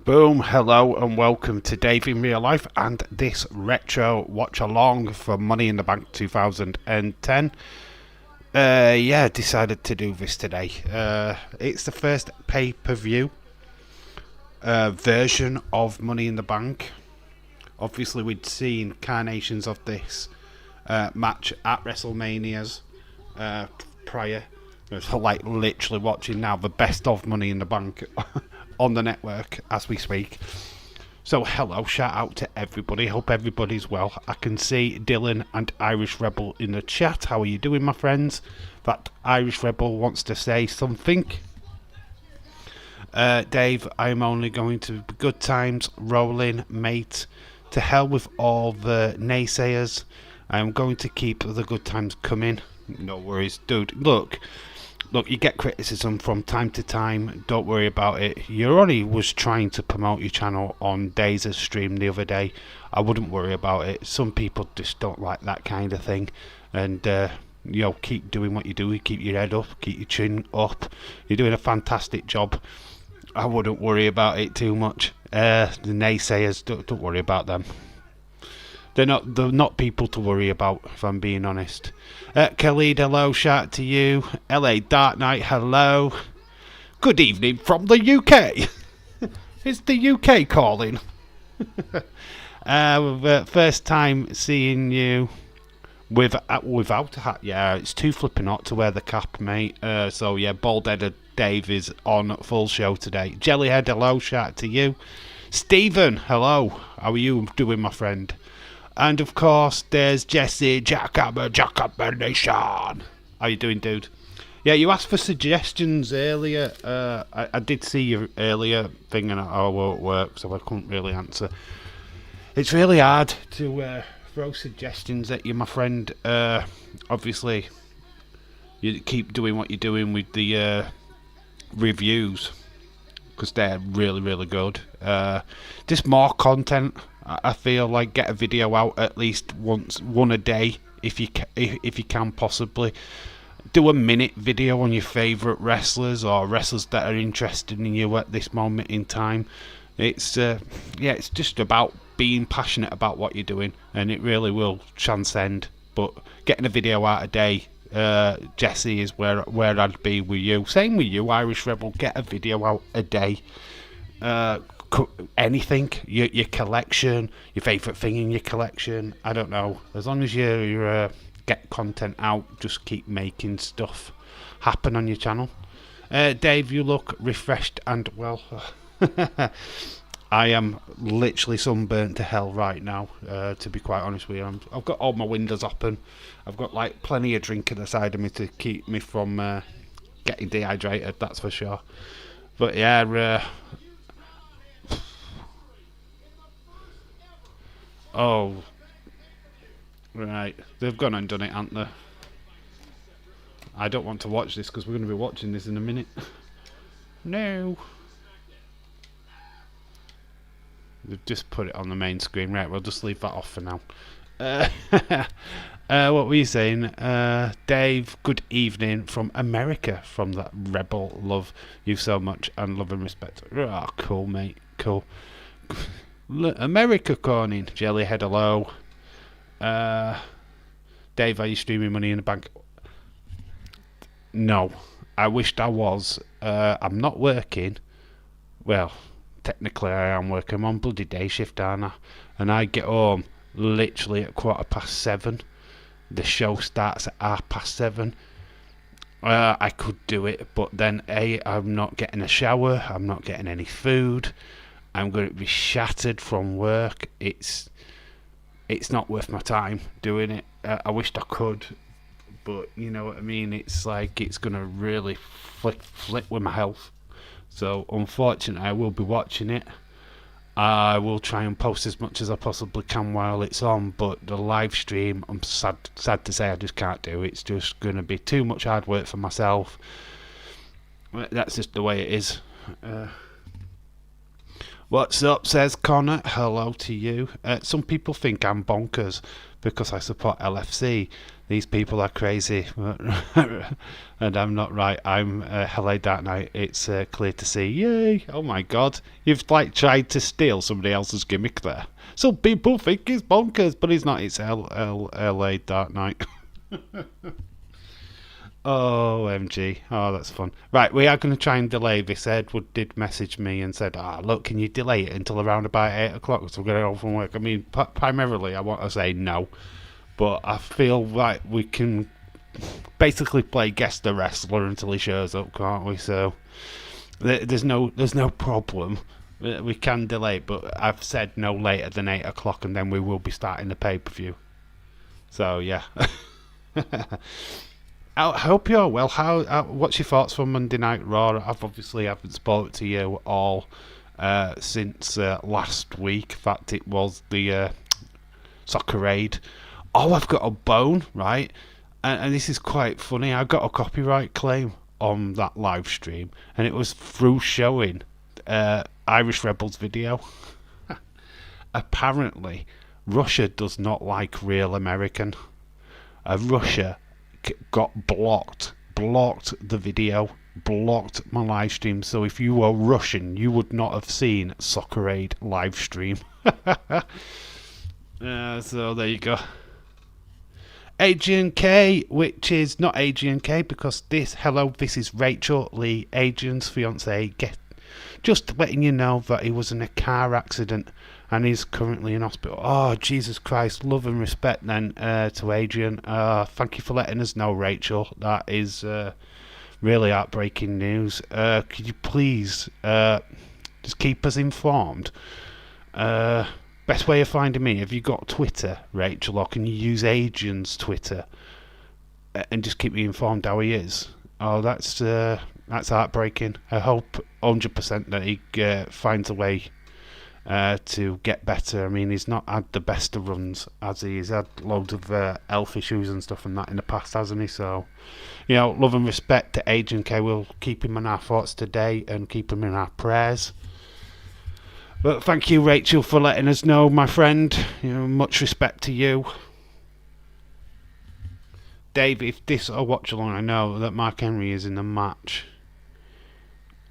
Boom, hello and welcome to Dave in Real Life and this retro watch along from Money in the Bank 2010. Decided to do this today. It's the first pay-per-view version of Money in the Bank. Obviously we'd seen carnations of this match at WrestleManias prior. It's like literally watching now the best of Money in the Bank on the network as we speak. So hello, shout out to everybody, hope everybody's well. I can see Dylan and Irish Rebel in the chat. How are you doing, my friends? That Irish Rebel wants to say something. Dave, I'm only going to be good times rolling, mate. To hell with all the naysayers. I'm going to keep the good times coming. No worries, dude. Look, you get criticism from time to time. Don't worry about it. You only was trying to promote your channel on Days' stream the other day. I wouldn't worry about it. Some people just don't like that kind of thing. And, keep doing what you do. Keep your head up. Keep your chin up. You're doing a fantastic job. I wouldn't worry about it too much. The naysayers, don't worry about them. They're not people to worry about, if I'm being honest. Khalid, hello, shout out to you. LA Dark Knight, hello. Good evening from the UK. It's the UK calling. First time seeing you without a hat. Yeah, it's too flipping hot to wear the cap, mate. Bald-headed Dave is on full show today. Jellyhead, hello, shout out to you. Stephen, hello. How are you doing, my friend? And of course, there's Jesse, Jackhammer Nation. How you doing, dude? Yeah, you asked for suggestions earlier. I did see your earlier thing and I won't work, so I couldn't really answer. It's really hard to throw suggestions at you, my friend. Obviously, you keep doing what you're doing with the reviews, because they're really, really good. Just more content. I feel like get a video out at least one a day if you can possibly. Do a minute video on your favourite wrestlers or wrestlers that are interested in you at this moment in time. It's just about being passionate about what you're doing, and it really will transcend. But getting a video out a day, Jesse, is where I'd be with you. Same with you, Irish Rebel. Get a video out a day. Anything, your collection, your favourite thing in your collection, I don't know. As long as you get content out, just keep making stuff happen on your channel. Dave, you look refreshed and well. I am literally sunburnt to hell right now, to be quite honest with you. I've got all my windows open. I've got like plenty of drink at the side of me to keep me from getting dehydrated, that's for sure. But yeah, oh, right. They've gone and done it, haven't they? I don't want to watch this because we're going to be watching this in a minute. No. They've just put it on the main screen. Right, we'll just leave that off for now. What were you saying? Dave, good evening from America. From that Rebel. Love you so much and love and respect. Oh, cool, mate. Cool. America calling. Jellyhead, hello. Dave, are you streaming Money in the Bank? No, I wished I was. I'm not working. Well, technically I am working. I'm on bloody day shift, aren't I? And I get home literally at 7:15. The show starts at 7:30. I could do it, but then I'm not getting a shower. I'm not getting any food. I'm going to be shattered from work. It's not worth my time doing it. I wished I could, but you know what I mean. It's like it's going to really flip with my health. So unfortunately, I will be watching it. I will try and post as much as I possibly can while it's on, but the live stream, I'm sad to say I just can't do. It's just going to be too much hard work for myself. That's just the way it is. What's up, says Connor. Hello to you. Some people think I'm bonkers because I support LFC. These people are crazy. And I'm not right. I'm LA Dark Knight. It's clear to see. Yay! Oh my god. You've like tried to steal somebody else's gimmick there. Some people think he's bonkers, but he's not. It's LA Dark Knight. Oh, MG. Oh, that's fun. Right, we are going to try and delay this. Edward did message me and said, look, can you delay it until around about 8 o'clock? So we're going to go from work. I mean, primarily, I want to say no. But I feel like we can basically play guess the wrestler until he shows up, can't we? So there's no problem. We can delay it, but I've said no later than 8 o'clock, and then we will be starting the pay-per-view. So, yeah. I hope you're well. What's your thoughts for Monday Night Raw? I've obviously haven't spoken to you all since last week. In fact, it was the Soccer Aid. Oh, I've got a bone, right? And this is quite funny. I got a copyright claim on that live stream, and it was through showing Irish Rebels video. Apparently, Russia does not like real American. Russia got blocked the video, blocked my live stream. So if you were Russian, you would not have seen Soccer Aid live stream. So there you go. Adrian K, which is not Adrian K because this is Rachel Lee, Adrian's fiance. Just letting you know that he was in a car accident and he's currently in hospital. Oh, Jesus Christ. Love and respect then to Adrian. Thank you for letting us know, Rachel. That is really heartbreaking news. Could you please just keep us informed? Best way of finding me, have you got Twitter, Rachel, or can you use Adrian's Twitter and just keep me informed how he is? Oh, that's heartbreaking. I hope 100% that he finds a way to get better. I mean, he's not had the best of runs, has he? He's had loads of health issues and stuff and that in the past, hasn't he? So, love and respect to Adrian K. We'll keep him in our thoughts today and keep him in our prayers. But thank you, Rachel, for letting us know, my friend. Much respect to you. Dave, if this or watch along, I know that Mark Henry is in the match.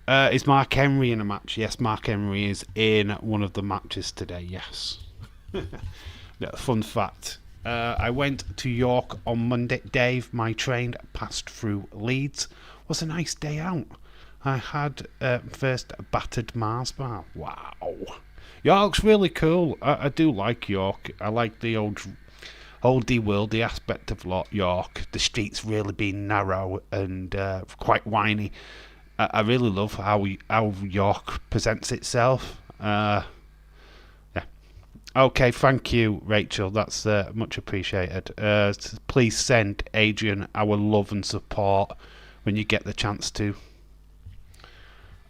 Is Mark Henry in a match? Yes, Mark Henry is in one of the matches today, yes. Fun fact. I went to York on Monday. Dave, my train passed through Leeds. It was a nice day out. I had first battered Mars bar. Wow. York's really cool. I do like York. I like the oldie worldy aspect of York. The streets really being narrow and quite whiny. I really love how York presents itself. Yeah. Okay, thank you, Rachel. That's much appreciated. Please send Adrian our love and support when you get the chance to.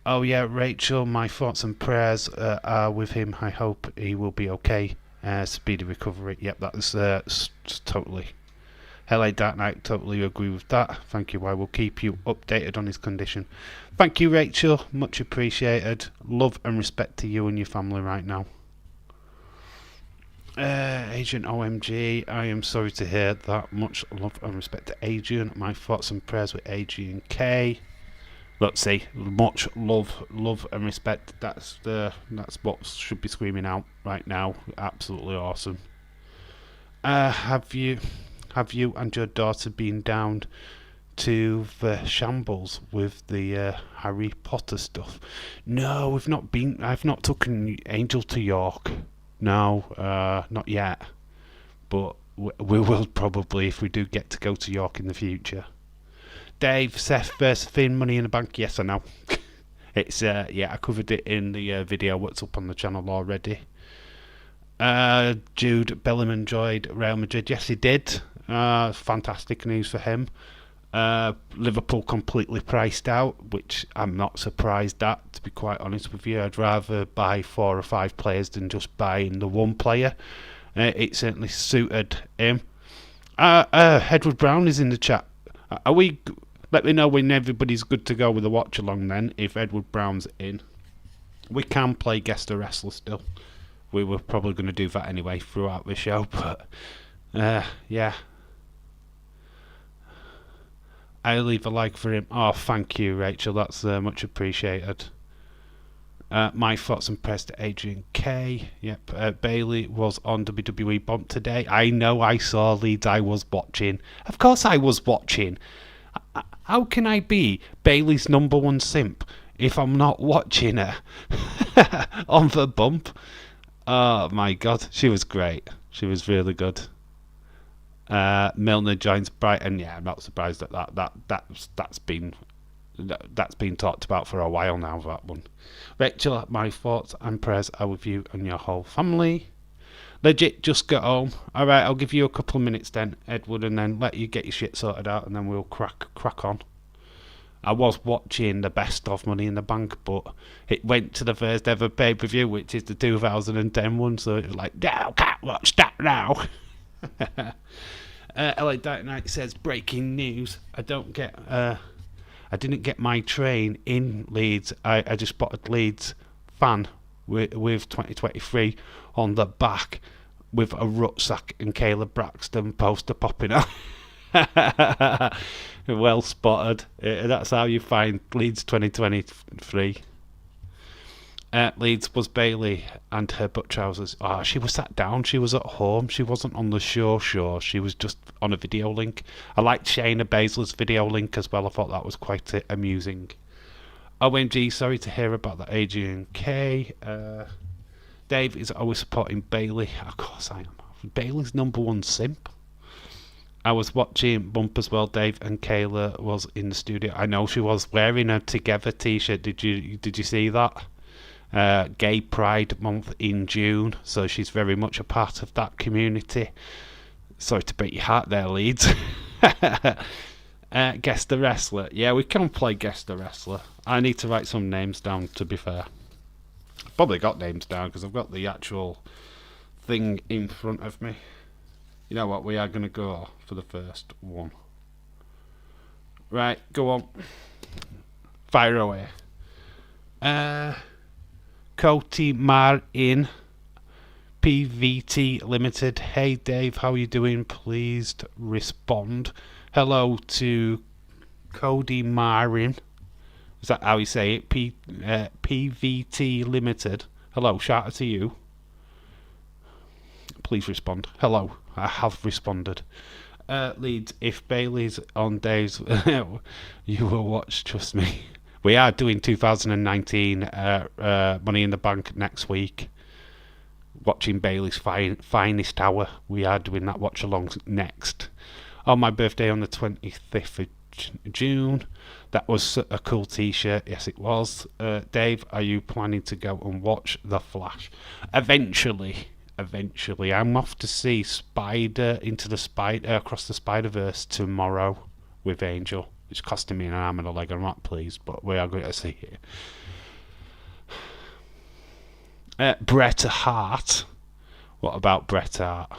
Oh yeah, Rachel, my thoughts and prayers are with him. I hope he will be okay. Speedy recovery. Yep, that's totally. LA Dark Knight, totally agree with that. Thank you. I will keep you updated on his condition. Thank you, Rachel. Much appreciated. Love and respect to you and your family right now. Agent OMG, I am sorry to hear that. Much love and respect to Adrian. My thoughts and prayers with Adrian K. Let's see, much love and respect. That's what should be screaming out right now. Absolutely awesome. Have you and your daughter been down to the shambles with the Harry Potter stuff? No, we've not been. I've not taken Angel to York. No, not yet. But we will probably if we do get to go to York in the future. Dave, Seth versus Finn, Money in the Bank. Yes, I know. It's I covered it in the video what's up on the channel already. Jude Bellingham enjoyed Real Madrid. Yes, he did. Fantastic news for him. Liverpool completely priced out, which I'm not surprised at, to be quite honest with you. I'd rather buy 4 or 5 players than just buying the one player. It certainly suited him. Edward Brown is in the chat. Are we? Let me know when everybody's good to go with the watch along then, if Edward Brown's in. We can play guest a wrestler still. We were probably going to do that anyway throughout the show, but yeah. I'll leave a like for him. Oh, thank you, Rachel. That's much appreciated. My thoughts and prayers to Adrian K. Yep. Bailey was on WWE Bomb today. I know, I saw Leeds. I was watching. Of course I was watching. How can I be Bailey's number one simp if I'm not watching her on the bump? Oh my god, she was great. She was really good. Milner joins Brighton. Yeah, I'm not surprised at that's been talked about for a while now. That one. Rachel, my thoughts and prayers are with you and your whole family. Legit, just get home. All right, I'll give you a couple of minutes then, Edward, and then let you get your shit sorted out, and then we'll crack on. I was watching the best of Money in the Bank, but it went to the first ever pay-per-view, which is the 2010 one, so it was like, no, can't watch that now. LA Dynamite says, breaking news. I didn't get my train in Leeds. I just spotted Leeds fan with 2023 on the back with a rucksack and Caleb Braxton poster popping up. Well spotted. That's how you find Leeds 2023. Leeds was Bailey and her butt trousers. Oh, she was sat down. She was at home. She wasn't on the show. She was just on a video link. I liked Shayna Baszler's video link as well. I thought that was quite amusing. OMG, sorry to hear about that Adrian K. Dave is always supporting Bailey. Of course I am. Bailey's number one simp. I was watching Bump as well. Dave and Kayla was in the studio. I know she was wearing a Together t-shirt. Did you see that? Gay Pride Month in June, so she's very much a part of that community. Sorry to break your heart there, Leeds. Guess the Wrestler. Yeah, we can play Guess the Wrestler. I need to write some names down, to be fair. Probably got names down because I've got the actual thing in front of me. You know what, we are going to go for the first one. Right, go on. Fire away. Coty Marin, PVT Limited. Hey Dave, how you doing? Please respond. Hello to Cody Marin. Is that how you say it? PVT Limited. Hello, shout out to you. Please respond. Hello, I have responded. Leeds, if Bailey's on days, you will watch, trust me. We are doing 2019 Money in the Bank next week. Watching Bailey's finest hour. We are doing that watch along next. On my birthday on the 25th of June. That was a cool t-shirt. Yes, it was. Dave, are you planning to go and watch The Flash? Eventually. I'm off to see Across the Spider-Verse tomorrow with Angel. It's costing me an arm and a leg. I'm not pleased, but we are going to see it. Bret Hart. What about Bret Hart?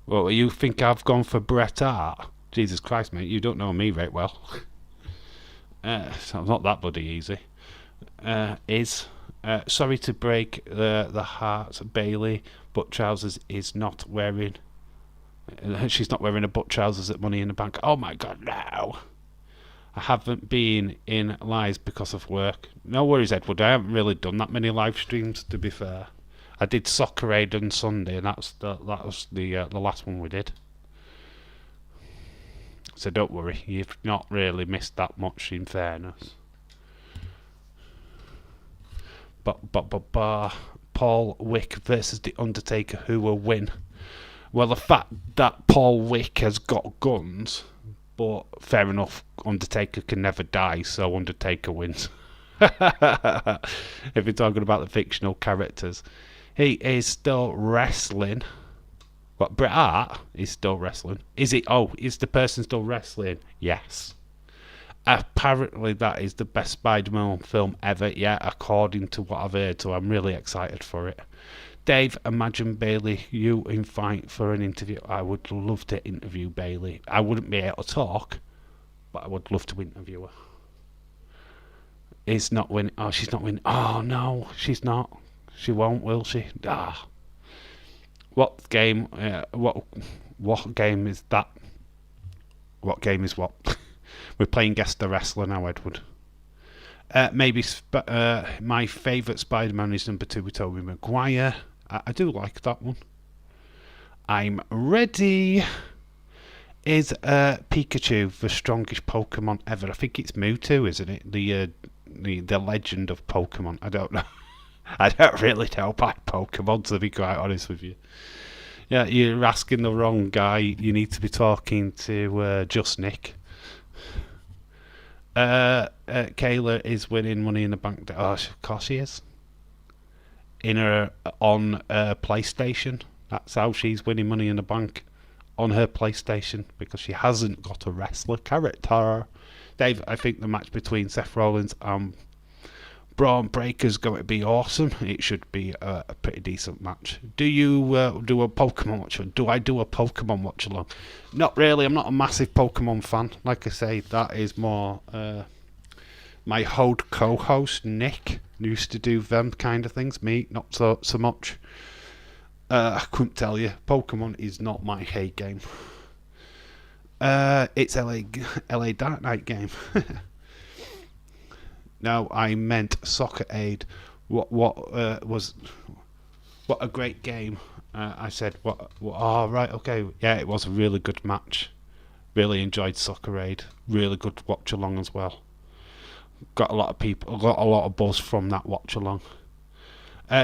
Well, you think I've gone for Bret Hart? Jesus Christ, mate, you don't know me very well. So it's not that bloody easy. Sorry to break the heart, Bailey, but trousers is not wearing. She's not wearing a butt trousers at Money in the Bank. Oh my god, no! I haven't been in lives because of work. No worries, Edward. I haven't really done that many live streams, to be fair. I did Soccer Aid on Sunday, and that was the last one we did. So don't worry, you've not really missed that much, in fairness. Paul Wick versus The Undertaker, who will win? Well, the fact that Paul Wick has got guns, but fair enough, Undertaker can never die, so Undertaker wins. If you're talking about the fictional characters. He is still wrestling. What, Bret Hart is still wrestling? Is it? Oh, is the person still wrestling? Yes. Apparently that is the best Spider-Man film ever, yeah, according to what I've heard, so I'm really excited for it. Dave, imagine Bailey, you invite for an interview. I would love to interview Bailey. I wouldn't be able to talk, but I would love to interview is not winning. Oh, she's not winning. Oh no, she's not. She won't, will she? Ah. What game? What game is that? What game is what? We're playing Guess the Wrestler now, Edward. Maybe my favourite Spider-Man is number 2 with Tobey Maguire. I do like that one. I'm ready. Is Pikachu the strongest Pokemon ever? I think it's Mewtwo, isn't it? The legend of Pokemon. I don't know. I don't really know about Pokemon, to be quite honest with you. Yeah, you're asking the wrong guy. You need to be talking to Just Nick. Kayla is winning Money in the Bank. Oh, of course she is. On PlayStation. That's how she's winning Money in the Bank, on her PlayStation, because she hasn't got a wrestler character. Dave, I think the match between Seth Rollins and Braun Breaker's going to be awesome. It should be a pretty decent match. Do you do a Pokemon watch? Do I do a Pokemon watch along? Not really. I'm not a massive Pokemon fan. Like I say, that is more my co-host Nick used to do them kind of things. Me, not so much. I couldn't tell you. Pokemon is not my hate game. It's LA Dark Knight game. No, I meant Soccer Aid. What a great game. I said what? Oh right, okay. Yeah, it was a really good match. Really enjoyed Soccer Aid. Really good watch along as well. Got a lot of buzz from that watch along.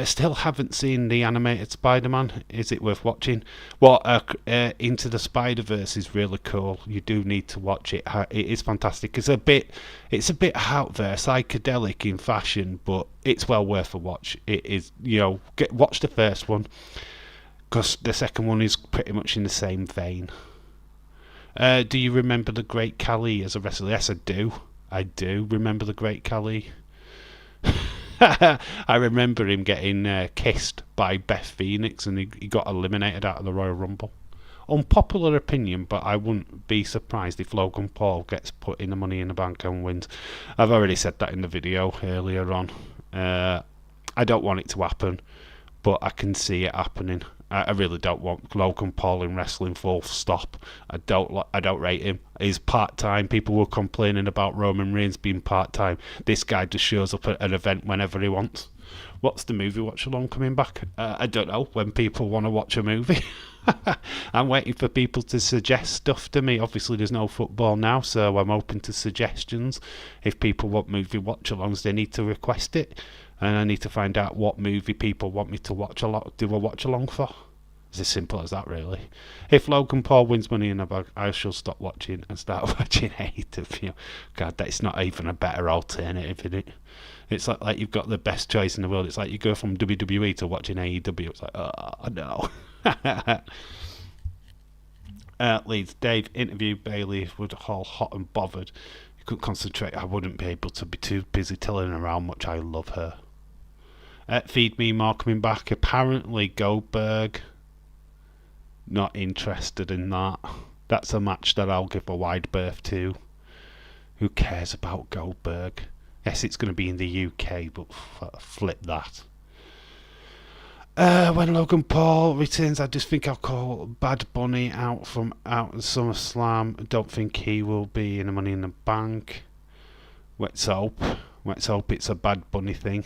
Still haven't seen the animated Spider-Man. Is it worth watching? Well, Into the Spider-Verse is really cool. You do need to watch it. It is fantastic. It's a bit out there, psychedelic in fashion, but it's well worth a watch. It is, watch the first one, because the second one is pretty much in the same vein. Do you remember the Great Khali as a wrestler? Yes, I do. I do remember the Great Khali. I remember him getting kissed by Beth Phoenix, and he got eliminated out of the Royal Rumble. Unpopular opinion, but I wouldn't be surprised if Logan Paul gets put in the Money in the Bank and wins. I've already said that in the video earlier on. I don't want it to happen, but I can see it happening. I really don't want Logan Paul in wrestling, full stop. I don't rate him. He's part-time. People were complaining about Roman Reigns being part-time. This guy just shows up at an event whenever he wants. What's the movie watch-along coming back? I don't know, when people want to watch a movie. I'm waiting for people to suggest stuff to me. Obviously, there's no football now, so I'm open to suggestions. If people want movie watch-alongs, they need to request it. And I need to find out what movie people want me to do a watch-along for. It's as simple as that, really. If Logan Paul wins Money in the Bank, I shall stop watching and start watching AEW. God, that's not even a better alternative, is it? It's like you've got the best choice in the world. It's like you go from WWE to watching AEW. It's like, oh, no. Leeds, Dave, interview Bailey with all hot and bothered. You couldn't concentrate. I wouldn't be able to be too busy telling her how much I love her. Feed Me More coming back. Apparently Goldberg, not interested in that. That's a match that I'll give a wide berth to. Who cares about Goldberg? Yes, it's going to be in the UK, but flip that. When Logan Paul returns, I just think I'll call Bad Bunny out in SummerSlam. Don't think he will be in the Money in the Bank. Let's hope it's a Bad Bunny thing.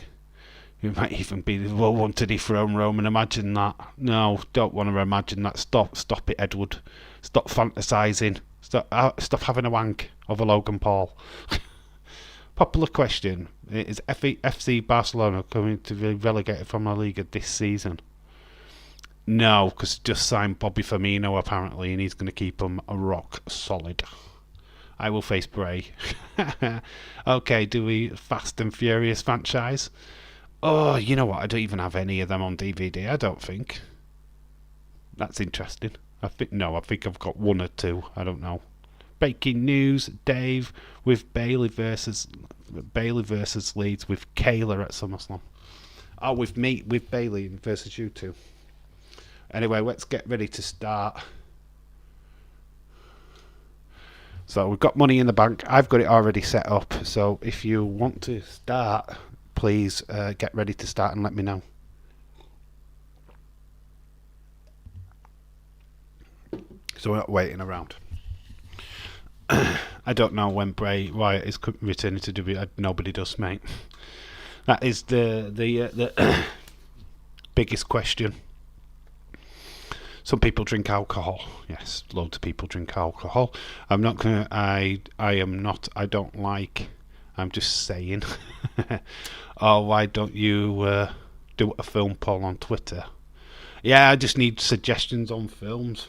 It might even be the one to dethrone Roman. Imagine that. No, don't want to imagine that. Stop it, Edward. Stop fantasising. Stop having a wank of a Logan Paul. Popular question. Is FC Barcelona coming to be relegated from La Liga this season? No, because just signed Bobby Firmino apparently, and he's going to keep them rock solid. I will face Bray. Okay, do we Fast and Furious franchise? Oh, you know what? I don't even have any of them on DVD, I don't think. That's interesting. I think I've got one or two. I don't know. Breaking news, Dave, with Bailey versus Leeds with Kayla at SummerSlam. Oh, with Bailey versus you two. Anyway, let's get ready to start. So we've got money in the bank. I've got it already set up. So if you want to start, please get ready to start and let me know. So we're not waiting around. I don't know when Bray Wyatt is returning to WWE. Nobody does, mate. That is the biggest question. Some people drink alcohol. Yes, loads of people drink alcohol. I'm not gonna. I am not. I don't like. I'm just saying. Oh, why don't you do a film poll on Twitter? Yeah, I just need suggestions on films.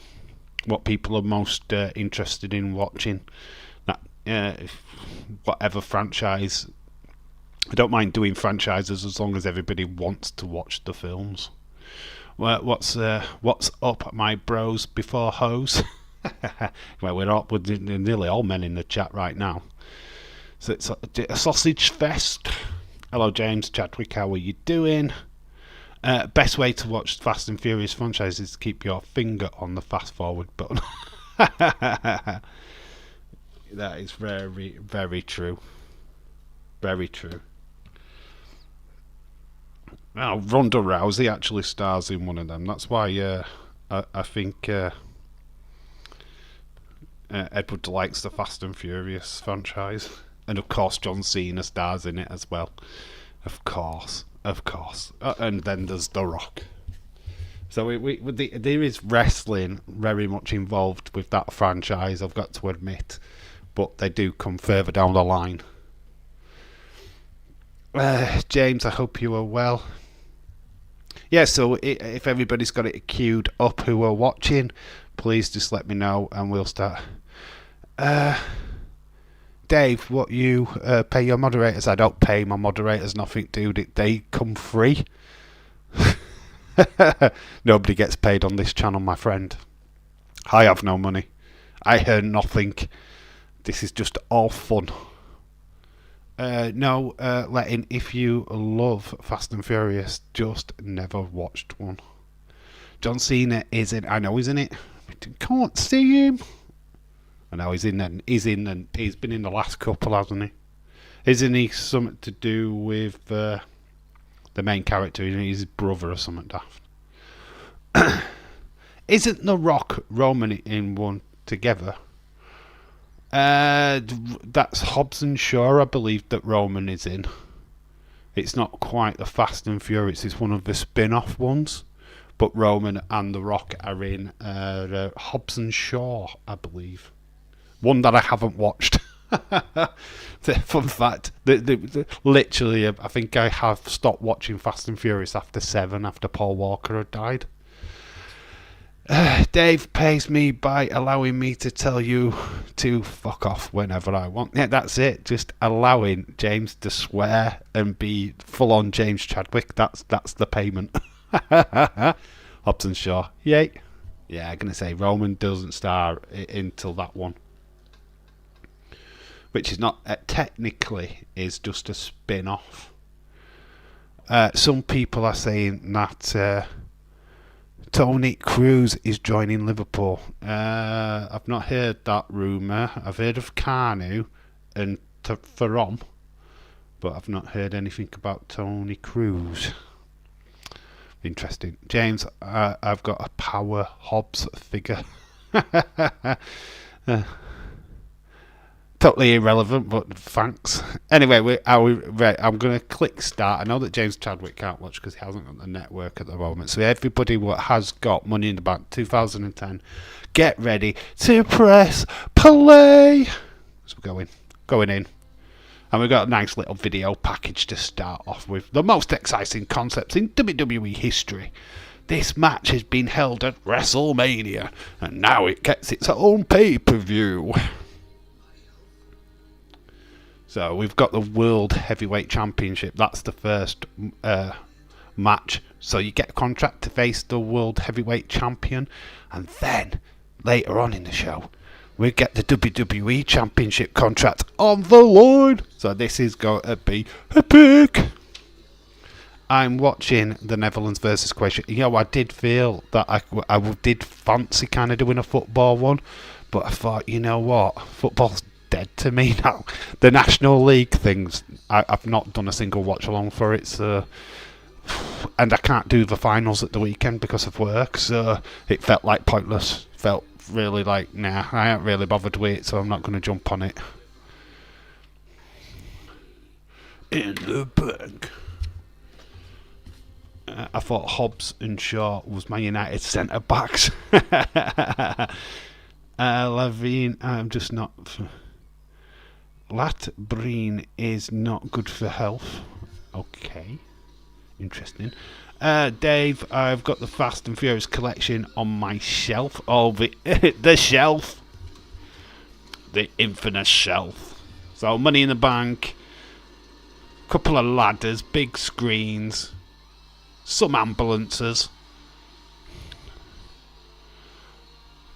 What people are most interested in watching. That whatever franchise. I don't mind doing franchises as long as everybody wants to watch the films. Well, what's up, my bros before hoes? Well, we're nearly all men in the chat right now. So it's a sausage fest. Hello, James Chadwick. How are you doing? Best way to watch Fast and Furious franchise is to keep your finger on the fast forward button. That is very, very true. Very true. Now, Ronda Rousey actually stars in one of them. That's why I think Edward likes the Fast and Furious franchise. And of course, John Cena stars in it as well. Of course. And then there's The Rock. So there is wrestling very much involved with that franchise, I've got to admit. But they do come further down the line. James, I hope you are well. Yeah, so if everybody's got it queued up who are watching, please just let me know and we'll start. Dave, what you pay your moderators? I don't pay my moderators nothing, dude. They come free. Nobody gets paid on this channel, my friend. I have no money. I earn nothing. This is just all fun. No, letting, if you love Fast and Furious, just never watched one. John Cena is in. I know he's in it. I can't see him. I know he's in. And he's been in the last couple, hasn't he? Isn't he something to do with the main character? Isn't he his brother or something daft? Isn't The Rock Roman in one together? That's Hobbs and Shaw, I believe, that Roman is in. It's not quite the Fast and Furious, it's one of the spin-off ones. But Roman and The Rock are in Hobbs and Shaw, I believe. One that I haven't watched. Fun fact, literally, I think I have stopped watching Fast and Furious after 7, after Paul Walker had died. Dave pays me by allowing me to tell you to fuck off whenever I want. Yeah, that's it. Just allowing James to swear and be full on James Chadwick. That's the payment. Hobbs and Shaw. Yay. Yeah, I'm going to say Roman doesn't star until that one. Which is not, technically, is just a spin-off. Some people are saying that Tony Cruz is joining Liverpool. I've not heard that rumour. I've heard of Kanu and Ferrom, but I've not heard anything about Tony Cruz. Interesting. James, I've got a Power Hobbs figure. Totally irrelevant, but thanks. Anyway, I'm going to click start. I know that James Chadwick can't watch because he hasn't got the network at the moment. So everybody what has got Money in the Bank 2010, get ready to press play. So we're going in. And we've got a nice little video package to start off with. The most exciting concepts in WWE history. This match has been held at WrestleMania, and now it gets its own pay-per-view. So we've got the World Heavyweight Championship. That's the first match. So you get a contract to face the World Heavyweight Champion. And then, later on in the show, we get the WWE Championship contract on the line. So this is going to be epic. I'm watching the Netherlands versus Croatia. You know, I did feel that I did fancy kind of doing a football one. But I thought, you know what? Football's dead to me now. The National League things, I've not done a single watch along for it, so. And I can't do the finals at the weekend because of work, so it felt like pointless. Felt really like, nah, I ain't really bothered with it, so I'm not going to jump on it. In the bank. I thought Hobbs and Shaw was my United centre backs. Levine, I'm just not. Lat Breen is not good for health. Okay, interesting. Dave, I've got the Fast and Furious collection on my shelf. Oh, the shelf, the infamous shelf. So, Money in the Bank, couple of ladders, big screens, some ambulances.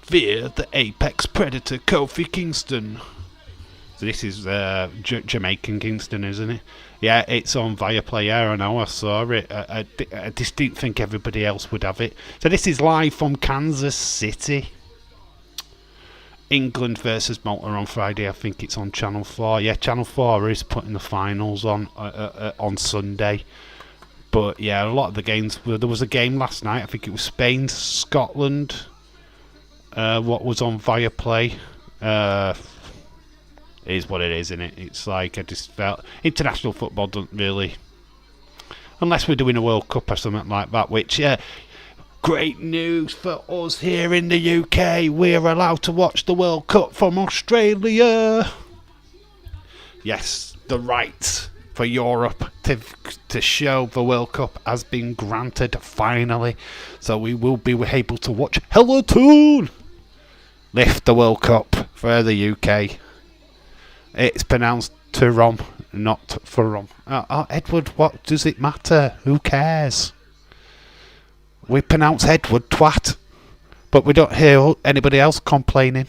Fear the apex predator, Kofi Kingston. So this is Jamaican Kingston, isn't it? Yeah, it's on Viaplay. Yeah, I know, I saw it. I just didn't think everybody else would have it. So this is live from Kansas City. England versus Malta on Friday. I think it's on Channel 4. Yeah, Channel 4 is putting the finals on Sunday. But yeah, a lot of the games. There was a game last night. I think it was Spain, Scotland. What was on Viaplay? It is what it is, isn't it? It's like I just felt international football doesn't really, unless we're doing a World Cup or something like that. Which, yeah, great news for us here in the UK. We're allowed to watch the World Cup from Australia. Yes, the right for Europe to show the World Cup has been granted finally. So we will be able to watch Hello-Toon lift the World Cup for the UK. It's pronounced Turom, not Furom. Edward, what does it matter? Who cares? We pronounce Edward twat, but we don't hear anybody else complaining.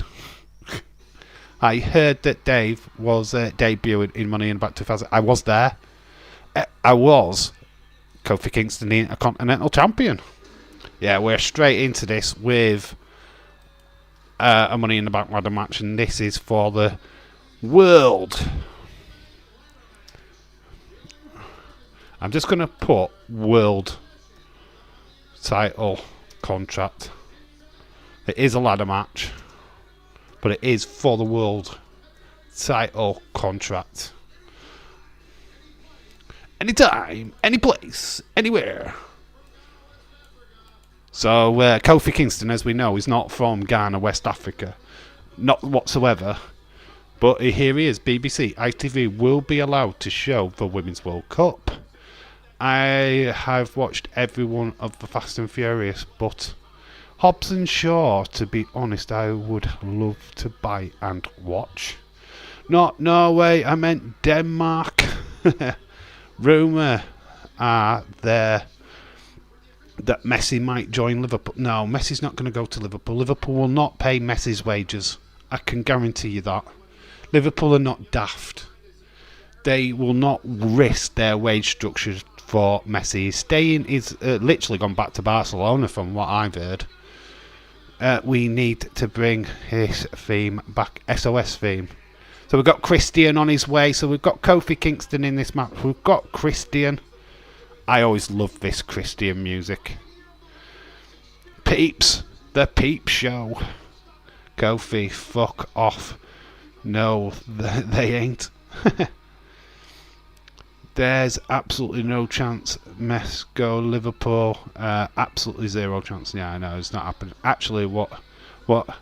I heard that Dave was debuting in Money in the Bank 2000. I was there. I was Kofi Kingston, the Intercontinental Champion. Yeah, we're straight into this with a Money in the Bank ladder match, and this is for the World. I'm just going to put World title contract. It is a ladder match, but it is for the World title contract. Anytime, any place, anywhere. So Kofi Kingston, as we know, is not from Ghana, West Africa. Not whatsoever. But here he is, BBC, ITV will be allowed to show the Women's World Cup. I have watched every one of the Fast and Furious, but Hobbs and Shaw, to be honest, I would love to buy and watch. Not Norway, I meant Denmark. Rumour are there that Messi might join Liverpool. No, Messi's not going to go to Liverpool. Liverpool will not pay Messi's wages. I can guarantee you that. Liverpool are not daft. They will not risk their wage structure for Messi. He's staying. He's literally gone back to Barcelona from what I've heard. We need to bring his theme back, SOS theme. So we've got Christian on his way. So we've got Kofi Kingston in this match. We've got Christian. I always love this Christian music. Peeps. The Peep Show. Kofi, fuck off. No, they ain't. There's absolutely no chance. Mess go Liverpool. Absolutely zero chance. Yeah, I know it's not happened. Actually, what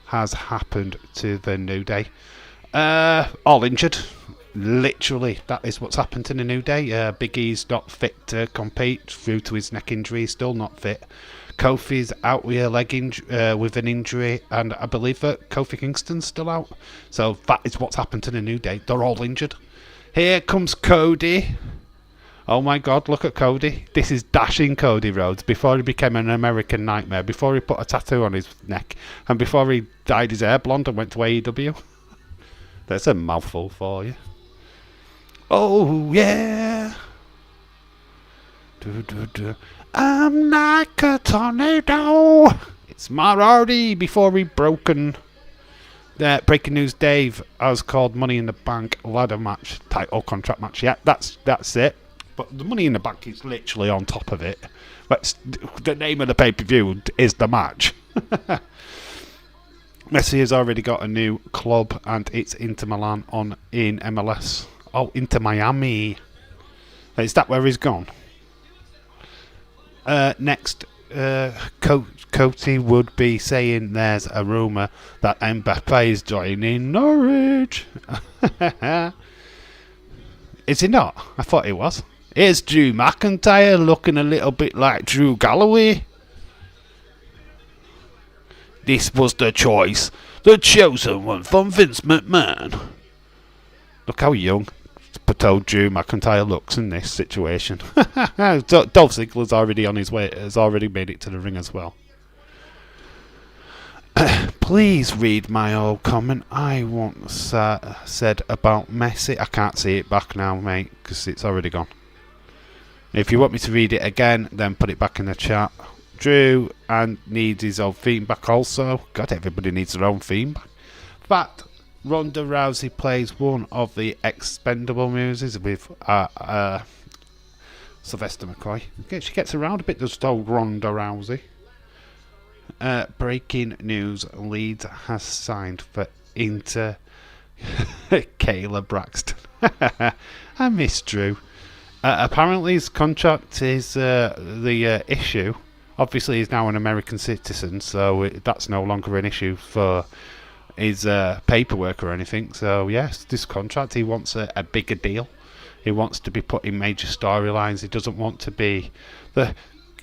has happened to the New Day? All injured. Literally, that is what's happened to the New Day. Big E's not fit to compete due to his neck injury. Still not fit. Kofi's out with a leg with an injury, and I believe that Kofi Kingston's still out. So that is what's happened to the New Day. They're all injured. Here comes Cody. Oh my God, look at Cody. This is dashing Cody Rhodes before he became an American Nightmare, before he put a tattoo on his neck, and before he dyed his hair blonde and went to AEW. That's a mouthful for you. Oh yeah. I'm like a tornado. It's Marardi before he broken. Breaking news: Dave has called Money in the Bank ladder match title contract match. Yeah, that's it. But the Money in the Bank is literally on top of it. The name of the pay-per-view is the match. Messi has already got a new club, and it's Inter Milan in MLS. Oh, Inter Miami. Is that where he's gone? Next, Coty would be saying there's a rumour that Mbappe is joining Norwich. Is he not? I thought he was. Here's Drew McIntyre looking a little bit like Drew Galloway. This was the choice. The chosen one from Vince McMahon. Look how young Drew McIntyre looks in this situation. Dolph Ziggler's already on his way. Has already made it to the ring as well. Please read my old comment I once said about Messi. I can't see it back now, mate, because it's already gone. If you want me to read it again, then put it back in the chat. Drew and needs his own theme back also. God, everybody needs their own theme back. But Ronda Rousey plays one of the expendable muses with Sylvester McCoy. She gets around a bit, does old Ronda Rousey. Breaking news: Leeds has signed for Inter Kayla Braxton. I miss Drew. Apparently his contract is the issue. Obviously he's now an American citizen, so that's no longer an issue for his paperwork or anything. So yes, this contract, he wants a bigger deal. He wants to be put in major storylines. He doesn't want to be the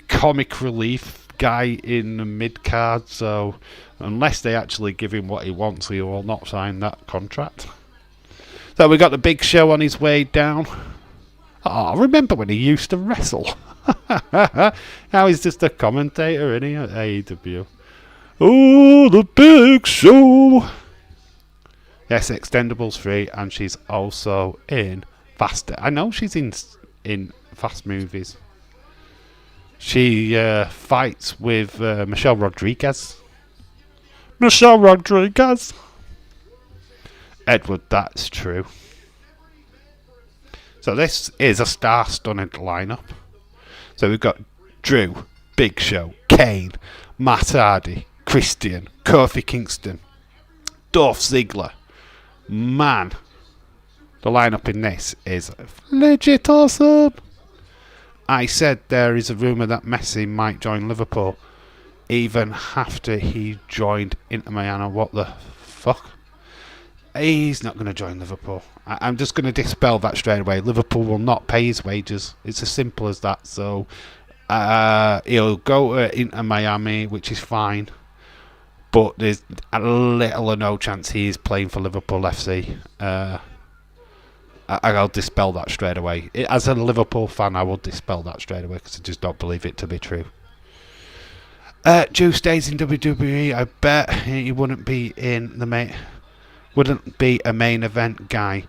comic relief guy in the mid card. So unless they actually give him what he wants, he will not sign that contract. So we got the Big Show on his way down. Oh, remember when he used to wrestle? Now he's just a commentator, isn't he, at AEW? Oh, the Big Show! Yes, Extendables 3, and she's also in Fast. I know she's in Fast movies. She fights with Michelle Rodriguez. Michelle Rodriguez! Edward, that's true. So this is a star-studded lineup. So we've got Drew, Big Show, Kane, Matt Hardy, Christian, Kofi Kingston, Dolph Ziggler. Man, the lineup in this is legit awesome. I said there is a rumour that Messi might join Liverpool even after he joined Inter Miami. What the fuck? He's not going to join Liverpool. I'm just going to dispel that straight away. Liverpool will not pay his wages. It's as simple as that. So he'll go into Miami, which is fine. But there's a little or no chance he is playing for Liverpool FC. I'll dispel that straight away. As a Liverpool fan, I will dispel that straight away because I just don't believe it to be true. Drew stays in WWE. I bet he wouldn't be in the main. Wouldn't be a main event guy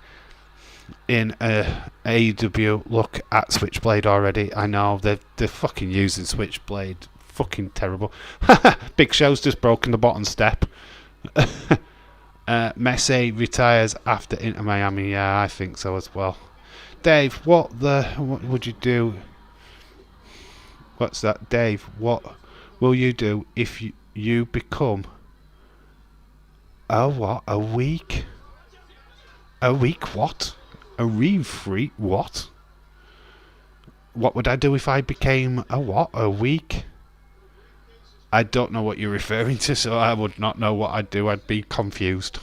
in AEW. Look at Switchblade already. I know they're fucking using Switchblade. Fucking terrible. Big Show's just broken the bottom step. Messi retires after Inter Miami. Yeah, I think so as well. Dave, what would you do? What's that, Dave? What will you do if you become a week? A week what? A referee what? What would I do if I became a what? A week? I don't know what you're referring to, so I would not know what I'd do. I'd be confused.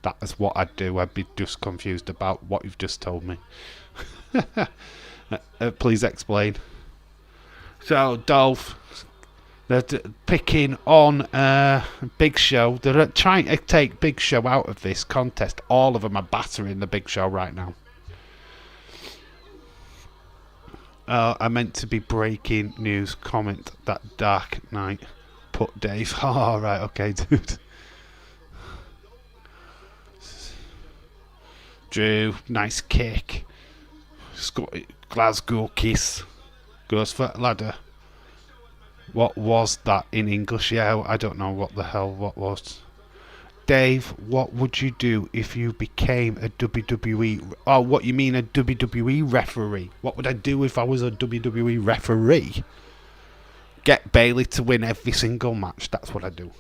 That is what I'd do. I'd be just confused about what you've just told me. Please explain. So, Dolph, they're picking on Big Show. They're trying to take Big Show out of this contest. All of them are battering the Big Show right now. I meant to be breaking news comment that Dark Knight put Dave. Oh, right, okay, dude. Drew, nice kick. Glasgow kiss. Goes for ladder. What was that in English? Yeah, I don't know what the hell what was. Dave, what would you do if you became a WWE? Oh, what you mean a WWE referee? What would I do if I was a WWE referee? Get Bailey to win every single match. That's what I do.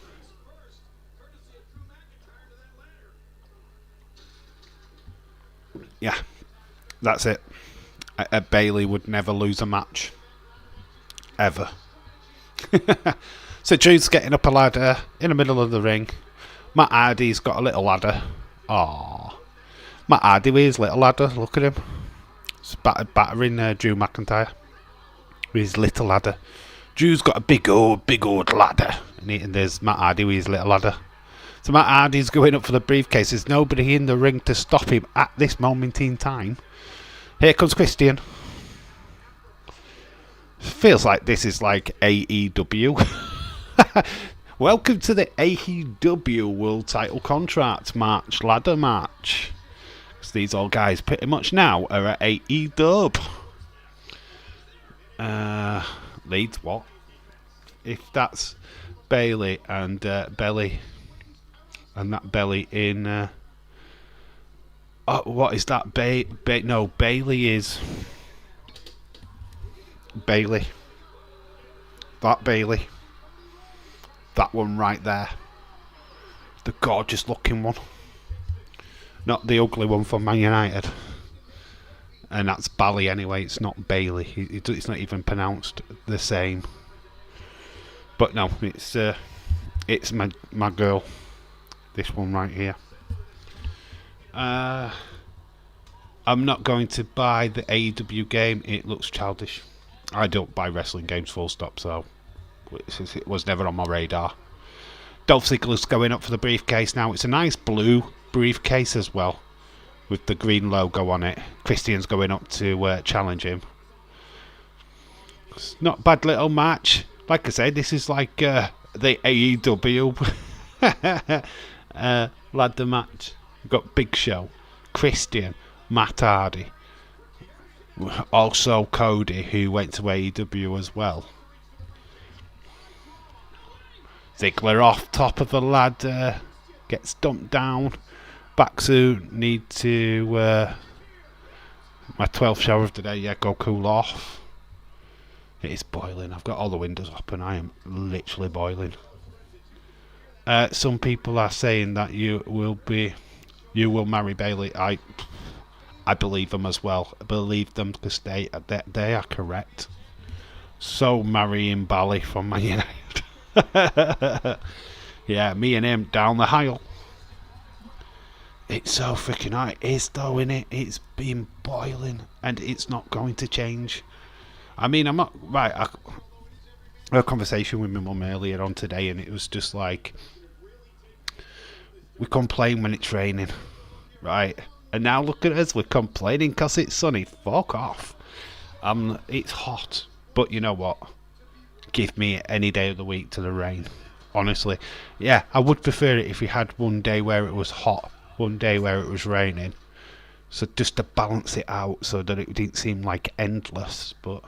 Yeah, that's it. Bailey would never lose a match. Ever. So Drew's getting up a ladder in the middle of the ring. Matt Hardy's got a little ladder. Aww. Matt Hardy with his little ladder. Look at him. He's battering Drew McIntyre with his little ladder. Drew's got a big old ladder. And there's Matt Hardy with his little ladder. So Matt Hardy's going up for the briefcase. There's nobody in the ring to stop him at this moment in time. Here comes Christian. Feels like this is like AEW. Welcome to the AEW World Title Contract match, ladder match. Because these old guys pretty much now are at AEW. Leads what? If that's Bailey and Belly, and that Belly in. Oh, what is that? No, Bailey is. Bailey. That Bailey. That one right there. The gorgeous looking one. Not the ugly one from Man United. And that's Bally anyway, it's not Bailey. It's not even pronounced the same. But no, it's my girl. This one right here. I'm not going to buy the AEW game. It looks childish. I don't buy wrestling games full stop, so it was never on my radar. Dolph Ziggler's going up for the briefcase now. It's a nice blue briefcase as well, with the green logo on it. Christian's going up to challenge him. It's not a bad little match. Like I said, this is like the AEW ladder match. We've got Big Show, Christian, Matt Hardy. Also Cody, who went to AEW as well. Ziggler off top of the ladder, gets dumped down. Baksu need to my 12th shower of the day. Yeah, go cool off. It is boiling. I've got all the windows up and I am literally boiling. Some people are saying that you will marry Bailey. I believe them as well. I believe them because they are correct. So marrying Bally from Man United. Yeah, me and him down the aisle. It's so freaking hot. It is though, innit? It's been boiling and it's not going to change. I mean, I'm not right. I had a conversation with my mum earlier on today, and it was just like, we complain when it's raining, right? And now look at us, we're complaining because it's sunny. Fuck off. It's hot, but you know what? Give me any day of the week to the rain. Honestly, yeah, I would prefer it if we had one day where it was hot, one day where it was raining. So just to balance it out so that it didn't seem like endless. But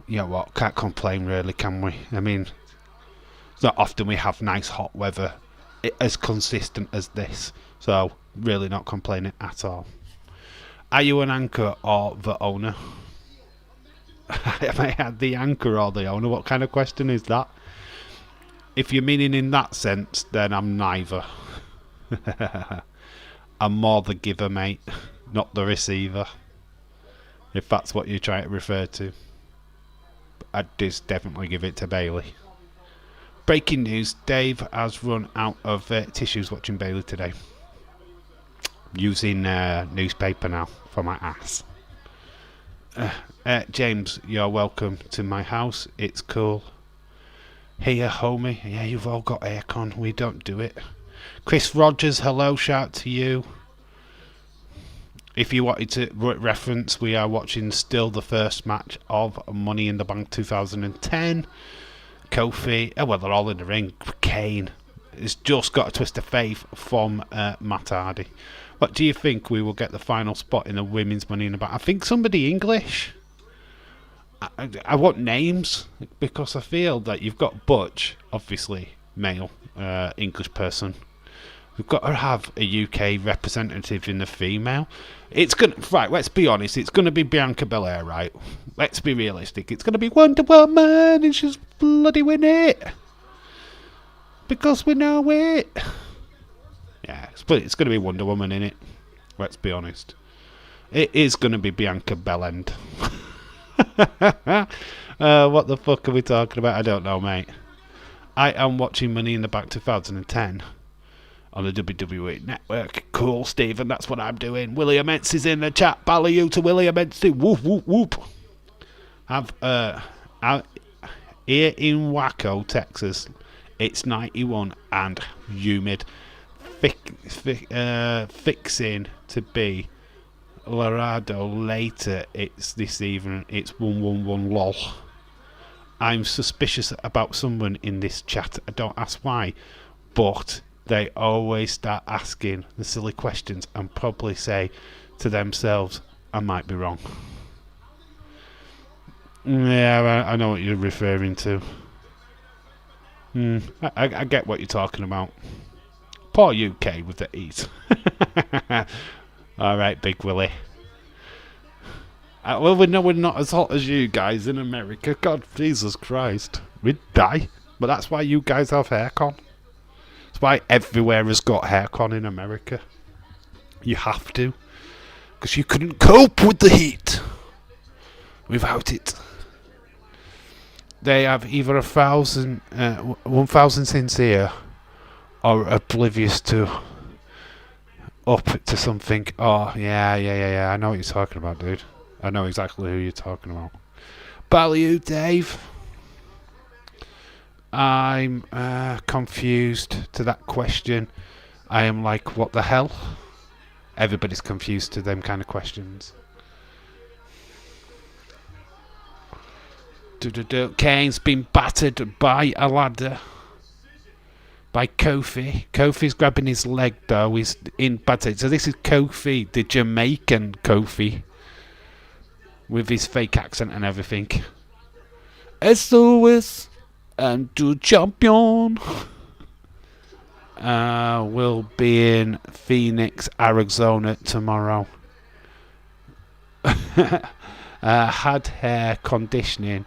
you know what? Can't complain really, can we? I mean, it's not often we have nice hot weather as consistent as this. So really not complaining at all. Are you an anchor or the owner? Have I had the anchor or the owner? What kind of question is that? If you're meaning in that sense, then I'm neither. I'm more the giver, mate, not the receiver. If that's what you're trying to refer to. I'd just definitely give it to Bailey. Breaking news, Dave has run out of tissues watching Bailey today. Using newspaper now for my ass. James, you're welcome to my house. It's cool. Here, homie. Yeah, you've all got aircon. We don't do it. Chris Rogers, hello. Shout to you. If you wanted to reference, we are watching still the first match of Money in the Bank 2010. Kofi, well, they're all in the ring. Kane has just got a twist of faith from Matt Hardy. What do you think we will get the final spot in the women's Money in the Bank? I think somebody English. I want names because I feel that you've got Butch, obviously male, English person. We've got to have a UK representative in the female. It's gonna right. Let's be honest. It's gonna be Bianca Belair, right? Let's be realistic. It's gonna be Wonder Woman, and she's bloody win it because we know it. Yeah, it's gonna be Wonder Woman in it. Let's be honest. It is gonna be Bianca Bellend. What the fuck are we talking about? I don't know, mate. I am watching Money in the Bank 2010 on the WWE Network. Cool, Stephen, that's what I'm doing. William Entz is in the chat. Ballou to William Entz. Whoop, whoop, whoop. Out here in Waco, Texas, it's 91 and humid. Fixing to be Laredo later. It's this evening. It's 111 lol. I'm suspicious about someone in this chat. I don't ask why, but they always start asking the silly questions and probably say to themselves, I might be wrong. Yeah, I know what you're referring to. I get what you're talking about. Poor UK with the eat. Alright, Big Willie. Well, we know we're not as hot as you guys in America. God, Jesus Christ. We'd die. But that's why you guys have haircon. That's why everywhere has got haircon in America. You have to. Because you couldn't cope with the heat without it. They have either 1,000 sincere or oblivious to up to something. Oh, yeah. I know what you're talking about, dude. I know exactly who you're talking about. Ballou, Dave. I'm confused to that question. I am like, what the hell? Everybody's confused to them kind of questions. Kane's been battered by a ladder. By Kofi. Kofi's grabbing his leg though. He's in battered. So this is Kofi, the Jamaican Kofi. With his fake accent and everything. SOS and to champion. We'll be in Phoenix, Arizona tomorrow. Had hair conditioning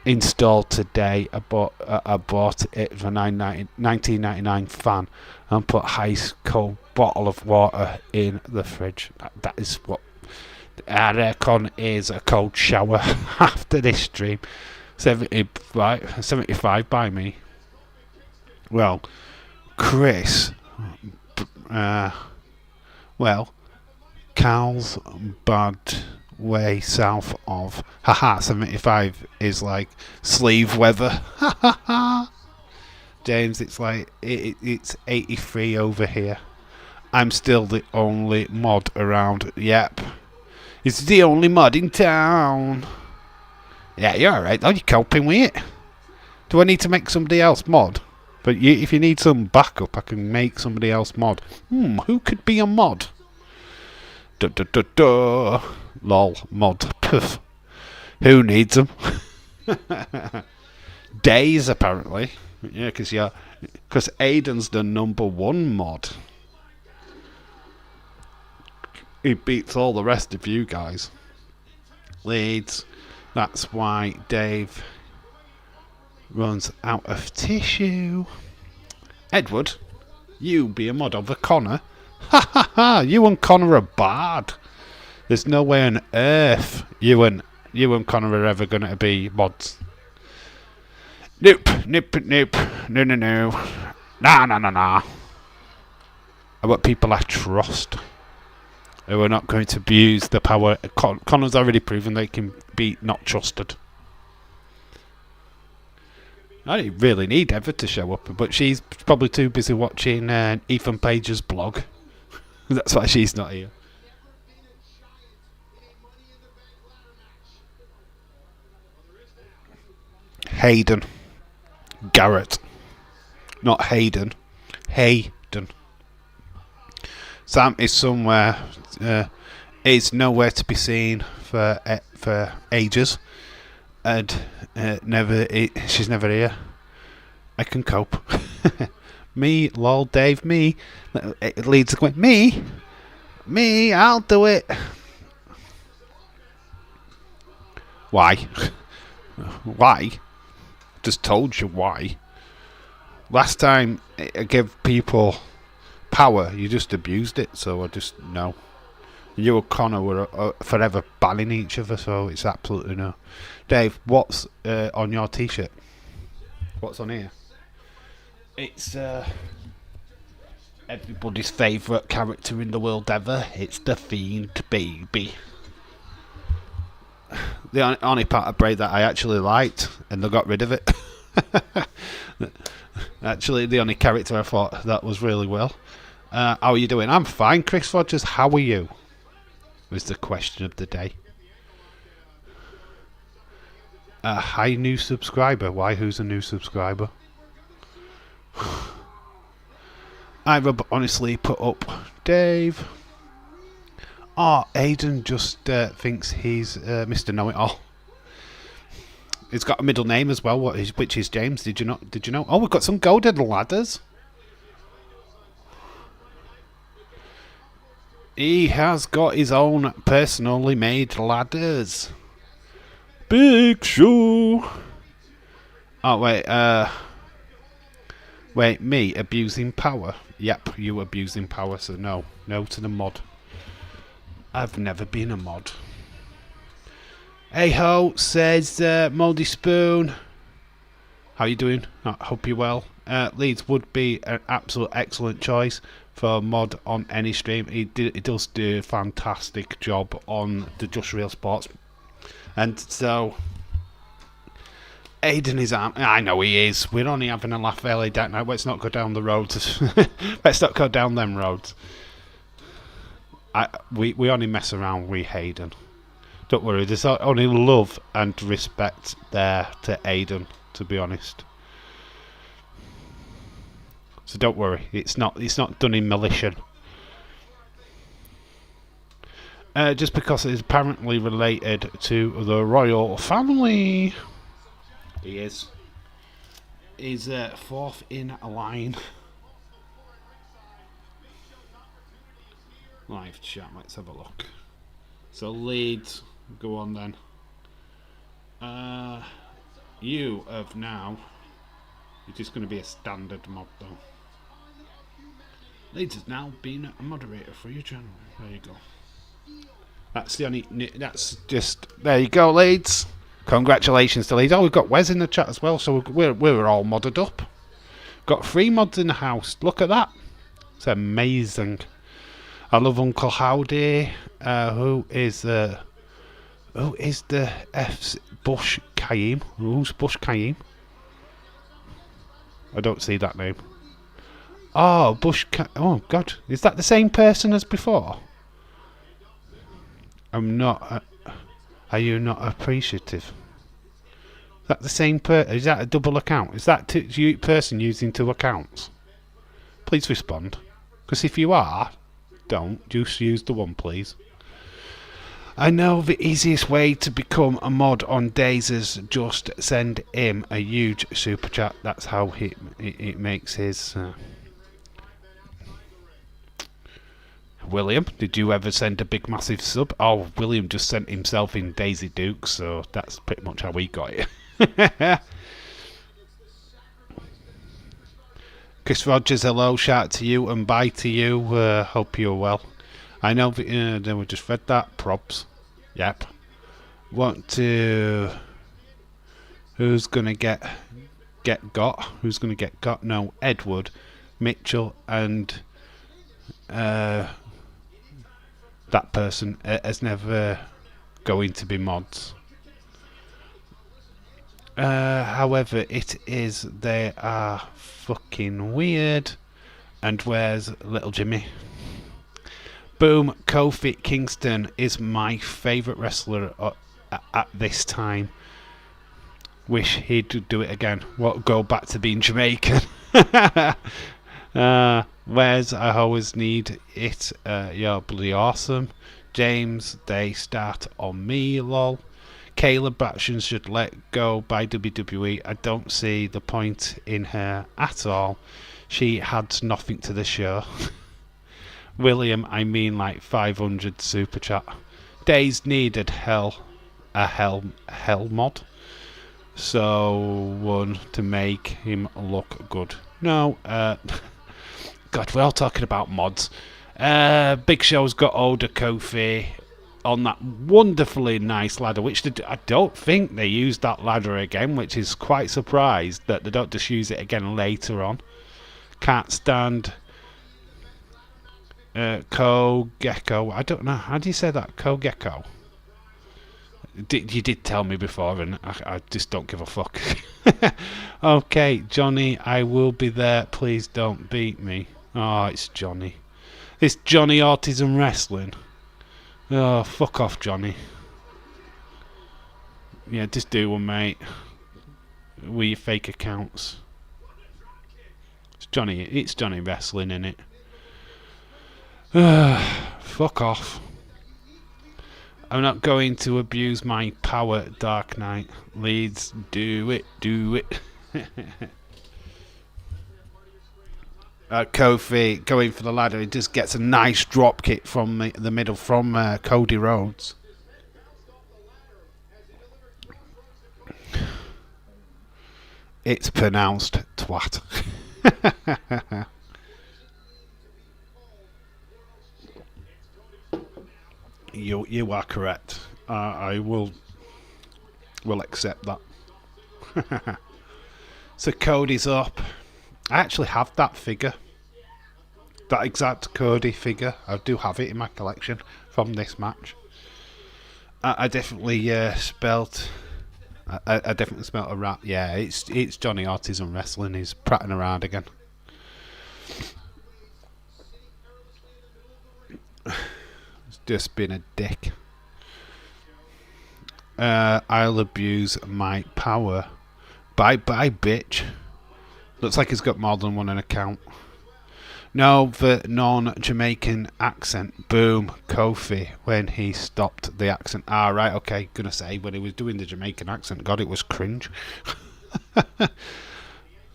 installed today. I bought it for $19.99 fan and put ice cold bottle of water in the fridge. That is what our aircon is. A cold shower after this stream. 75 by me. Well, Chris, Carl's bad way south of 75 is like sleeve weather. James, it's like it's 83 over here. I'm still the only mod around. Yep, it's the only mod in town. Yeah, you're alright though. You're coping with it. Do I need to make somebody else mod? But if you need some backup, I can make somebody else mod. Who could be a mod? Lol, mod. Puff. Who needs them? Days, apparently. Yeah, because Aiden's the #1 mod. He beats all the rest of you guys. Leeds. That's why Dave runs out of tissue. Edward, you be a mod over Connor. Ha ha ha! You and Connor are bad. There's no way on earth you and Connor are ever gonna be mods. Nope. No. Nah. I want people I trust who are not going to abuse the power. Connor's already proven they can be not trusted. I don't really need Eva to show up, but she's probably too busy watching Ethan Page's blog. That's why she's not here. Hayden. Garrett. Not Hayden. Hayden. Sam is somewhere. Is nowhere to be seen for ages. And she's never here. I can cope. Me, lol, Dave, me. It leads to going, me, I'll do it. Why? Why? Just told you why. Last time I gave people power, you just abused it, so I just no. You and Connor were forever banning each other, so it's absolutely no. Dave, what's on your t-shirt? What's on here? It's everybody's favourite character in the world ever. It's the Fiend, baby. The only part of Bray that I actually liked, and they got rid of it. Actually, the only character I thought that was really well. How are you doing? I'm fine, Chris Rogers. How are you? Was the question of the day. Hi, new subscriber. Why? Who's a new subscriber? I honestly put up Dave. Oh, Aiden just thinks he's Mr. Know-It-All. He's got a middle name as well, which is James. Did you know? Oh, we've got some golden ladders. He has got his own personally made ladders. Big Show. Oh wait, me abusing power. Yep, you abusing power. So no to the mod. I've never been a mod. Hey ho, says Mouldy Spoon. How you doing? I hope you're well. Leeds would be an absolute excellent choice for a mod on any stream. He does do a fantastic job on the Just Real Sports. And so, Aiden is I know he is. We're only having a laugh early that night. Let's not go down the roads. Let's not go down them roads. We only mess around with Hayden. Don't worry, there's only love and respect there to Aiden, to be honest. So don't worry, it's not done in malicious. Just because it is apparently related to the royal family. He is. He's fourth in line. Live chat, let's have a look. So Leeds, go on then. You have now. It's just going to be a standard mod though. Leeds has now been a moderator for your channel. There you go. That's the only. That's just. There you go, Leeds. Congratulations to Leeds. Oh, we've got Wes in the chat as well, so we're all modded up. Got 3 mods in the house. Look at that. It's amazing. I love Uncle Howdy. Who is the F's Bush Kaim? Who's Bush Kaim? I don't see that name. Oh, oh God, is that the same person as before? I'm not. Are you not appreciative? Is that the same person? Is that a double account? Is that person using 2 accounts? Please respond. Because if you are, don't. Just use the one, please. I know the easiest way to become a mod on Days is just send him a huge super chat. That's how it makes his... William, did you ever send a big massive sub? Oh, William just sent himself in Daisy Dukes, so that's pretty much how we got it. Chris Rogers, hello, shout to you and bye to you. Hope you're well. I know that we just read that. Probs. Yep. Want to... Who's gonna get got? Who's gonna get got? No, Edward, Mitchell, and that person is never going to be mods. However, they are fucking weird. And where's little Jimmy? Boom, Kofi Kingston is my favourite wrestler at this time. Wish he'd do it again. Go back to being Jamaican. Where's I always need it. You're bloody awesome. James, they start on me, lol. Kayla Braxton should let go by WWE. I don't see the point in her at all. She adds nothing to the show. William, I mean like 500 super chat. Days needed hell mod. So one to make him look good. No, God, we're all talking about mods. Big Show's got older Kofi on that wonderfully nice ladder, which I don't think they used that ladder again, which is quite surprised that they don't just use it again later on. Can't stand Ko-Gecko. I don't know. How do you say that? Ko-Gecko? You did tell me before, and I just don't give a fuck. Okay, Johnny, I will be there. Please don't beat me. Oh, it's Johnny. It's Johnny Autism Wrestling. Oh, fuck off, Johnny. Yeah, just do one, mate. With your fake accounts. It's Johnny Wrestling, innit? Fuck off. I'm not going to abuse my power, Dark Knight. Leeds, do it. Kofi going for the ladder. He just gets a nice drop kick from the middle from Cody Rhodes. It's pronounced twat. You are correct. I will accept that. So Cody's up. I actually have that figure. That exact Cody figure. I do have it in my collection from this match. I definitely spelt. I definitely smelt a rat. Yeah, it's Johnny Autism Wrestling. He's prattling around again. Just been a dick. I'll abuse my power. Bye bye, bitch. Looks like he's got more than one account. No, the non-Jamaican accent. Boom, Kofi when he stopped the accent. Ah, right, okay. Gonna say when he was doing the Jamaican accent, God, it was cringe.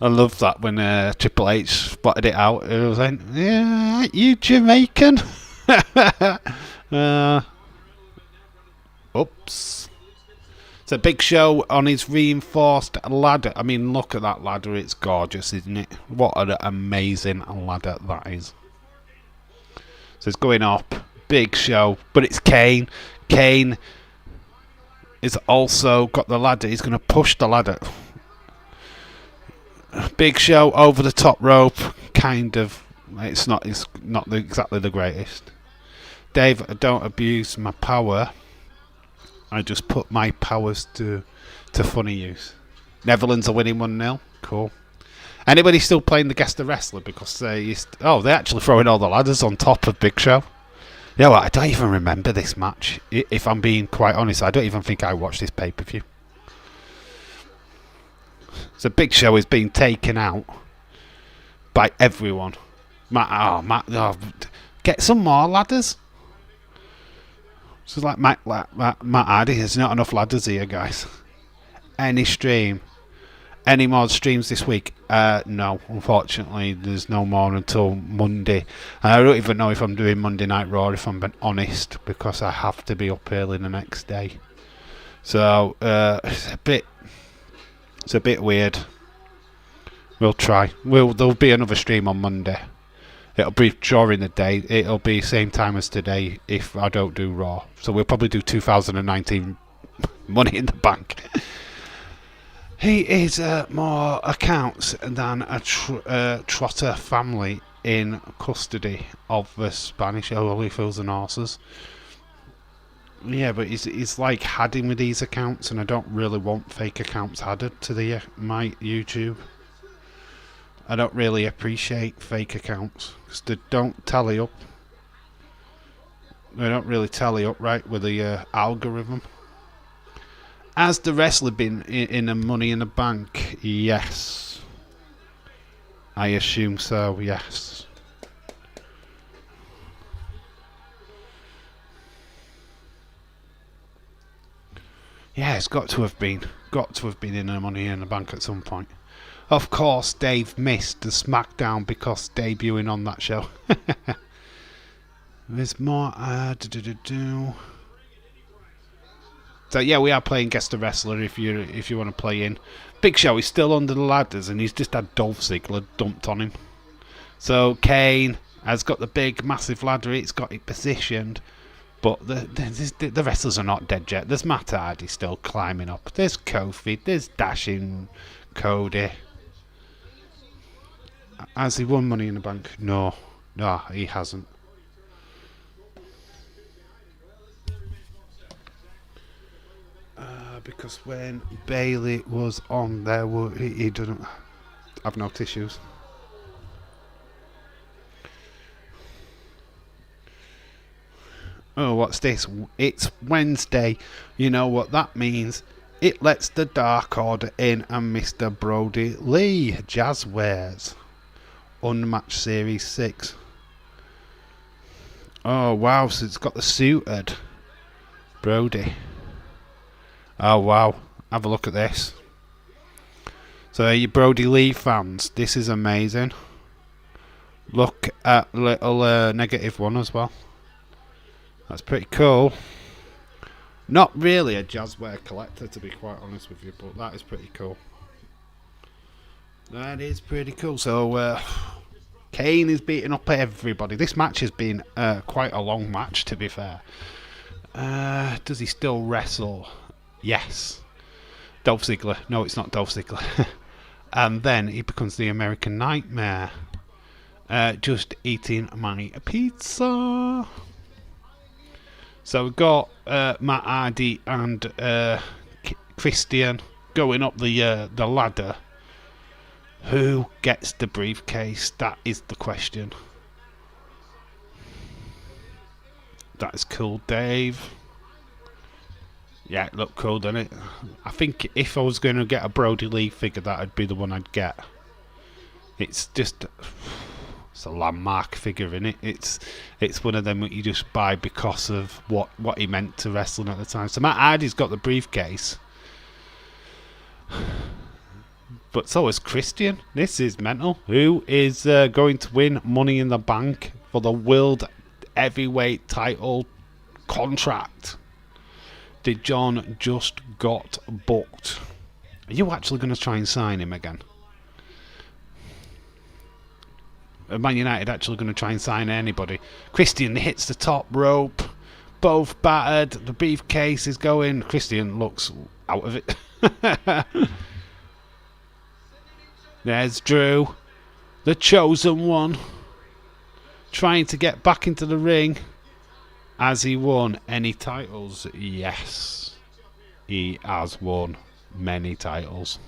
I love that when Triple H spotted it out. It was like, yeah, you Jamaican. Oops. It's a Big Show on his reinforced ladder. I mean, look at that ladder. It's gorgeous, isn't it? What an amazing ladder that is. So it's going up. Big Show. But it's Kane. Kane is also got the ladder. He's going to push the ladder. Big Show over the top rope. Kind of. It's not exactly the greatest. Dave, don't abuse my power. I just put my powers to funny use. Netherlands are winning 1-0. Cool. Anybody still playing the guest the wrestler? Because they're actually throwing all the ladders on top of Big Show. You know what? I don't even remember this match. If I'm being quite honest, I don't even think I watched this pay-per-view. So Big Show is being taken out by everyone. Get some more ladders. So like Matt Hardy, there's not enough ladders here, guys. Any more streams this week? No, unfortunately, there's no more until Monday. And I don't even know if I'm doing Monday Night Raw, if I'm being honest, because I have to be up early the next day. So it's a bit weird. We'll try. There'll be another stream on Monday. It'll be during the day. It'll be same time as today if I don't do Raw. So we'll probably do 2019 Money in the Bank. He is more accounts than a trotter family in custody of the Spanish Holyfields and horses. Yeah, but he's like adding with these accounts, and I don't really want fake accounts added to my YouTube. I don't really appreciate fake accounts because they don't tally up. They don't really tally up right with the algorithm. Has the wrestler been in a Money in the Bank? Yes. I assume so, yes. Yeah, it's got to have been in a Money in the Bank at some point. Of course, Dave missed the SmackDown because debuting on that show. There's more. So yeah, we are playing Guest the Wrestler if you want to play in. Big Show is still under the ladders and he's just had Dolph Ziggler dumped on him. So Kane has got the big massive ladder, it's got it positioned, but the wrestlers are not dead yet. There's Matt Hardy still climbing up. There's Kofi, there's Dashing Cody. Has he won Money in the Bank? No, he hasn't. Because when Bailey was on there, he doesn't have no tissues. Oh, what's this? It's Wednesday. You know what that means. It lets the Dark Order in and Mr. Brody Lee. Jazz wears. Unmatched Series 6. Oh, wow. So it's got the suited Brody. Oh, wow. Have a look at this. So, you Brody Lee fans, this is amazing. Look at little -1 as well. That's pretty cool. Not really a Jazzware collector, to be quite honest with you, but that is pretty cool. That is pretty cool. So, Kane is beating up everybody. This match has been quite a long match, to be fair. Does he still wrestle? Yes. Dolph Ziggler. No, it's not Dolph Ziggler. And then he becomes the American Nightmare. Just eating my pizza. So we've got Matt Hardy and Christian going up the ladder. Who gets the briefcase? That is the question. That is cool, Dave. Yeah, it looked cool, doesn't it? I think if I was going to get a Brody Lee figure, that would be the one I'd get. It's just... It's a landmark figure, innit? It's one of them that you just buy because of what he meant to wrestling at the time. So Matt Hardy's got the briefcase. But so is Christian. This is mental. Who is going to win Money in the Bank for the World Heavyweight title contract? Did John just got booked? Are you actually going to try and sign him again? Are Man United actually going to try and sign anybody? Christian hits the top rope. Both battered. The briefcase is going. Christian looks out of it. There's Drew. The chosen one. Trying to get back into the ring. Has he won any titles? Yes. He has won many titles.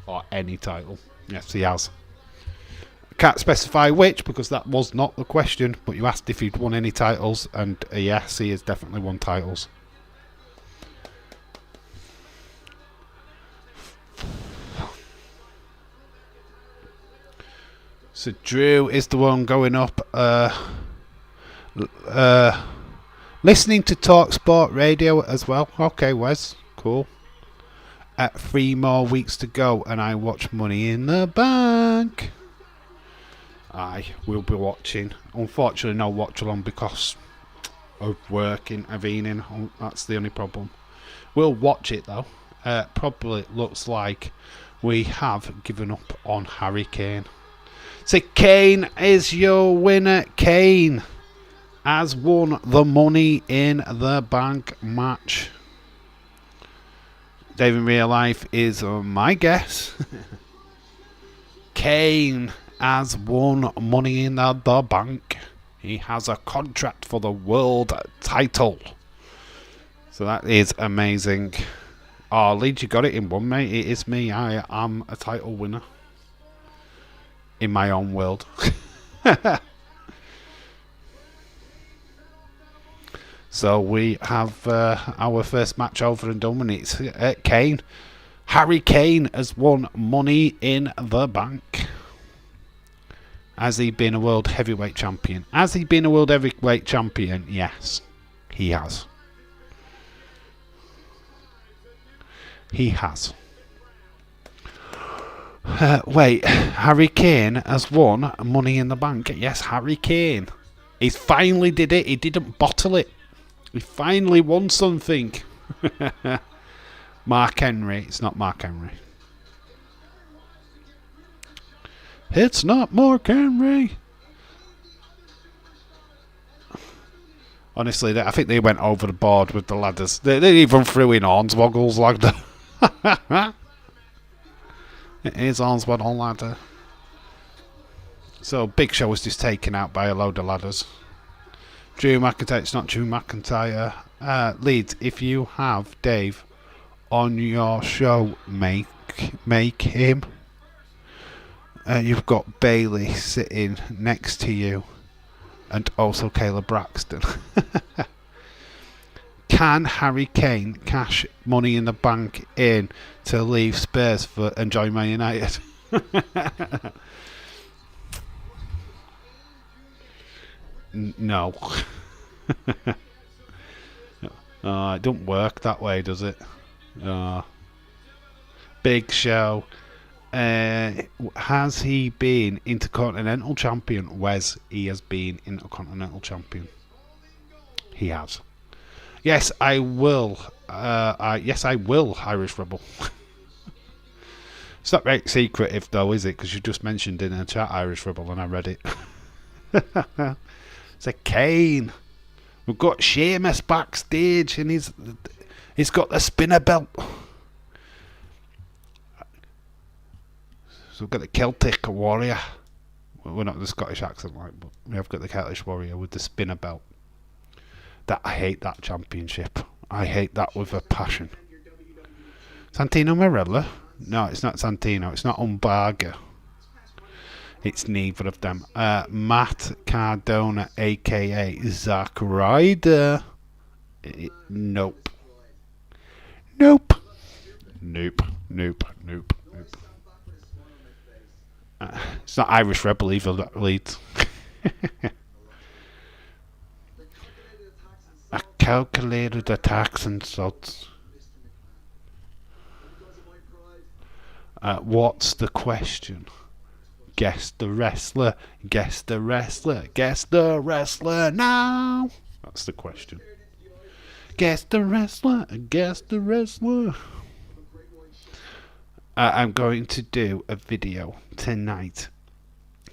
Or any title. Yes, he has. Can't specify which because that was not the question, but you asked if he'd won any titles, and yes, he has definitely won titles. So Drew is the one going up. Listening to Talk Sport Radio as well. Okay, Wes, cool. 3 more weeks to go, and I watch Money in the Bank. I will be watching. Unfortunately, no watch along because of work intervening. That's the only problem. We'll watch it though. Probably looks like we have given up on Harry Kane. So Kane is your winner. Kane has won the Money in the Bank match. Dave in real life is my guess. Kane has won Money in the Bank. He has a contract for the world title. So that is amazing. Oh, Leeds, you got it in one, mate. It is me. I am a title winner. In my own world. So we have our first match over and done, and it's Kane. Harry Kane has won Money in the Bank. Has he been a world heavyweight champion? Has he been a world heavyweight champion? Yes, he has. He has. Wait, Harry Kane has won Money in the Bank. Yes, Harry Kane. He finally did it. He didn't bottle it. He finally won something. Mark Henry. It's not Mark Henry. It's not Mark Henry. Honestly, I think they went over the board with the ladders. They even threw in Hornswoggle's ladder. It is Hornswoggle ladder. So Big Show was just taken out by a load of ladders. Drew McIntyre. It's not Drew McIntyre. Leeds, if you have Dave on your show, make him. You've got Bailey sitting next to you, and also Kayla Braxton. Can Harry Kane cash Money in the Bank in to leave Spurs and join Man United? No. It don't work that way, does it? Big Show. Has he been Intercontinental Champion? Wes, he has been Intercontinental Champion. He has. Yes, I will. Yes, I will, Irish Rebel. It's not very secretive, though, is it? Because you just mentioned in a chat Irish Rebel and I read it. It's a Kane. We've got Sheamus backstage and he's got the spinner belt. So we've got the Celtic Warrior. Well, we're not the Scottish accent, like, but we have got the Celtic Warrior with the spinner belt. I hate that championship. I hate that with a passion. Santino Marella? No, it's not Santino. It's not Umbaga. It's neither of them. Matt Cardona, a.k.a. Zack Ryder. Nope. Nope. Nope. Nope. Nope. Nope. It's not Irish Rebel either, that Leeds. I calculated the tax and such. What's the question? Guess the wrestler. Guess the wrestler. Guess the wrestler now. That's the question. Guess the wrestler. Guess the wrestler. I'm going to do a video tonight.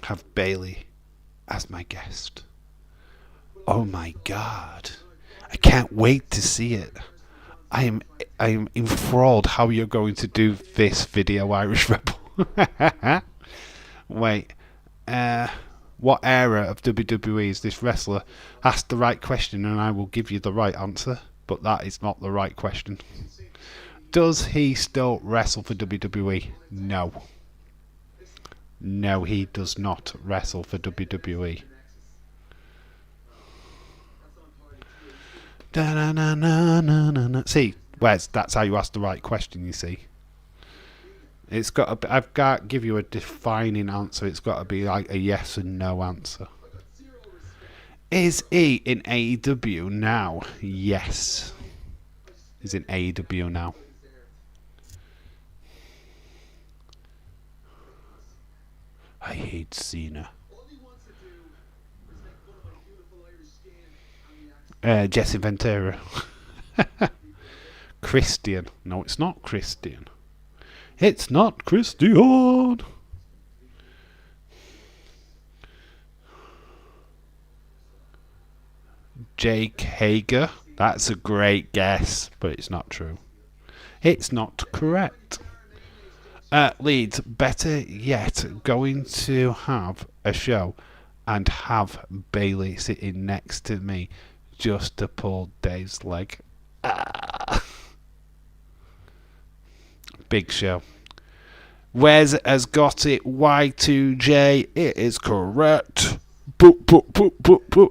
Have Bailey as my guest. Oh my god. I can't wait to see it. I am enthralled how you're going to do this video, Irish Rebel. Wait. What era of WWE is this wrestler? Ask the right question and I will give you the right answer. But that is not the right question. Does he still wrestle for WWE? No. No, he does not wrestle for WWE. See, Wes, that's how you ask the right question, you see. It's got to, I've got to give you a defining answer. It's got to be like a yes and no answer. Is he in AEW now? Yes. He's in AEW now. I hate Cena. Jesse Ventura. Christian. No, it's not Christian. It's not Christian. Jake Hager. That's a great guess, but it's not true. It's not correct. Leeds, better yet, going to have a show and have Bailey sitting next to me just to pull Dave's leg. Big Show. Wes has got it. Y2J. It is correct.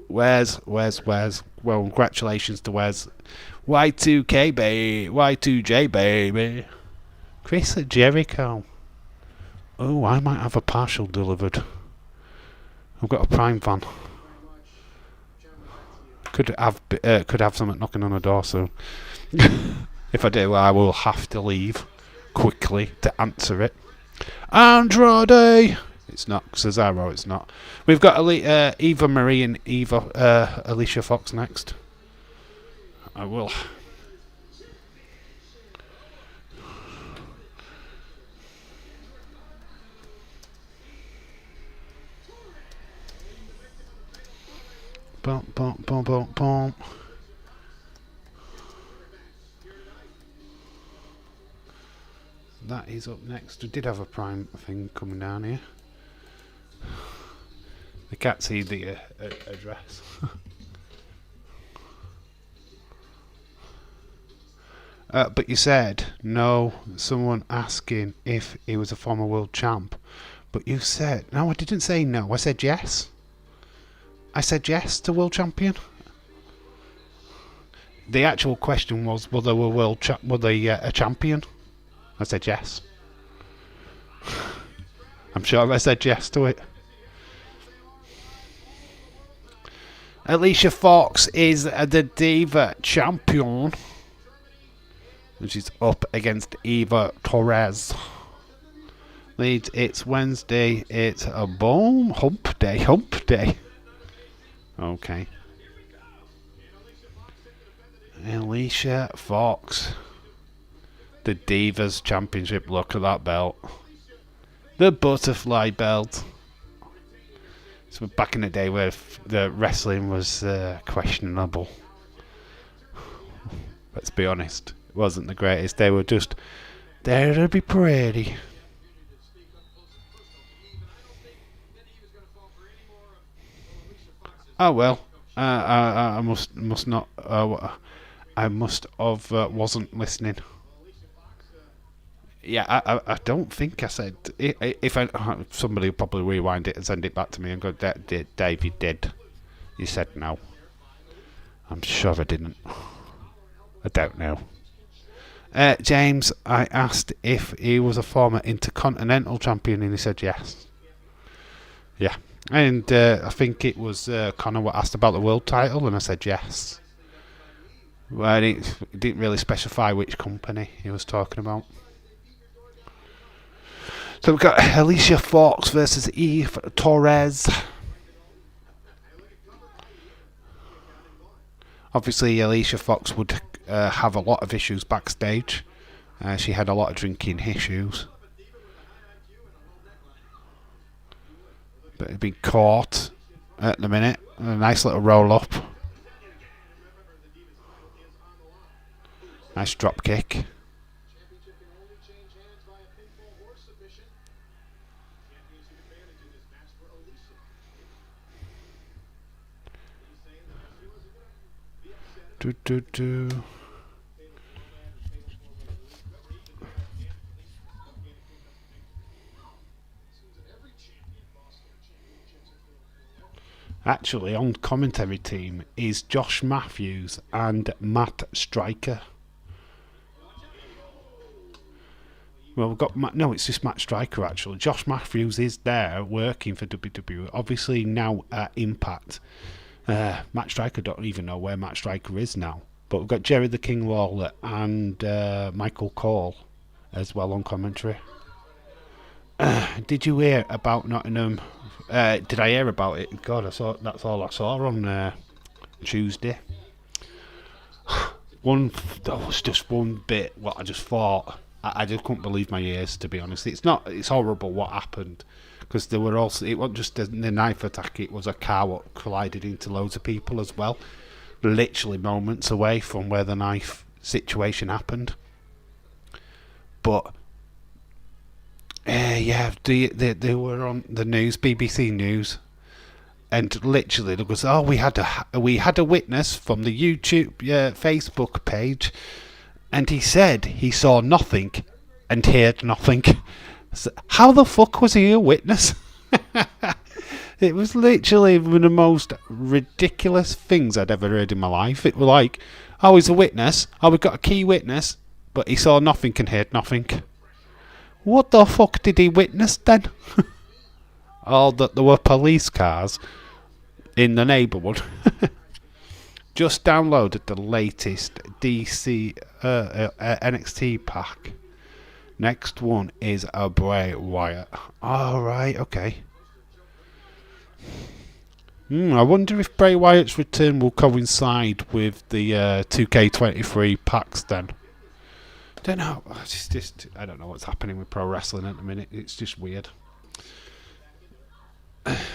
Wes. Well, congratulations to Wes. Y2K, baby. Y2J, baby. Chris at Jericho. Oh, I might have a partial delivered. I've got a Prime van. Could have something knocking on the door soon. If I do, I will have to leave quickly to answer it. Andrade! It's not. Cesaro, it's not. We've got Eva Marie and Alicia Fox next. I will. Bum, bum, bum, bum, bum. That is up next. We did have a Prime thing coming down here. I can't see the address. But you said no. Someone asking if he was a former world champ. But you said no. I didn't say no. I said yes. I said yes to world champion. The actual question was, were they a champion? I said yes. I'm sure I said yes to it. Alicia Fox is the Diva champion. And she's up against Eva Torres. Leads, it's Wednesday. It's a boom. Hump day. Okay. Alicia Fox. The Divas Championship. Look at that belt. The butterfly belt. So back in the day where the wrestling was questionable. Let's be honest. It wasn't the greatest. They were just there to be pretty. Oh well. I must not. I must have wasn't listening. Yeah, I don't think I said. If somebody will probably rewind it and send it back to me and go, Dave, you did. You said no. I'm sure I didn't. I don't know. James, I asked if he was a former Intercontinental Champion and he said yes. Yeah. And I think it was Connor what asked about the world title and I said yes. Well, he didn't really specify which company he was talking about. So we've got Alicia Fox versus Eve Torres. Obviously, Alicia Fox would have a lot of issues backstage. She had a lot of drinking issues. But had been caught at the minute. A nice little roll up. Nice drop kick. Do. Actually, on commentary team is Josh Matthews and Matt Striker. Well, we've got no, it's just Matt Striker actually. Josh Matthews is there working for WWE, obviously now at Impact. Matt Striker don't even know where Matt Striker is now. But we've got Jerry the King Lawler and Michael Cole as well on commentary. Did you hear about Nottingham? Did I hear about it? God, that's all I saw on Tuesday. That was just one bit what I just thought. I just couldn't believe my ears, to be honest. It's horrible what happened. Because there were also, it wasn't just the knife attack, it was a car that collided into loads of people as well. Literally moments away from where the knife situation happened. But, they were on the news, BBC News. And literally, there was, we had a witness from the YouTube, Facebook page. And he said he saw nothing and heard nothing. So how the fuck was he a witness? It was literally one of the most ridiculous things I'd ever heard in my life. It was like, he's a witness. We've got a key witness, but he saw nothing and heard nothing. What the fuck did he witness then? That there were police cars in the neighbourhood. Just downloaded the latest NXT pack. Next one is a Bray Wyatt. Alright, okay. I wonder if Bray Wyatt's return will coincide with the 2K23 packs then. Don't know. I don't know what's happening with pro wrestling at the minute. It's just weird.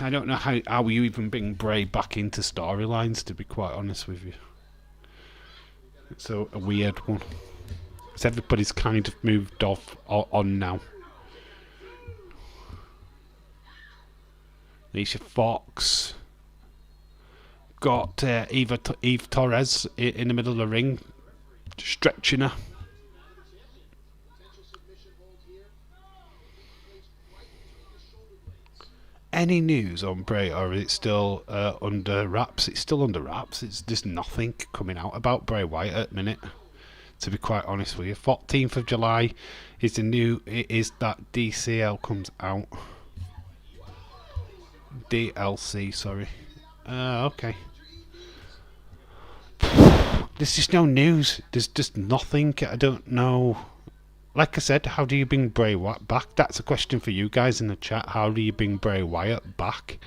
I don't know how you even bring Bray back into storylines, to be quite honest with you. It's a weird one. Because everybody's kind of moved off on now. Alicia Fox. Got Eve Torres in the middle of the ring, stretching her. Any news on Bray, or is it still under wraps? It's still under wraps. It's just nothing coming out about Bray Wyatt at the minute, to be quite honest with you. 14th of July is that DCL comes out. DLC, sorry. Okay. There's just no news. There's just nothing. I don't know. Like I said, how do you bring Bray Wyatt back? That's a question for you guys in the chat. How do you bring Bray Wyatt back?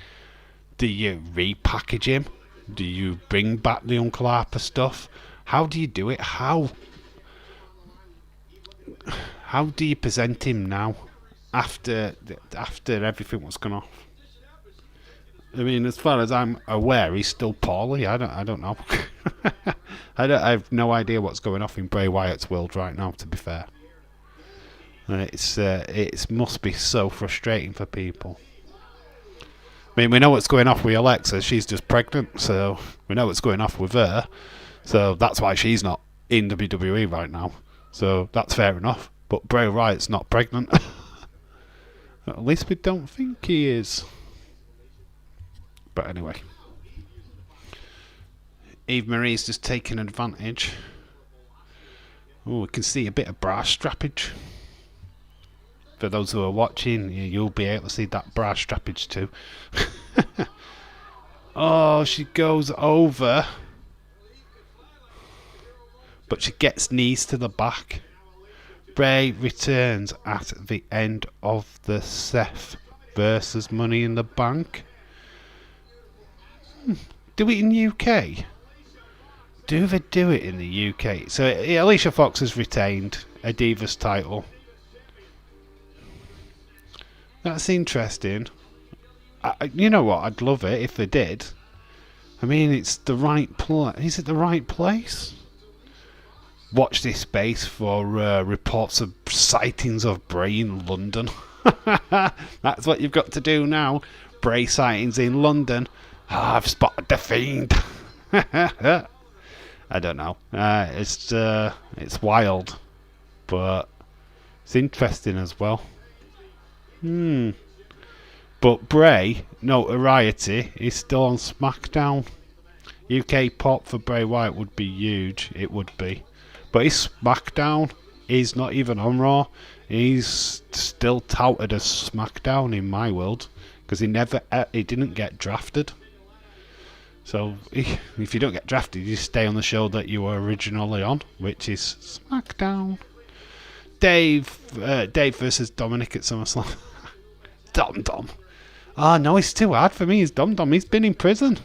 Do you repackage him? Do you bring back the Uncle Harper stuff? How do you do it? How do you present him now after everything was gone off? I mean, as far as I'm aware, he's still poorly. I don't know. I have no idea what's going off in Bray Wyatt's world right now, to be fair. It must be so frustrating for people. I mean, we know what's going off with Alexa. She's just pregnant, so we know what's going off with her. So that's why she's not in WWE right now. So that's fair enough. But Bray Wyatt's not pregnant. At least we don't think he is. But anyway. Eve Marie's just taking advantage. Oh, we can see a bit of bra strappage. For those who are watching, you'll be able to see that bra strappage too. Oh, she goes over. But she gets knees to the back. Bray returns at the end of the Seth versus Money in the Bank. Do it in the UK? Do they do it in the UK? So Alicia Fox has retained a Divas title. That's interesting. You know what? I'd love it if they did. I mean, it's the right place. Is it the right place? Watch this space for reports of sightings of Bray in London. That's what you've got to do now. Bray sightings in London. I've spotted the Fiend. I don't know. It's wild, but it's interesting as well. But Bray notoriety is still on SmackDown. UK pop for Bray Wyatt would be huge. It would be, but his SmackDown is not even on Raw. He's still touted as SmackDown in my world because he didn't get drafted. So if you don't get drafted, you stay on the show that you were originally on, which is SmackDown. Dave versus Dominic at SummerSlam. Dom. Oh no, it's too hard for me. He's Dom. He's been in prison.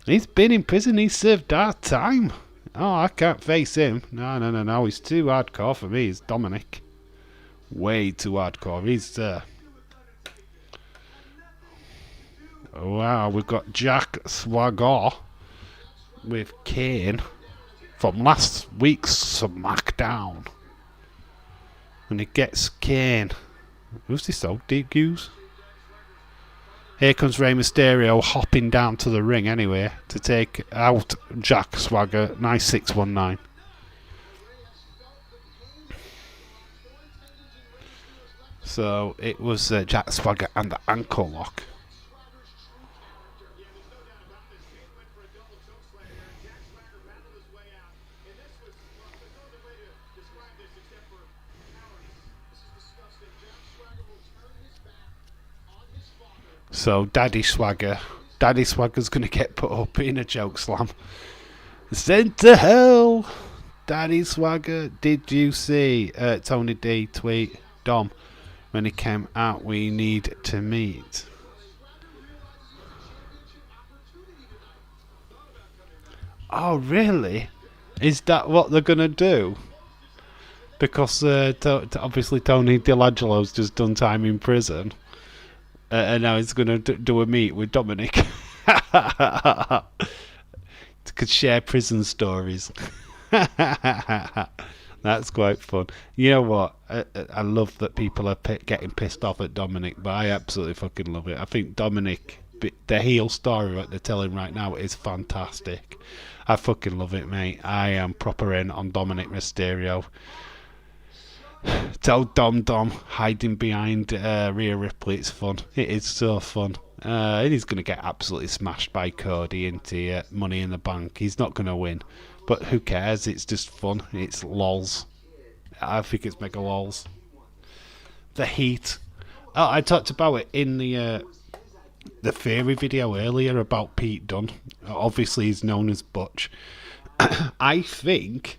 He's served our time. Oh, I can't face him. No. He's too hardcore for me. He's Dominic. Way too hardcore. He's wow, we've got Jack Swagger with Kane from last week's SmackDown. And he gets Kane. Who's this old Goose? Here comes Rey Mysterio hopping down to the ring anyway to take out Jack Swagger. Nice 619. So it was Jack Swagger and the ankle lock. So Daddy Swagger's going to get put up in a choke slam. Sent to hell. Daddy Swagger, did you see Tony D tweet Dom when he came out? We need to meet. Oh, really? Is that what they're gonna do? Because obviously Tony DiLangelo's just done time in prison, and now he's gonna do a meet with Dominic. Could share prison stories. That's quite fun. You know what? I love that people are getting pissed off at Dominic, but I absolutely fucking love it. I think Dominic, the heel story that they're telling right now is fantastic. I fucking love it, mate. I am proper in on Dominic Mysterio. Tell Dom hiding behind Rhea Ripley. It's fun. It is so fun. And he's going to get absolutely smashed by Cody into Money in the Bank. He's not going to win. But who cares? It's just fun. It's lols. I think it's mega lols. The Heat. Oh, I talked about it in the Theory video earlier about Pete Dunne. Obviously, he's known as Butch. I think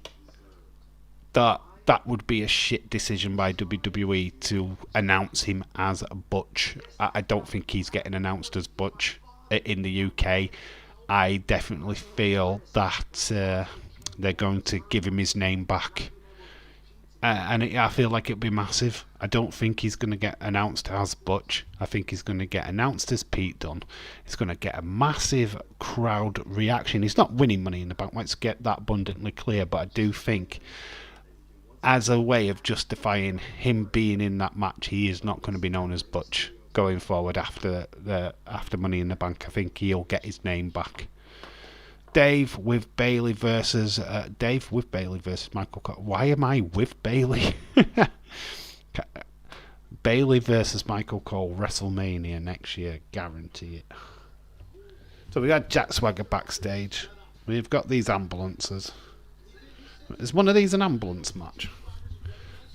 that would be a shit decision by WWE to announce him as Butch. I don't think he's getting announced as Butch in the UK. I definitely feel that they're going to give him his name back. I feel like it'll be massive. I don't think he's going to get announced as Butch. I think he's going to get announced as Pete Dunne. He's going to get a massive crowd reaction. He's not winning Money in the Bank. Let's get that abundantly clear. But I do think, as a way of justifying him being in that match, he is not going to be known as Butch going forward after Money in the Bank. I think he'll get his name back. Dave with Bailey versus Michael Cole. Why am I with Bailey? Bailey versus Michael Cole, WrestleMania next year, guarantee it. So we got Jack Swagger backstage. We've got these ambulances. Is one of these an ambulance match?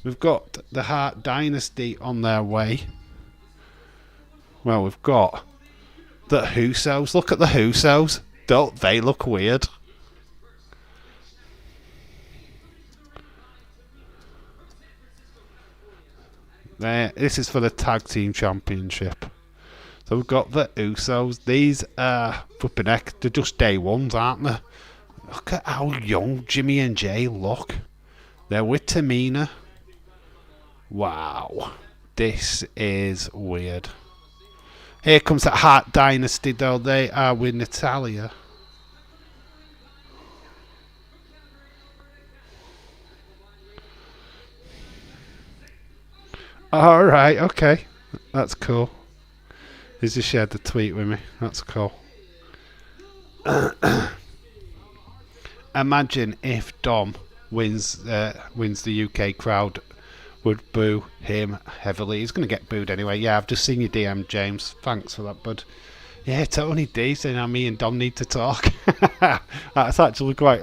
We've got the Hart Dynasty on their way. Well, we've got the Usos. Look at the Usos. Don't they look weird? There. This is for the Tag Team Championship. So we've got the Usos. These flipping heck, they're just day ones, aren't they? Look at how young Jimmy and Jay look. They're with Tamina. Wow. This is weird. Here comes that Hart Dynasty, though. They are with Natalia. Alright, okay. That's cool. He's just shared the tweet with me. That's cool. Imagine if Dom wins the UK crowd would boo him heavily. He's going to get booed anyway. Yeah, I've just seen your DM, James. Thanks for that, bud. Yeah, Tony D saying how me and Dom need to talk. That's actually quite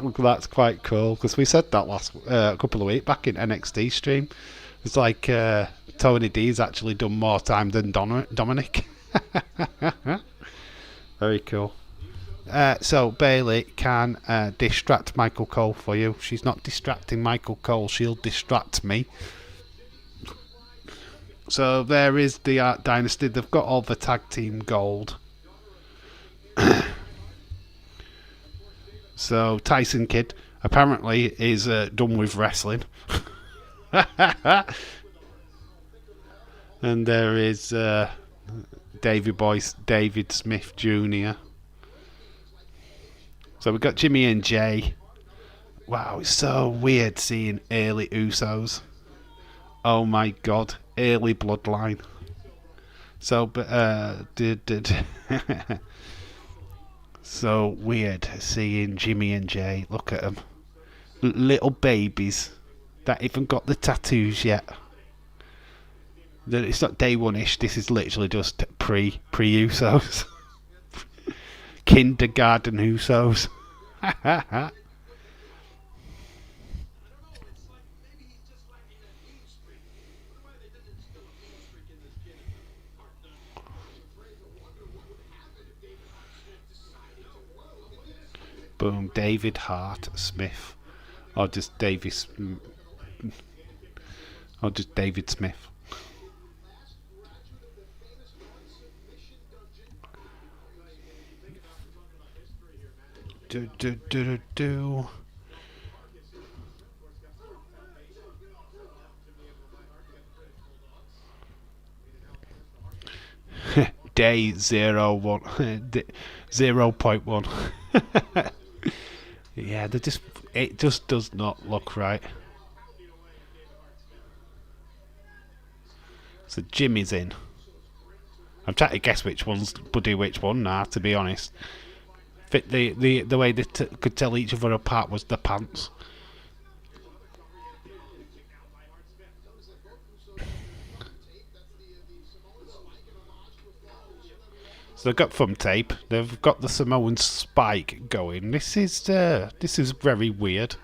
cool, because we said that last couple of weeks back in NXT stream. It's like Tony D's actually done more time than Dominic. Very cool. So Bailey can distract Michael Cole for you. She's not distracting Michael Cole. She'll distract me. So there is the Art Dynasty. They've got all the tag team gold. So Tyson Kidd apparently is done with wrestling. And there is David Smith Jr. So we've got Jimmy and Jay. Wow, it's so weird seeing early Usos. Oh my god, early bloodline. So, so weird seeing Jimmy and Jay. Look at them, little babies that even got the tattoos yet. It's not day one-ish. This is literally just pre-Usos. Kindergarten Usos. Boom, David Hart Smith. or just Davis, or just David Smith. Do do do do do. Day 01, 0.1. Yeah, they just it just does not look right. So Jimmy's in. I'm trying to guess which one's Buddy, which one now. To be honest, fit the way they could tell each other apart was the pants. So they've got thumb tape. They've got the Samoan spike going. This is very weird.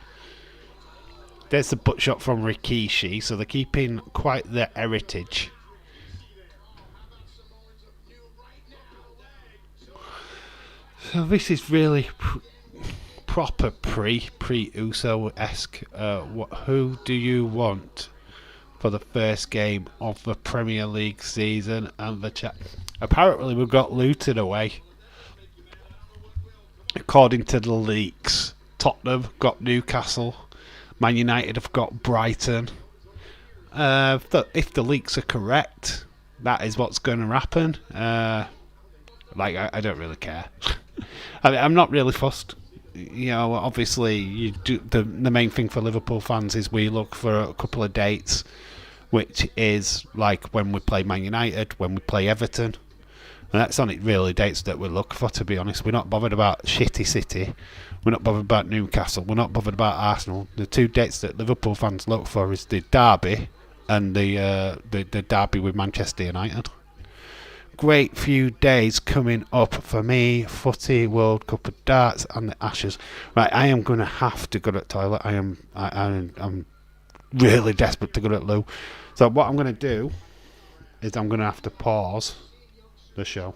There's the butt shot from Rikishi. So they're keeping quite their heritage. So this is really proper pre Uso esque. Who do you want for the first game of the Premier League season and the chat? Apparently, we've got Luton away. According to the leaks, Tottenham got Newcastle. Man United have got Brighton. If the leaks are correct, that is what's going to happen. I don't really care. I'm not really fussed. Obviously, you do the main thing for Liverpool fans is we look for a couple of dates, which is like when we play Man United, when we play Everton. And that's only really dates that we look for, to be honest. We're not bothered about Shitty City. We're not bothered about Newcastle. We're not bothered about Arsenal. The two dates that Liverpool fans look for is the derby and the derby with Manchester United. Great few days coming up for me. Footy, World Cup of Darts, and the Ashes. Right, I am going to have to go to the toilet. I'm really desperate to go to the loo. So what I'm going to do is I'm going to have to pause the show.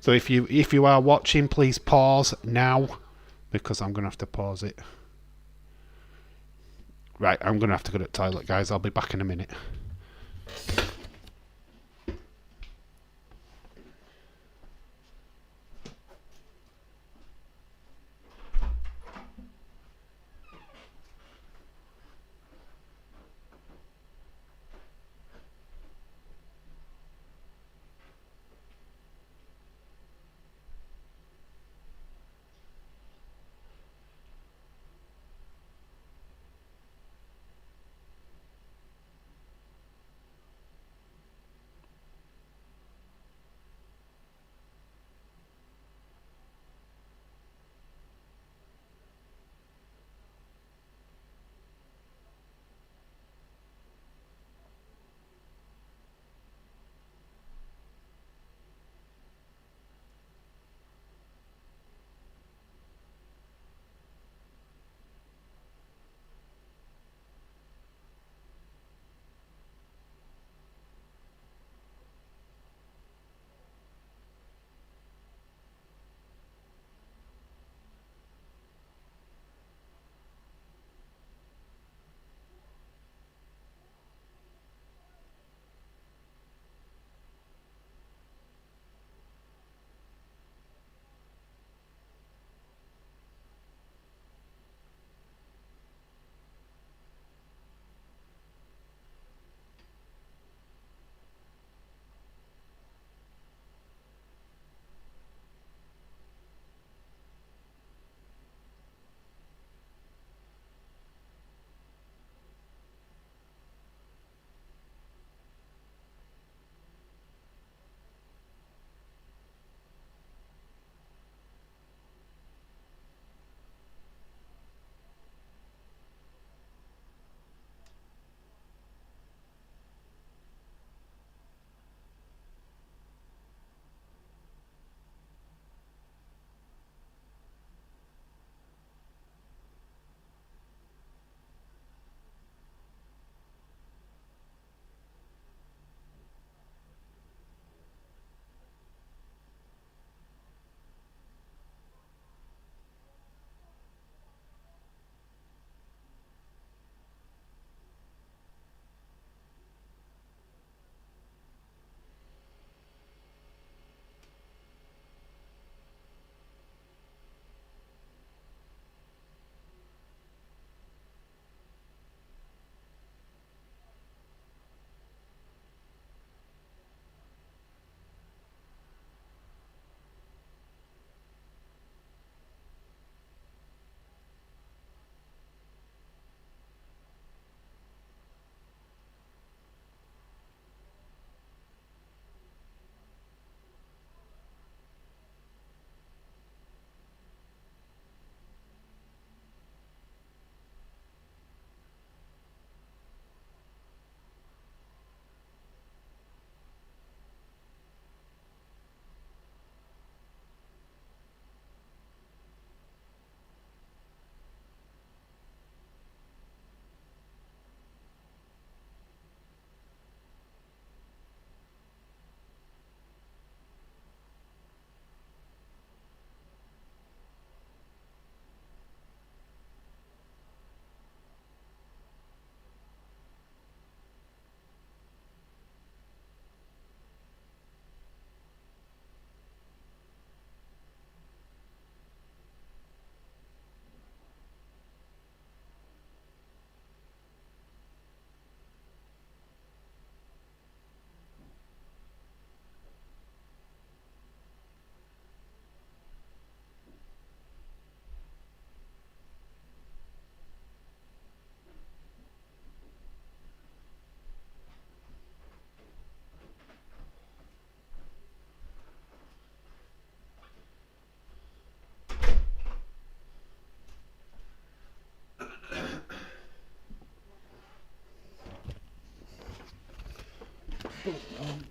So if you are watching, please pause now, because I'm going to have to pause it. Right, I'm going to have to go to the toilet, guys. I'll be back in a minute.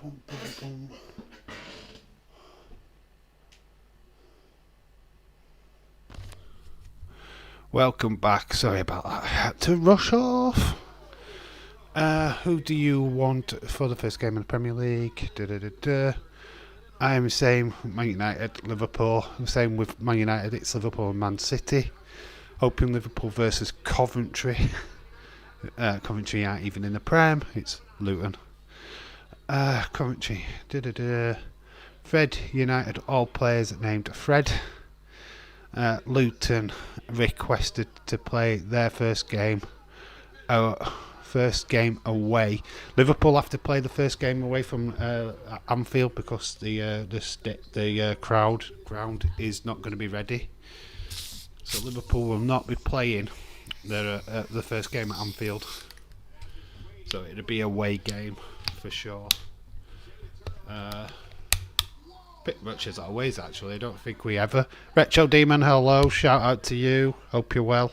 boom, boom, boom. Welcome back. Sorry about that. I had to rush off. Who do you want for the first game in the Premier League? I am saying Man United, Liverpool. I'm saying with Man United, it's Liverpool and Man City. Hoping Liverpool versus Coventry. Coventry aren't even in the Prem. It's Luton. Coventry. Fred United. All players named Fred. Luton requested to play their first game. First game away. Liverpool have to play the first game away from Anfield because the ground is not going to be ready. So Liverpool will not be playing the first game at Anfield. So it'll be a away game for sure. Pretty much as always, actually. I don't think we ever. Retro Demon, hello. Shout out to you. Hope you're well.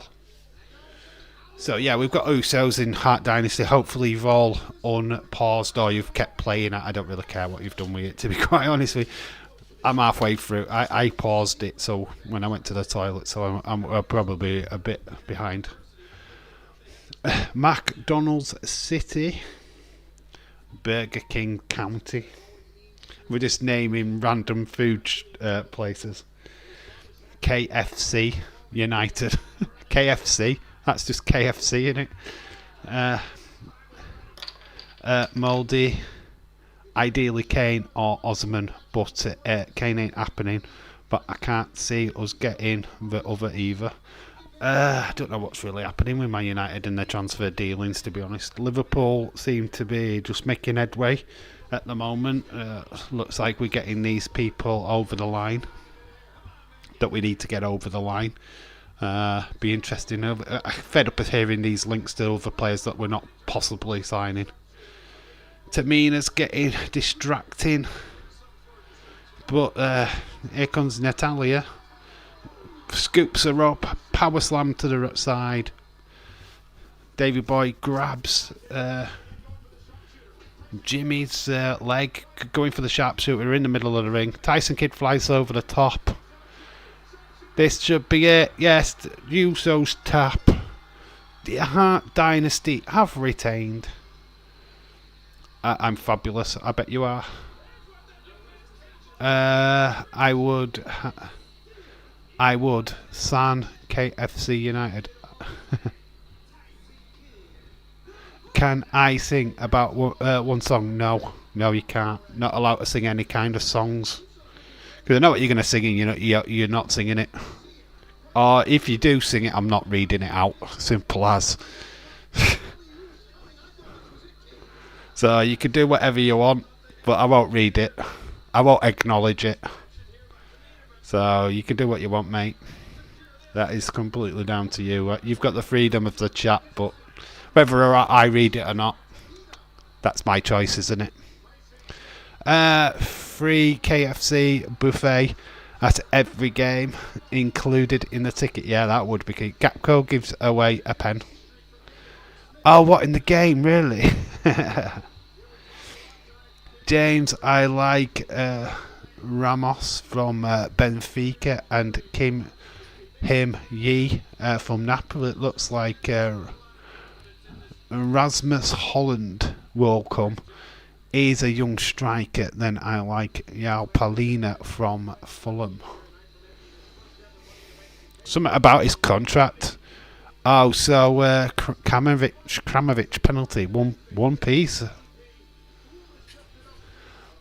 So yeah, we've got Usos in Heart Dynasty. Hopefully you've all unpaused or you've kept playing it. I don't really care what you've done with it, to be quite honest with you. I'm halfway through. I paused it so when I went to the toilet, so I'm probably a bit behind. McDonald's City, Burger King County. We're just naming random food places. KFC United. KFC. That's just KFC, isn't it? Mouldy. Ideally Kane or Osman, but Kane ain't happening. But I can't see us getting the other either. I don't know what's really happening with Man United and their transfer dealings, to be honest. Liverpool seem to be just making headway at the moment. Looks like we're getting these people over the line that we need to get over the line. Be interesting. I'm fed up of hearing these links to other players that we're not possibly signing. Tamina's getting distracting. But here comes Natalia. Scoops her up. Power slam to the side. Davy Boy grabs Jimmy's leg. Going for the sharpshooter in the middle of the ring. Tyson Kidd flies over the top. This should be it. Yes, Usos tap. The Hart Dynasty have retained. I'm fabulous. I bet you are. I would San KFC United. Can I sing about one song? No, you can't. Not allowed to sing any kind of songs. Because I know what you're going to sing, and you're not singing it. Or if you do sing it, I'm not reading it out. Simple as. So you can do whatever you want, but I won't read it. I won't acknowledge it. So you can do what you want, mate. That is completely down to you. You've got the freedom of the chat, but whether I read it or not, that's my choice, isn't it? Free KFC buffet at every game, included in the ticket. Yeah, that would be key. Gapco gives away a pen. Oh, what, in the game, really? James, I like Ramos from Benfica and Him Yi from Napoli. It looks like Rasmus Holland will come. He's a young striker. Then I like Yao Palina from Fulham. Something about his contract. Oh, so Kramovic penalty, one piece.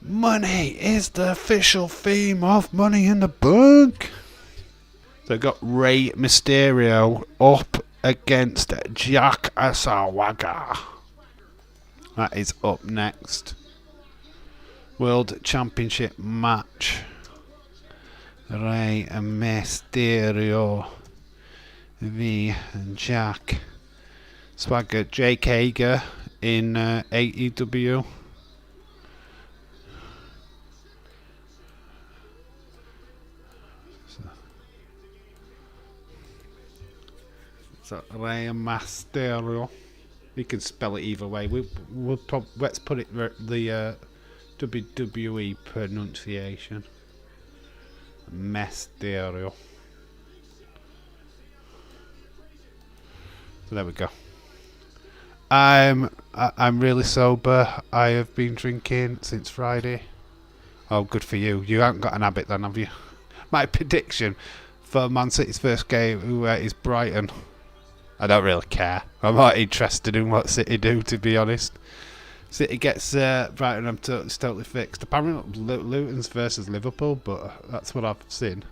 Money is the official theme of Money in the Bank. So we've got Rey Mysterio up against Jack Asawaga. That is up next. World Championship match. Rey Mysterio v Jack Swagger. Jake Hager in AEW. So Rey Mysterio. We can spell it either way. Let's put it the WWE pronunciation. Mysterio. So there we go. I'm really sober. I have been drinking since Friday. Oh, good for you. You haven't got an habit then, have you? My prediction for Man City's first game is Brighton. I don't really care. I'm not interested in what City do, to be honest. City gets Brighton, it's totally fixed. Apparently Luton's versus Liverpool, but that's what I've seen.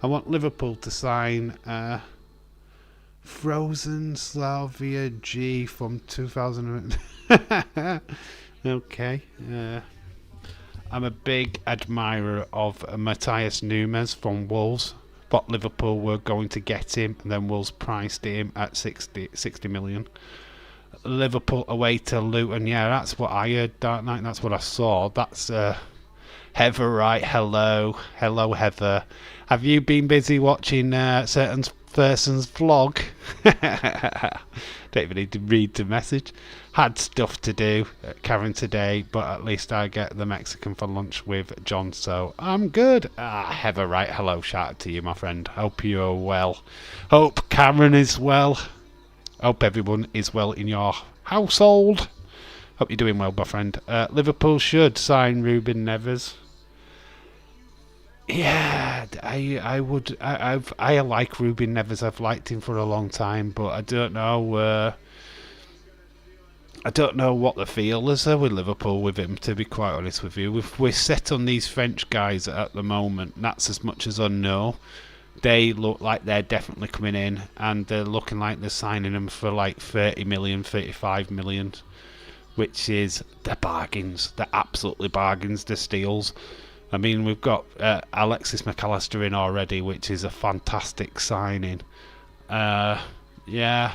I want Liverpool to sign Frozen Slavia G from 2000. Okay. I'm a big admirer of Matthias Nunes from Wolves. Thought Liverpool were going to get him, and then Wolves priced him at 60 million. Liverpool away to Luton. Yeah, that's what I heard that night. That's what I saw. That's Heather, right? Hello, Heather. Have you been busy watching certain person's vlog? Don't even need to read the message. Had stuff to do, Karen, today, but at least I get the Mexican for lunch with John, so I'm good. Heather, right? Hello, shout out to you, my friend. Hope you're well. Hope Karen is well. Hope everyone is well in your household. Hope you're doing well, my friend. Liverpool should sign Ruben Neves. Yeah, I would. I like Ruben Neves. I've liked him for a long time, but I don't know. I don't know what the feel is with Liverpool with him, to be quite honest with you. We're set on these French guys at the moment, and that's as much as I know. They look like they're definitely coming in, and they're looking like they're signing them for like 30 million, 35 million, which is, they're bargains. They're absolutely bargains, they're steals. I mean, we've got Alexis McAllister in already, which is a fantastic signing. Yeah.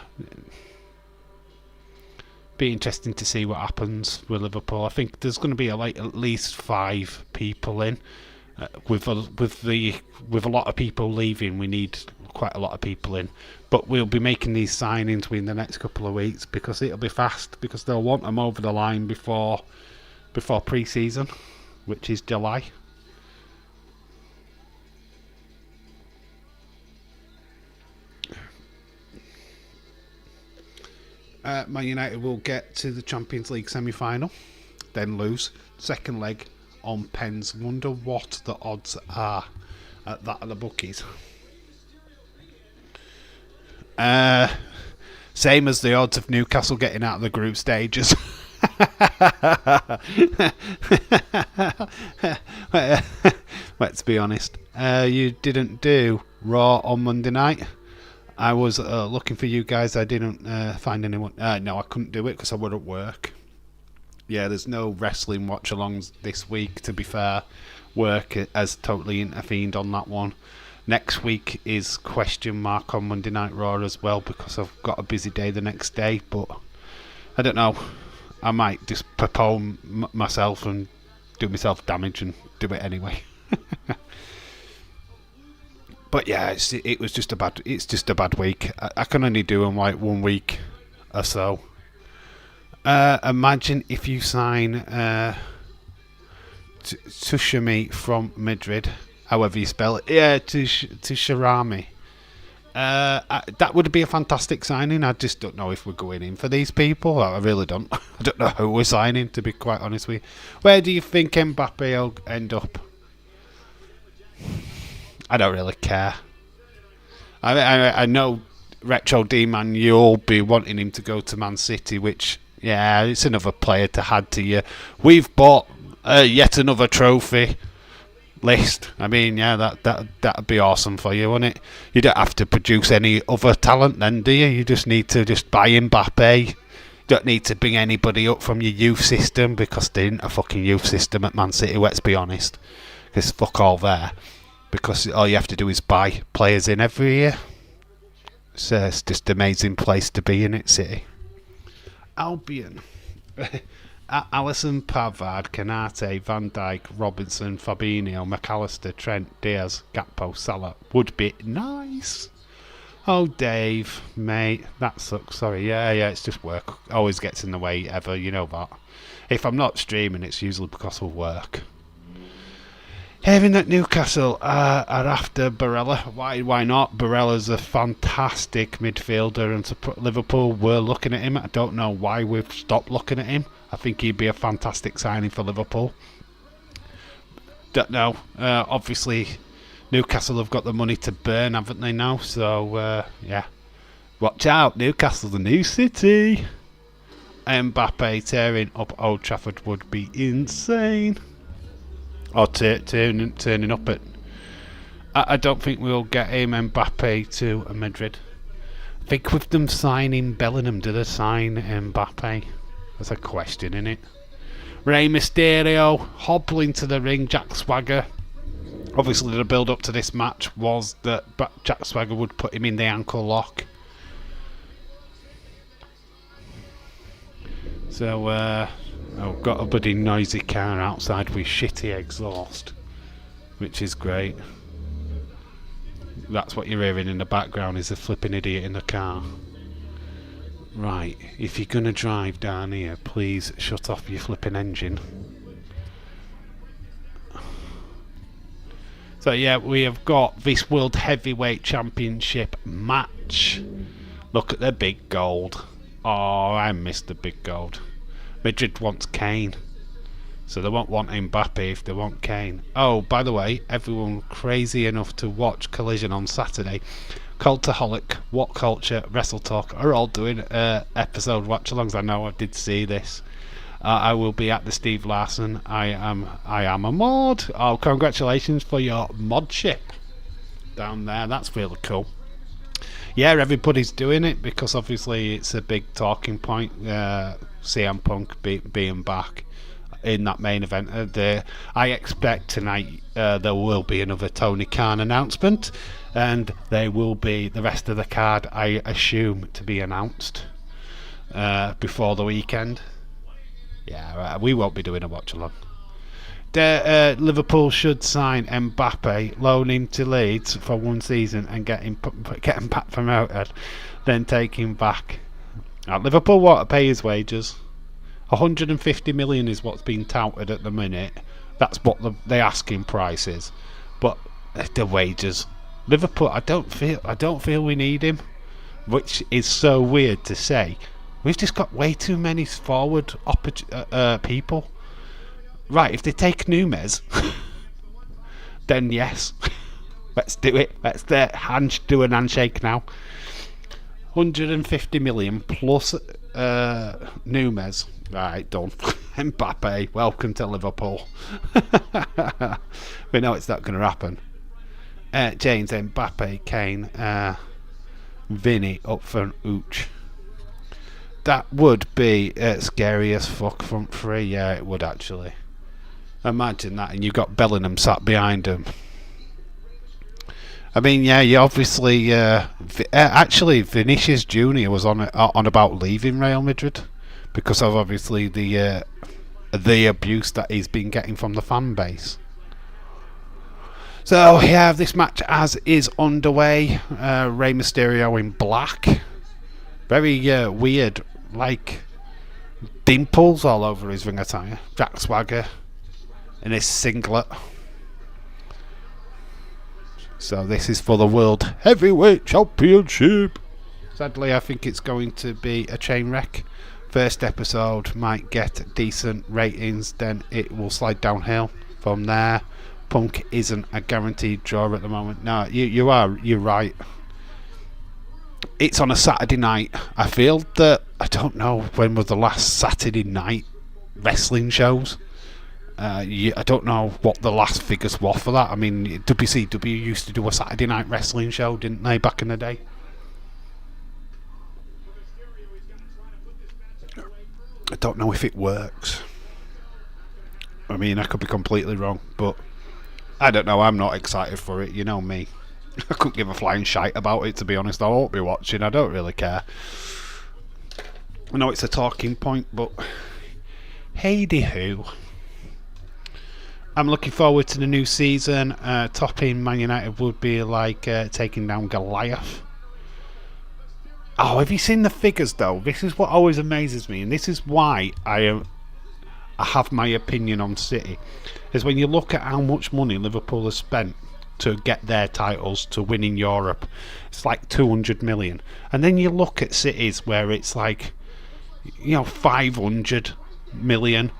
Be interesting to see what happens with Liverpool. I think there's going to be at least 5 people in. With a lot of people leaving, we need quite a lot of people in. But we'll be making these signings within the next couple of weeks because it'll be fast, because they'll want them over the line before pre-season, which is July. Man United will get to the Champions League semi-final, then lose. Second leg on pens. Wonder what the odds are at that of the bookies. Same as the odds of Newcastle getting out of the group stages. Let's be honest. You didn't do Raw on Monday night. I was looking for you guys. I didn't find anyone. No, I couldn't do it because I would at work. Yeah, there's no wrestling watch-alongs this week, to be fair. Work has totally intervened on that one. Next week is question mark on Monday Night Raw as well, because I've got a busy day the next day. But I don't know. I might just postpone myself and do myself damage and do it anyway. But yeah, it's just a bad week. I can only do them like 1 week or so. Imagine if you sign Tushami from Madrid, however you spell it. Yeah, Tusharami. That would be a fantastic signing. I just don't know if we're going in for these people. I really don't. I don't know who we're signing, to be quite honest with you. Where do you think Mbappe will end up? I don't really care. I know Retro D-Man, you'll be wanting him to go to Man City, which, yeah, it's another player to add to you. We've bought yet another trophy list. I mean, yeah, that'd be awesome for you, wouldn't it? You don't have to produce any other talent then, do you? You just need to just buy Mbappe. You don't need to bring anybody up from your youth system, because there isn't a fucking youth system at Man City, let's be honest. There's fuck all there. Because all you have to do is buy players in every year. So it's just an amazing place to be in it, City. Albion. Alisson, Pavard, Canate, Van Dijk, Robinson, Fabinho, McAllister, Trent, Diaz, Gakpo, Salah would be nice. Oh, Dave, mate, that sucks. Sorry, yeah, it's just work. Always gets in the way, ever, you know that. If I'm not streaming, it's usually because of work. Hearing that Newcastle are after Barella, why not? Barella's a fantastic midfielder, and Liverpool were looking at him. I don't know why we've stopped looking at him. I think he'd be a fantastic signing for Liverpool. Don't know. Obviously, Newcastle have got the money to burn, haven't they now? So, yeah. Watch out, Newcastle's a new city. Mbappe tearing up Old Trafford would be insane. Or turning up at... I don't think we'll get him, Mbappe, to Madrid. I think with them signing Bellingham, do they sign Mbappe? That's a question, isn't it? Rey Mysterio hobbling to the ring, Jack Swagger. Obviously the build up to this match was that Jack Swagger would put him in the ankle lock. So, I've got a bloody noisy car outside with shitty exhaust, which is great. That's what you're hearing in the background, is a flipping idiot in the car. Right, if you're gonna drive down here, please shut off your flipping engine. So yeah, we have got this World Heavyweight Championship match. Look at the big gold. Oh, I missed the big gold. Madrid wants Kane, so they won't want Mbappe if they want Kane. Oh, by the way, everyone crazy enough to watch Collision on Saturday, Cultaholic, What Culture, Wrestle Talk are all doing episode watch-alongs. I know, I did see this. I will be at the Steve Larson. I am a mod. Oh, congratulations for your modship down there. That's really cool. Yeah, everybody's doing it because obviously it's a big talking point. CM Punk being back in that main event. I expect tonight there will be another Tony Khan announcement, and there will be the rest of the card, I assume, to be announced before the weekend. Yeah, we won't be doing a watch along. Liverpool should sign Mbappe, loan him to Leeds for one season and get him back promoted, then take him back. Liverpool want to pay his wages. 150 million is what's being touted at the minute. That's what the asking price is. But the wages, Liverpool, I don't feel we need him, which is so weird to say. We've just got way too many forward people. Right, if they take Nunes, then yes, let's do it. Let's do an handshake now. 150 million plus Nunes. Right, done. Mbappe, welcome to Liverpool. We know it's not going to happen. James, Mbappe, Kane, Vinny up front, Ooch. That would be scary as fuck front three. Yeah, it would actually. Imagine that, and you've got Bellingham sat behind him. I mean, yeah, you obviously... actually, Vinicius Junior was on about leaving Real Madrid because of obviously the abuse that he's been getting from the fan base. So, yeah, this match as is underway. Rey Mysterio in black. Very weird, like dimples all over his ring attire. Jack Swagger in his singlet. So this is for the World Heavyweight Championship. Sadly, I think it's going to be a chain wreck. First episode might get decent ratings, then it will slide downhill from there. Punk isn't a guaranteed draw at the moment. No, you're right. It's on a Saturday night. I feel that, I don't know when was the last Saturday night wrestling shows. I don't know what the last figures were for that. I mean, WCW used to do a Saturday night wrestling show, didn't they, back in the day? I don't know if it works. I mean, I could be completely wrong, but I don't know. I'm not excited for it. You know me. I couldn't give a flying shite about it, to be honest. I won't be watching. I don't really care. I know it's a talking point, but hey-de-hoo. I'm looking forward to the new season. Topping Man United would be like taking down Goliath. Oh, have you seen the figures though? This is what always amazes me, and this is why I have my opinion on City. Is when you look at how much money Liverpool has spent to get their titles, to win in Europe, it's like 200 million, and then you look at cities where it's like, 500 million,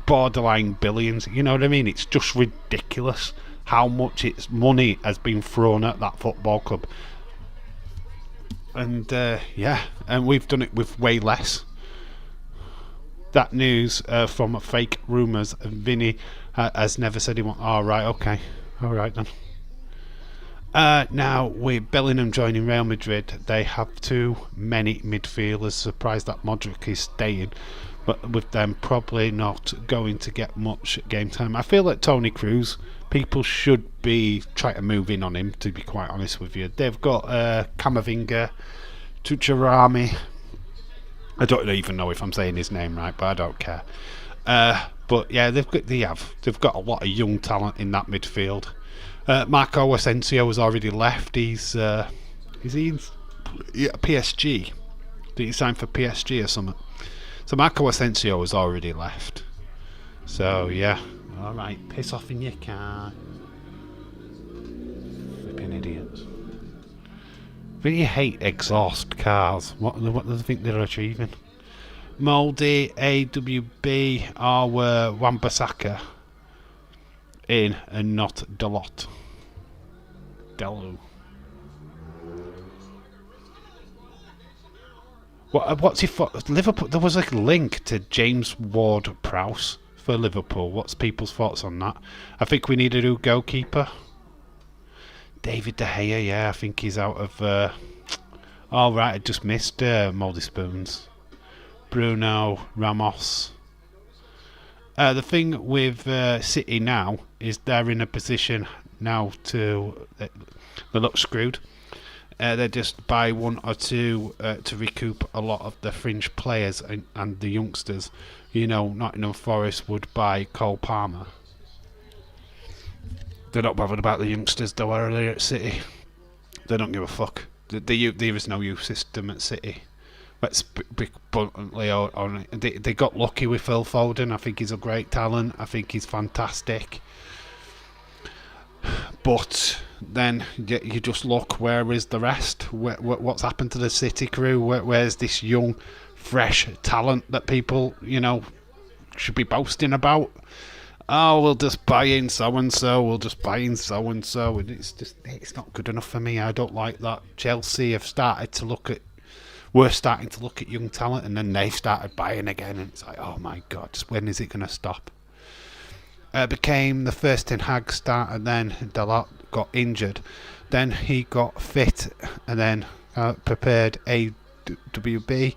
borderline billions. You know what I mean? It's just ridiculous how much its money has been thrown at that football club. And and we've done it with way less. That news from fake rumours. Vinny has never said he wants. All right, okay, all right then. Now with Bellingham joining Real Madrid, they have too many midfielders. Surprised that Modric is staying, but with them probably not going to get much game time. I feel like Tony Cruz, people should be trying to move in on him, to be quite honest with you. They've got Camavinga, Tucharami. I don't even know if I'm saying his name right, but I don't care. But yeah, they've got a lot of young talent in that midfield. Marco Asensio has already left. Is he in PSG? Did he sign for PSG or something? So Marco Asensio has already left. So yeah, all right, piss off in your car, flipping idiots. Really hate exhaust cars. What do they think they're achieving? Moldy, AWB, or Wan-Bissaka in and not Dalot. Delu. What's he for? Liverpool. There was a link to James Ward-Prowse for Liverpool. What's people's thoughts on that? I think we need a new goalkeeper. David De Gea, yeah, I think he's out of. All right, I just missed Mouldy Spoons. Bruno, Ramos. The thing with City now is they're in a position now to they look screwed. They just buy one or two to recoup a lot of the fringe players and the youngsters. Nottingham Forest would buy Cole Palmer. They're not bothered about the youngsters though, are they, at City? They don't give a fuck. There is no youth system at City. Let's be bluntly on it. They got lucky with Phil Foden. I think he's a great talent. I think he's fantastic. But then you just look, where is the rest? What's happened to the City crew? Where's this young, fresh talent that people, should be boasting about? Oh, we'll just buy in so-and-so, we'll just buy in so-and-so. And it's not good enough for me. I don't like that. Chelsea have started to look at, we're starting to look at young talent, and then they've started buying again, and it's like, oh my God, when is it going to stop? Became the first Ten Hag start, and then Dalot got injured. Then he got fit, and then prepared AWB.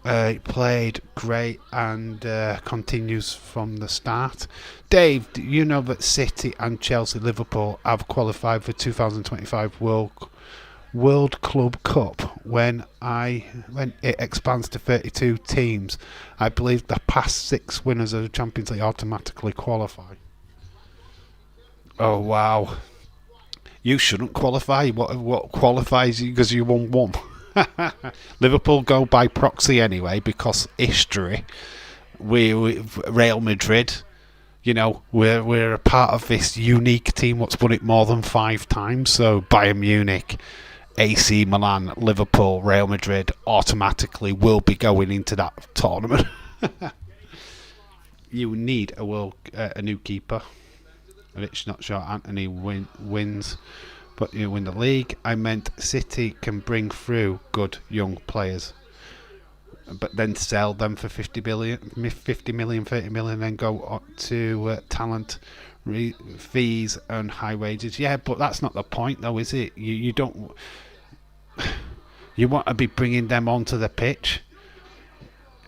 He played great and continues from the start. Dave, do you know that City and Chelsea, Liverpool have qualified for 2025 World Club Cup when it expands to 32 teams? I believe the past 6 winners of the Champions League automatically qualify. Oh wow! You shouldn't qualify. What qualifies you because you won one? Liverpool go by proxy anyway, because history. We Real Madrid, we're a part of this unique team what's won it more than 5 times. So Bayern Munich, AC Milan, Liverpool, Real Madrid automatically will be going into that tournament. You need a new keeper. It's not sure Anthony wins. But you win the league. I meant City can bring through good young players, but then sell them for 50 million, 30 million, then go to talent fees and high wages. Yeah, but that's not the point, though, is it? You don't. You want to be bringing them onto the pitch.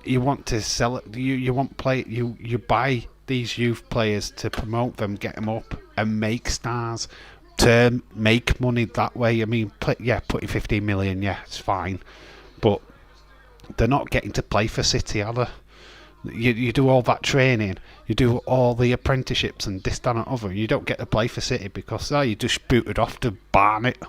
You want to sell it. You want play. You buy these youth players to promote them, get them up, and make stars. To make money that way. I mean, putting 15 million, yeah, it's fine, but they're not getting to play for City, are they? You do all that training, you do all the apprenticeships and this, that and other, you don't get to play for City because you just booted off to Barnet.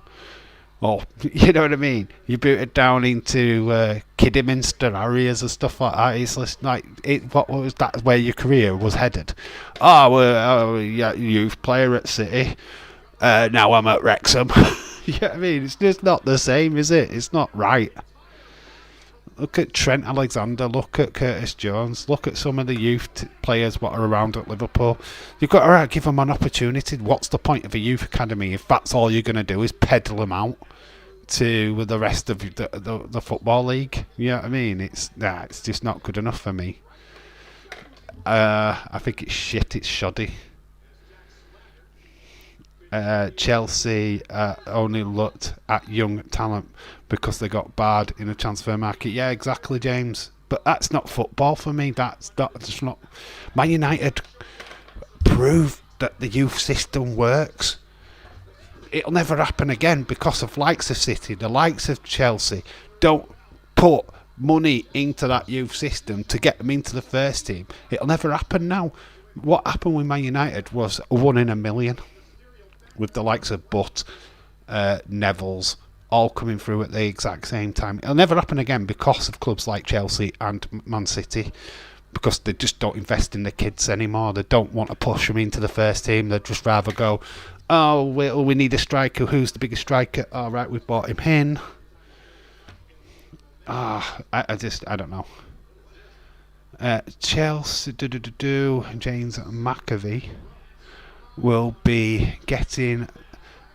Or, you know what I mean? You boot it down into Kidderminster areas and stuff like that. It's just like, what was that where your career was headed? Oh, well, yeah, youth player at City. Now I'm at Wrexham. You know what I mean? It's just not the same, is it? It's not right. Look at Trent Alexander, look at Curtis Jones, look at some of the youth players what are around at Liverpool. You've got to give them an opportunity. What's the point of a youth academy if that's all you're going to do is peddle them out to the rest of the football league? You know what I mean? It's just not good enough for me. I think it's shit, it's shoddy. Chelsea only looked at young talent because they got barred in the transfer market. Yeah, exactly, James. But that's not football for me. That's not. Man United proved that the youth system works. It'll never happen again because of likes of City, the likes of Chelsea. Don't put money into that youth system to get them into the first team. It'll never happen now. What happened with Man United was 1 in a million. With the likes of Butt, Neville's, all coming through at the exact same time. It'll never happen again because of clubs like Chelsea and Man City, because they just don't invest in the kids anymore. They don't want to push them into the first team. They'd just rather go, oh, we need a striker. Who's the biggest striker? All right, we've bought him in. I don't know. Chelsea, James McAvey will be getting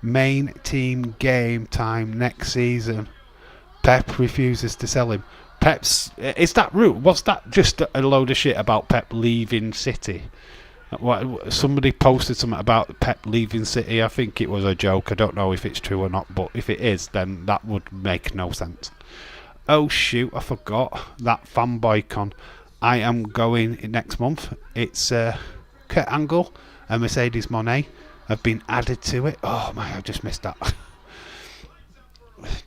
main team game time next season. Pep refuses to sell him. Is that route? Was that just a load of shit about Pep leaving City? Somebody posted something about Pep leaving City. I think it was a joke. I don't know if it's true or not, but if it is, then that would make no sense. Oh shoot, I forgot that fanboy con. I am going next month. It's Kurt Angle and Mercedes Moné have been added to it. Oh my, I just missed that.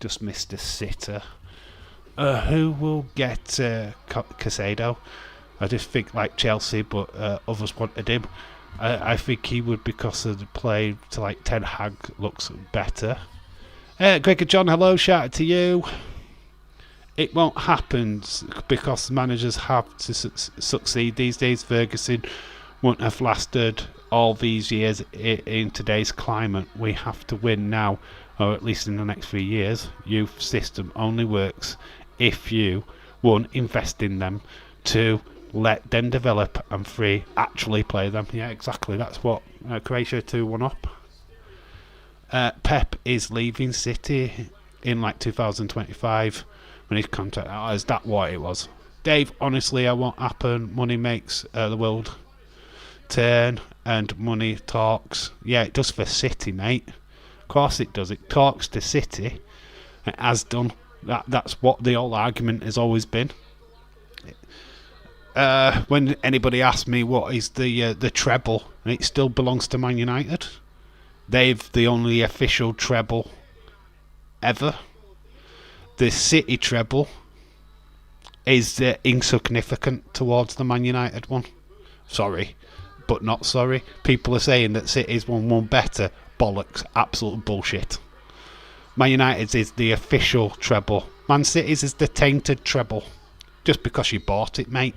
Just missed a sitter. Who will get Casado? I just think like Chelsea, but others wanted him. I think he would, because of the play to like Ten Hag looks better. Gregor John, hello, shout out to you. It won't happen because managers have to succeed these days. Ferguson wouldn't have lasted all these years in today's climate. We have to win now, or at least in the next 3 years. Youth system only works if you, 1, invest in them, 2, let them develop, and 3, actually play them. Yeah, exactly. That's what Croatia 2-1 up. Pep is leaving City in like 2025 when his contract. Is that what it was? Dave, honestly, I won't happen. Money makes the world turn, and money talks. Yeah, it does for City, mate. Of course it does. It talks to City. It has done. That's what the whole argument has always been. When anybody asks me what is the treble, and it still belongs to Man United. They've the only official treble ever. The City treble is insignificant towards the Man United one. Sorry, but not sorry. People are saying that City's one better. Bollocks. Absolute bullshit. Man United's is the official treble. Man City's is the tainted treble. Just because you bought it, mate.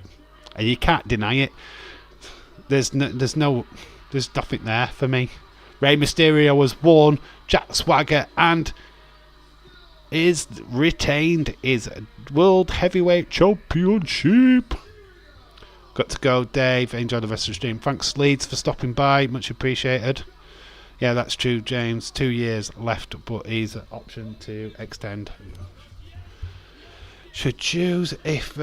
And you can't deny it. There's nothing there for me. Rey Mysterio was won. Jack Swagger and is retained his World Heavyweight Championship. Got to go, Dave. Enjoy the rest of the stream. Thanks, Leeds, for stopping by. Much appreciated. Yeah, that's true, James. 2 years left, but he's an option to extend. Should choose if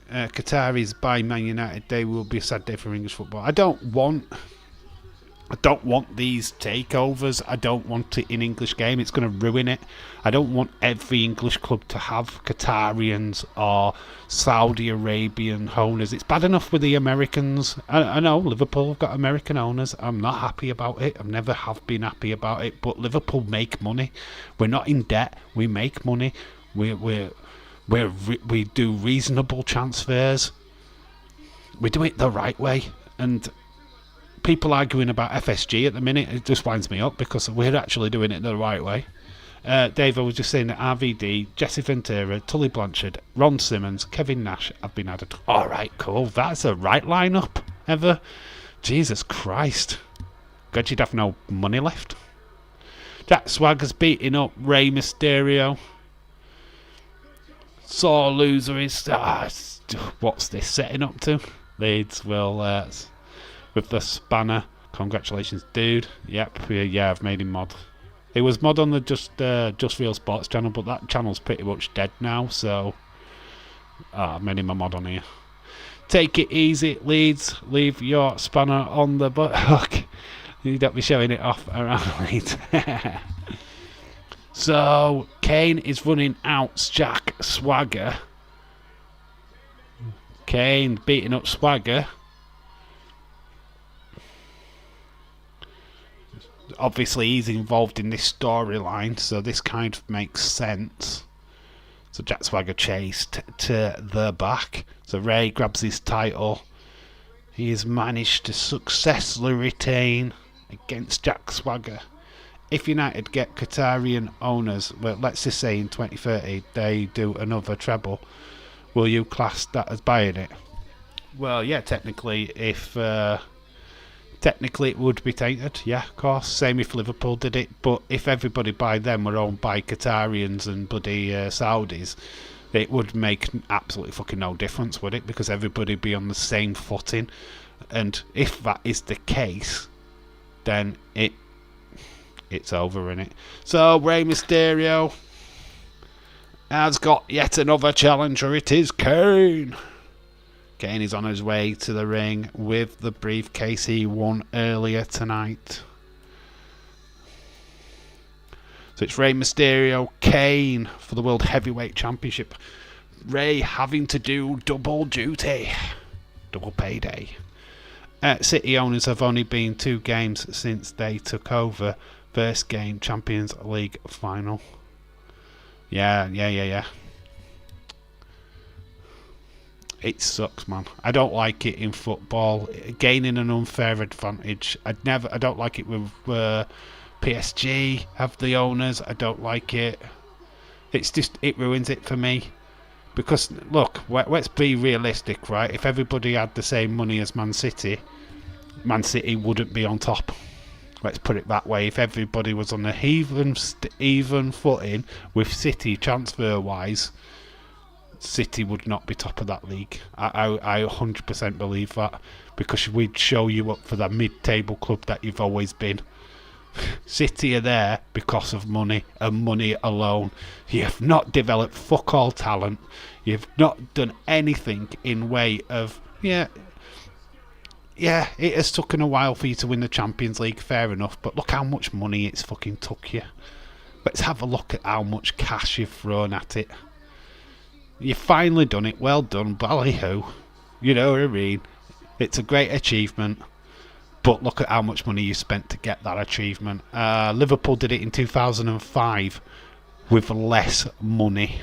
Qataris buy Man United, they will be a sad day for English football. I don't want these takeovers. I don't want it in English game. It's going to ruin it. I don't want every English club to have Qatarians or Saudi Arabian owners. It's bad enough with the Americans. I know Liverpool have got American owners. I'm not happy about it. I never have been happy about it. But Liverpool make money. We're not in debt. We make money. We do reasonable transfers. We do it the right way. And people arguing about FSG at the minute, it just winds me up because we're actually doing it the right way. Dave, I was just saying that RVD, Jesse Ventura, Tully Blanchard, Ron Simmons, Kevin Nash have been added. Alright, cool. That's a right lineup ever. Jesus Christ. God, you'd have no money left. Jack Swagger's beating up Rey Mysterio. Sore loser is... what's this setting up to? Leeds will... with the spanner. Congratulations, dude. Yep, yeah, I've made him mod. It was mod on the Just Real Sports channel, but that channel's pretty much dead now, so... I've made him a mod on here. Take it easy, Leeds. Leave your spanner on the butt. Look, you don't be showing it off around Leeds. So, Kane is running out Jack Swagger. Kane beating up Swagger. Obviously, he's involved in this storyline, so this kind of makes sense. So Jack Swagger chased to the back. So Ray grabs his title. He has managed to successfully retain against Jack Swagger. If United get Qatarian owners, well, let's just say in 2030 they do another treble, will you class that as buying it? Well, yeah, technically, technically it would be tainted, yeah, of course. Same if Liverpool did it, but if everybody by them were owned by Qatarians and bloody Saudis, it would make absolutely fucking no difference, would it? Because everybody would be on the same footing, and if that is the case, then it's over, innit? So Rey Mysterio has got yet another challenger. It is Kane. Kane is on his way to the ring with the briefcase he won earlier tonight. So it's Rey Mysterio, Kane for the World Heavyweight Championship. Rey having to do double duty. Double payday. City owners have only been 2 games since they took over. First game, Champions League final. Yeah. It sucks, man. I don't like it in football. Gaining an unfair advantage. I don't like it with PSG have the owners. I don't like it. It's just, it ruins it for me. Because, look, let's be realistic, right? If everybody had the same money as Man City wouldn't be on top. Let's put it that way. If everybody was on a even footing with City transfer-wise, City would not be top of that league. I 100% believe that, because we'd show you up for the mid-table club that you've always been. City are there because of money and money alone. You have not developed fuck all talent. You've not done anything in way of it has taken a while for you to win the Champions League, fair enough, but look how much money it's fucking took you. Let's have a look at how much cash you've thrown at it. You've finally done it. Well done, ballyhoo. You know what I mean? It's a great achievement, but look at how much money you spent to get that achievement. Liverpool did it in 2005 with less money,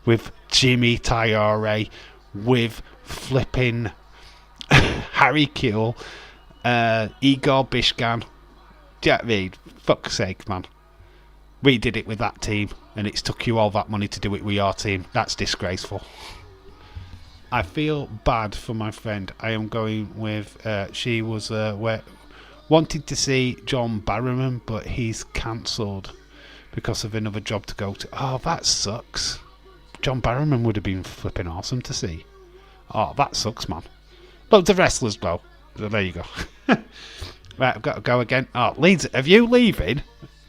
with Jimmy Traore, with flipping Harry Kewell, Igor Bishgan. Do you know what I mean? Fuck's sake, man. We did it with that team, and it's took you all that money to do it with your team. That's disgraceful. I feel bad for my friend. I am going with, she was wanted to see John Barrowman, but he's cancelled because of another job to go to. Oh, that sucks. John Barrowman would have been flipping awesome to see. Oh, that sucks, man. Loads of wrestlers, though. So there you go. Right, I've got to go again. Oh, Leeds, have you leaving?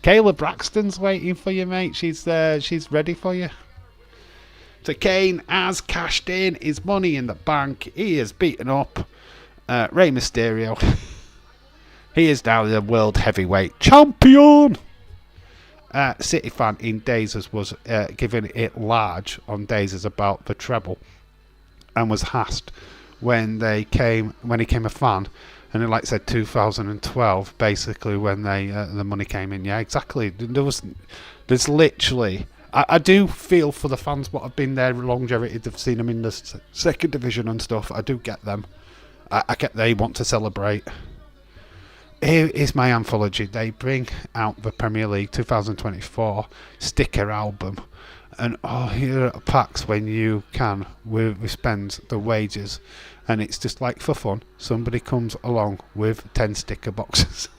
Kayla Braxton's waiting for you, mate. She's ready for you. So Kane has cashed in his money in the bank. He has beaten up Rey Mysterio. He is now the World Heavyweight Champion. City fan in Dazers was giving it large on Dazers about the treble, and was asked when he became a fan. And it like said 2012, basically, when the money came in. Yeah, exactly. There's literally... I do feel for the fans what have been there longevity. They've seen them in the second division and stuff. I do get them. I get they want to celebrate. here is my anthology. They bring out the Premier League 2024 sticker album, and here are packs when you can we spend the wages, and it's just like for fun. Somebody comes along with 10 sticker boxes.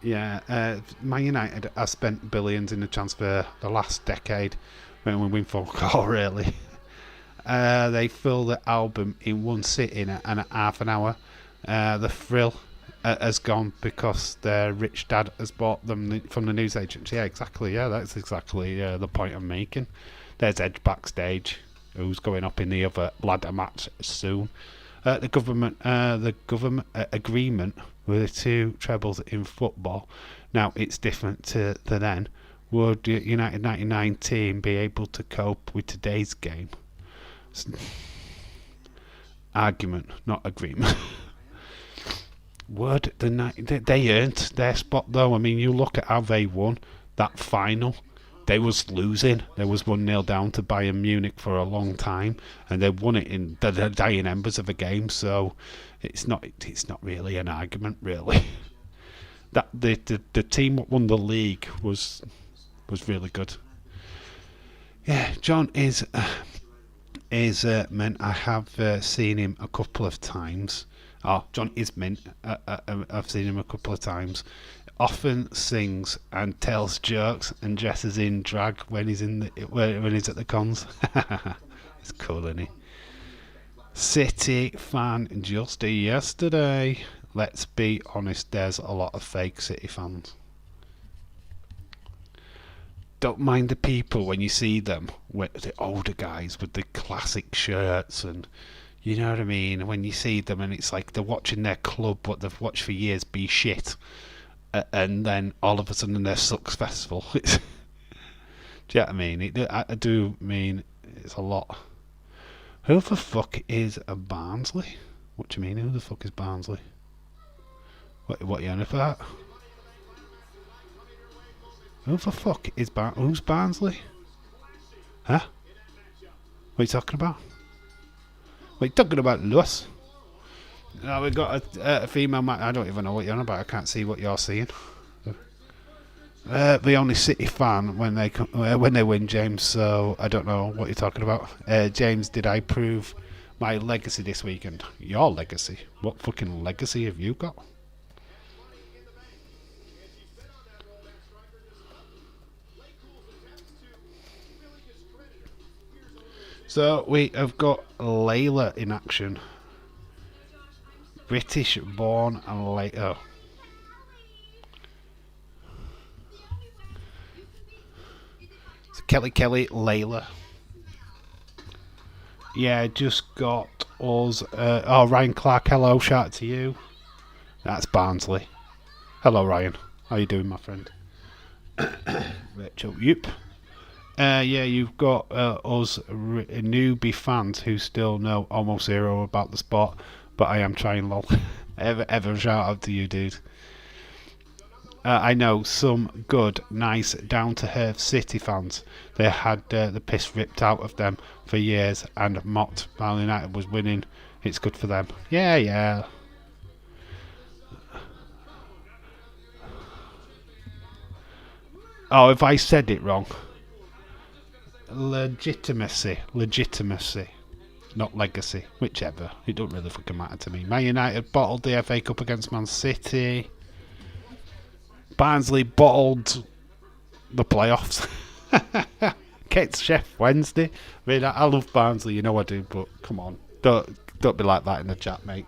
Yeah, Man United has spent billions in the transfer the last decade when we win for really. They fill the album in one sitting and at half an hour. The thrill has gone because their rich dad has bought them from the newsagent. Yeah, exactly. Yeah, that's exactly the point I'm making. There's Edge backstage, who's going up in the other ladder match soon. The government agreement with the two trebles in football. Now it's different to then. Would United 99 team be able to cope with today's game? Argument, not agreement. Would they earned their spot though? I mean, you look at how they won that final. They was losing. There was 1-0 down to Bayern Munich for a long time, and they won it in the dying embers of a game. So it's not really an argument, really. That the team that won the league was really good. Yeah, John is mint. I have seen him a couple of times. Oh, John is mint. I've seen him a couple of times. Often sings and tells jokes and dresses in drag when he's when he's at the cons. It's cool, isn't he? City fan just yesterday. Let's be honest, there's a lot of fake City fans. Don't mind the people when you see them, with the older guys with the classic shirts, and you know what I mean. When you see them and it's like they're watching their club, what they've watched for years, be shit. And then all of a sudden they're successful. Do you know what I mean? I do mean it's a lot. Who the fuck is a Barnsley? What do you mean? Who the fuck is Barnsley? What are you on about? Who the fuck is who's Barnsley? Huh? What are you talking about? What are you talking about, Lewis? No, we've got a female. I don't even know what you're on about. I can't see what you're seeing. The only City fan when they win, James. So I don't know what you're talking about. James, did I prove my legacy this weekend? Your legacy? What fucking legacy have you got? So we have got Layla in action. British born and later. So Kelly, Layla. Yeah, just got us. Ryan Clark, hello, shout out to you. That's Barnsley. Hello, Ryan. How you doing, my friend? Rachel, yep. Yeah, you've got us newbie fans who still know almost zero about the sport. But I am trying, lol. ever shout out to you, dude. I know some good, nice, down-to-earth City fans. They had the piss ripped out of them for years and mocked while United was winning. It's good for them. Yeah. Oh, if I said it wrong. Legitimacy. Not legacy, whichever. It don't really fucking matter to me. Man United bottled the FA Cup against Man City. Barnsley bottled the playoffs. Kate's Chef Wednesday. I mean, I love Barnsley, you know I do, but come on. Don't be like that in the chat, mate.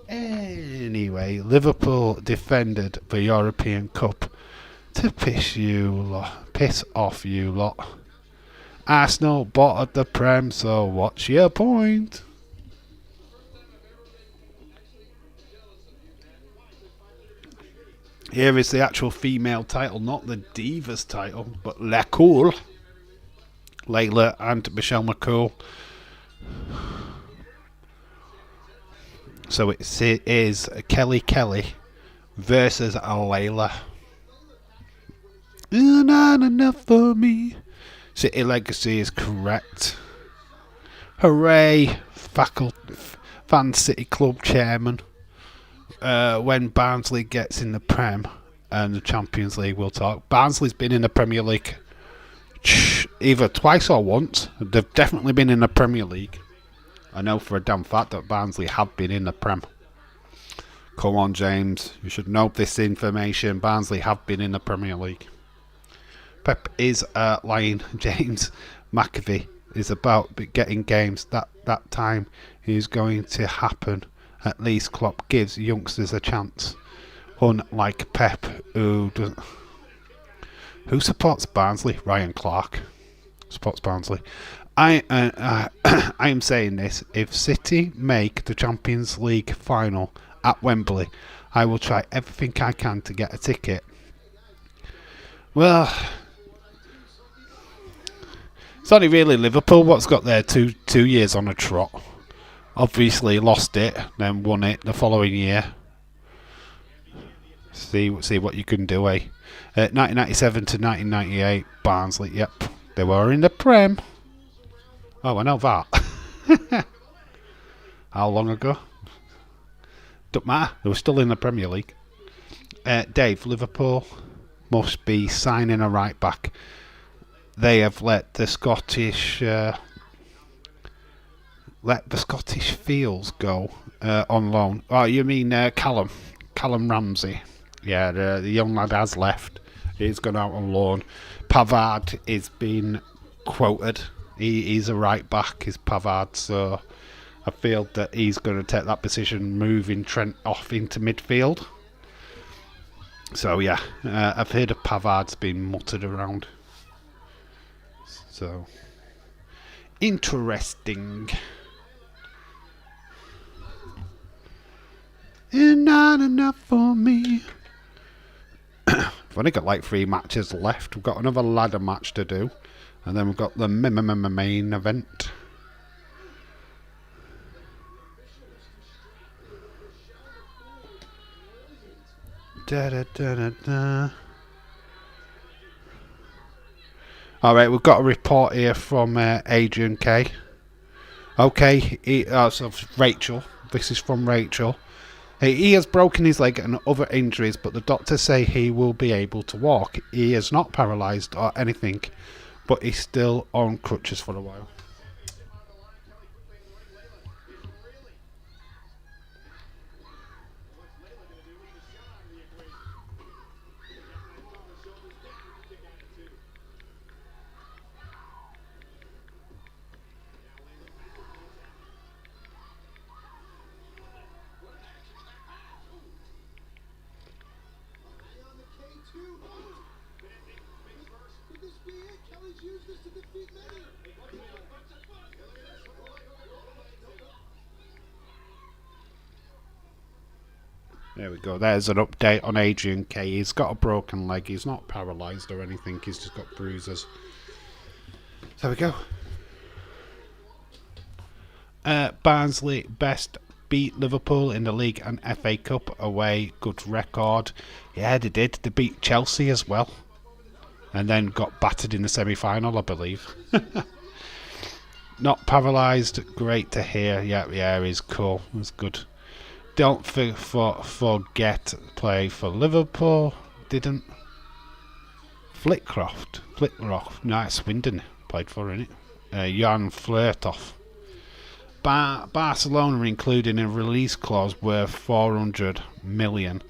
Anyway, Liverpool defended the European Cup to piss off you lot. Arsenal bottled the Prem, so what's your point? Here is the actual female title, not the Divas title, but La Cool. Layla and Michelle McCool. So it is Kelly versus Layla. Not enough for me. City Legacy is correct. Hooray! Fan City Club chairman. When Barnsley gets in the Prem and the Champions League, we'll talk. Barnsley's been in the Premier League either twice or once. They've definitely been in the Premier League. I know for a damn fact that Barnsley have been in the Prem. Come on, James. You should know this information. Barnsley have been in the Premier League. Pep is lying. James McAfee is about getting games. That time is going to happen. At least Klopp gives youngsters a chance. Unlike Pep, who supports Barnsley? Ryan Clark supports Barnsley. I am saying this. If City make the Champions League final at Wembley, I will try everything I can to get a ticket. Well, it's only really Liverpool what's got their two years on a trot. Obviously lost it, then won it the following year. See what you can do, eh? 1997 to 1998, Barnsley. Yep, they were in the Prem. Oh, I know that. How long ago? Don't matter. They were still in the Premier League. Dave, Liverpool must be signing a right back. They have let the Scottish Fields go on loan. Oh, you mean Callum Ramsey? Yeah, the young lad has left. He's gone out on loan. Pavard is being quoted. He's a right back, is Pavard, so I feel that he's going to take that position, moving Trent off into midfield. So yeah, I've heard of Pavard's been muttered around. So interesting. And not enough for me. We've only got like 3 matches left. We've got another ladder match to do, and then we've got the main event. Alright, we've got a report here from Adrian K. Okay, so Rachel. This is from Rachel. He has broken his leg and other injuries, but the doctors say he will be able to walk. He is not paralysed or anything, but he's still on crutches for a while. There we go. There's an update on Adrian K. He's got a broken leg. He's not paralysed or anything. He's just got bruises. There we go. Barnsley best beat Liverpool in the league and FA Cup away. Good record. Yeah, they did. They beat Chelsea as well. And then got battered in the semi-final, I believe. Not paralysed. Great to hear. Yeah, he's cool. It's good. Don't forget play for Liverpool. Didn't. Flitcroft. No, Swindon played for, innit? Jan Flertoff. Barcelona including a release clause worth 400 million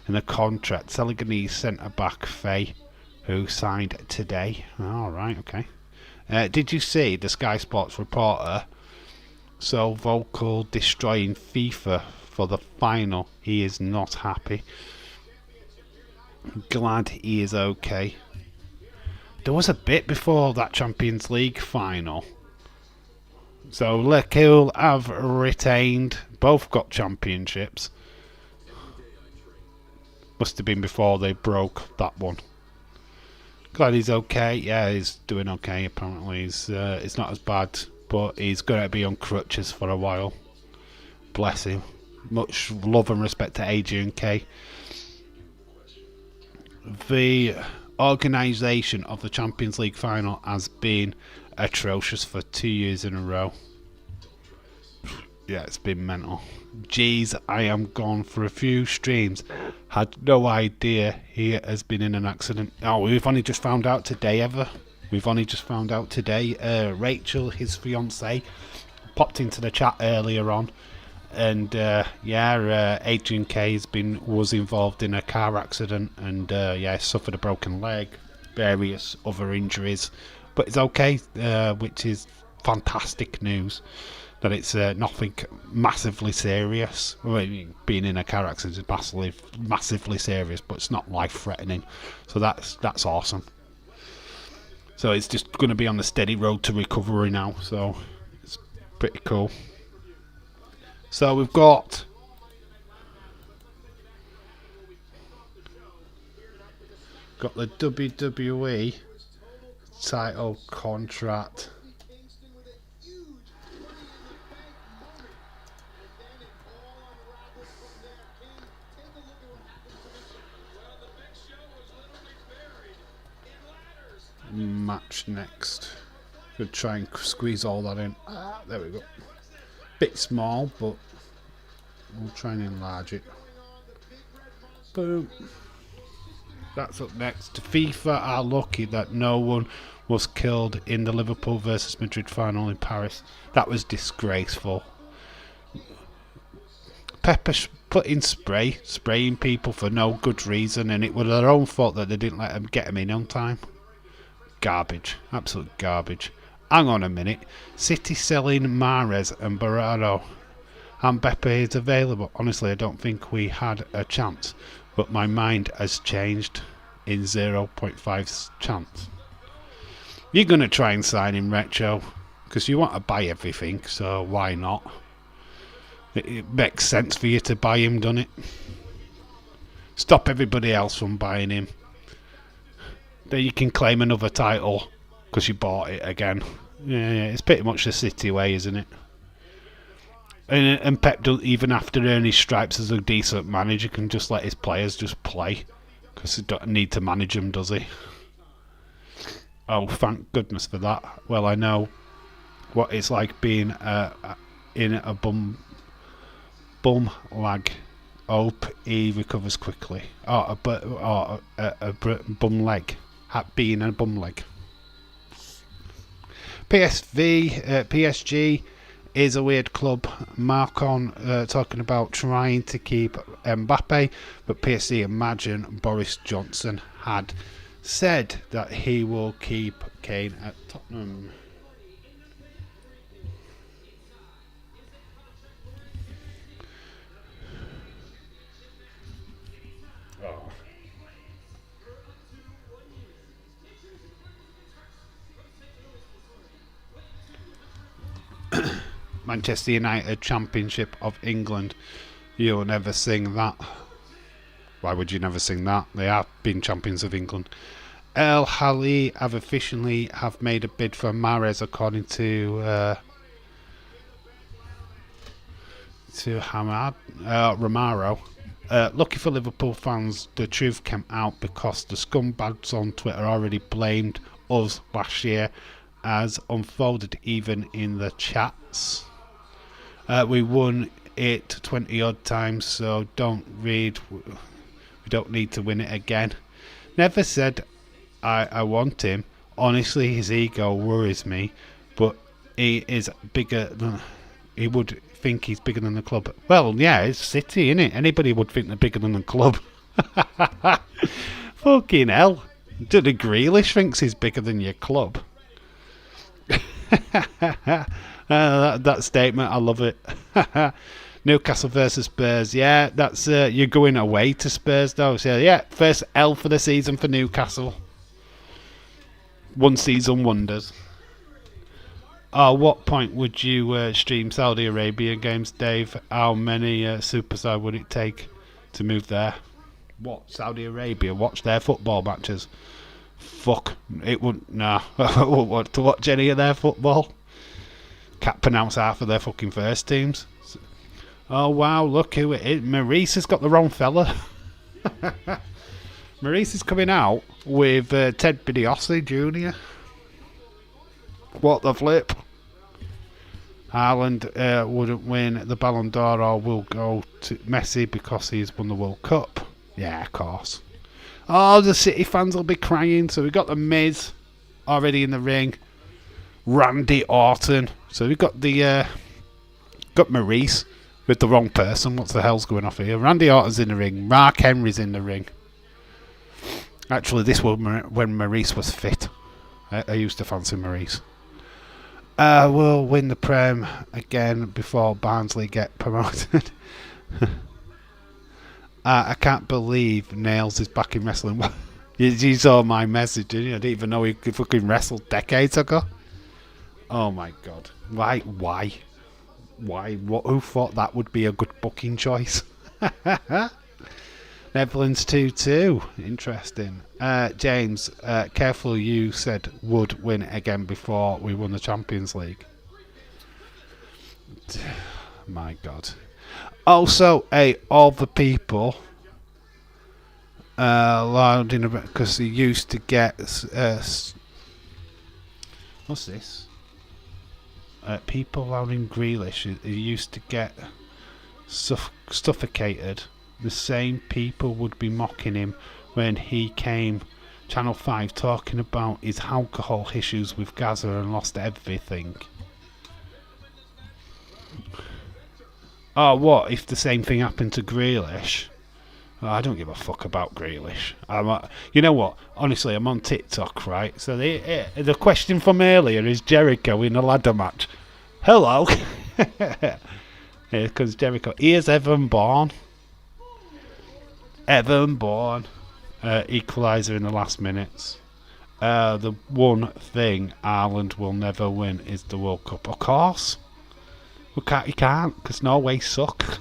in a contract. Senegalese centre-back Faye, who signed today. Alright, okay. Did you see the Sky Sports reporter so vocal destroying FIFA for the final? He is not happy. Glad he is okay. There was a bit before that Champions League final. So Liverpool have retained. Both got championships. Must have been before they broke that one. Glad he's okay. Yeah, he's doing okay apparently. It's not as bad, but he's going to be on crutches for a while. Bless him. Much love and respect to Adrian K. The organisation of the Champions League final has been atrocious for 2 years in a row. Yeah, it's been mental. Jeez, I am gone for a few streams. Had no idea he has been in an accident. Oh, we've only just found out today, Ever. We've only just found out today. Rachel, his fiancée, popped into the chat earlier on. And Adrian K was involved in a car accident and suffered a broken leg, various other injuries, but it's okay, which is fantastic news. That it's nothing massively serious. Well, I mean, being in a car accident is massively serious, but it's not life-threatening. So that's awesome. So it's just going to be on the steady road to recovery now. So it's pretty cool. So we've got the WWE title contract. Match next. Could try and squeeze all that in. There we go. Bit small, but we'll try and enlarge it. Boom. That's up next. FIFA are lucky that no one was killed in the Liverpool versus Madrid final in Paris. That was disgraceful. Pepper putting spraying people for no good reason, and it was their own fault that they didn't let them get them in on time. Garbage. Absolute garbage. Hang on a minute. City selling Mahrez and Barado. And Mbappe is available. Honestly, I don't think we had a chance. But my mind has changed in 0.5 chance. You're going to try and sign him, Retro. Because you want to buy everything, so why not? It makes sense for you to buy him, doesn't it? Stop everybody else from buying him. Then you can claim another title because you bought it again. Yeah, it's pretty much the City way, isn't it? And Pep, even after earning his stripes as a decent manager, can just let his players just play because he doesn't need to manage them, does he? Oh, thank goodness for that. Well, I know what it's like being in a bum lag. Hope he recovers quickly. A bum leg. Being a bum leg. PSG is a weird club. Marcon talking about trying to keep Mbappe, but PSG imagine Boris Johnson had said that he will keep Kane at Tottenham. Manchester United Championship of England. You'll never sing that. Why would you never sing that? They have been champions of England. El Hali have officially made a bid for Mahrez, according to Romaro. Lucky for Liverpool fans, the truth came out because the scumbags on Twitter already blamed us last year, as unfolded even in the chats. We won it 20 odd times, so we don't need to win it again. Never said I want him. Honestly, his ego worries me, but he is bigger than... He would think he's bigger than the club. Well, yeah, it's City, isn't it? Anybody would think they're bigger than the club. Fucking hell. The Grealish thinks he's bigger than your club. That statement, I love it. Newcastle versus Spurs. Yeah, that's you're going away to Spurs though. So yeah, first L for the season for Newcastle. One season wonders. What point would you stream Saudi Arabia games, Dave? How many superstar would it take to move there? What, Saudi Arabia? Watch their football matches? Fuck, it wouldn't. Nah, to watch any of their football. Can't pronounce half of their fucking first teams. Oh wow, look who it is. Maurice has got the wrong fella. Maurice is coming out with Ted DiBiase Jr. What the flip? Haaland wouldn't win the Ballon d'Or or will go to Messi because he's won the World Cup. Yeah, of course. Oh, the City fans will be crying. So we've got the Miz already in the ring. Randy Orton. So we've got got Maurice with the wrong person. What the hell's going off here? Randy Orton's in the ring. Mark Henry's in the ring. Actually, this was when Maurice was fit. I used to fancy Maurice. We'll win the Prem again before Barnsley get promoted. I can't believe Nails is back in wrestling. You saw my message, didn't you? I didn't even know he fucking wrestled decades ago. Oh my god. Why? Who thought that would be a good booking choice? Netherlands 2-2. Interesting. James, careful, you said would win again before we won the Champions League. My god. Also, all the people allowed in because he used to get what's this? People allowed in Grealish. He used to get suffocated. The same people would be mocking him when he came Channel 5 talking about his alcohol issues with Gaza and lost everything. Oh, what if the same thing happened to Grealish? Oh, I don't give a fuck about Grealish. You know what? Honestly, I'm on TikTok, right? So the question from earlier is Jericho in a ladder match. Hello. Because Jericho. Here's Evan Bourne. Equaliser in the last minutes. The one thing Ireland will never win is the World Cup. Of course. He can't, because Norway suck.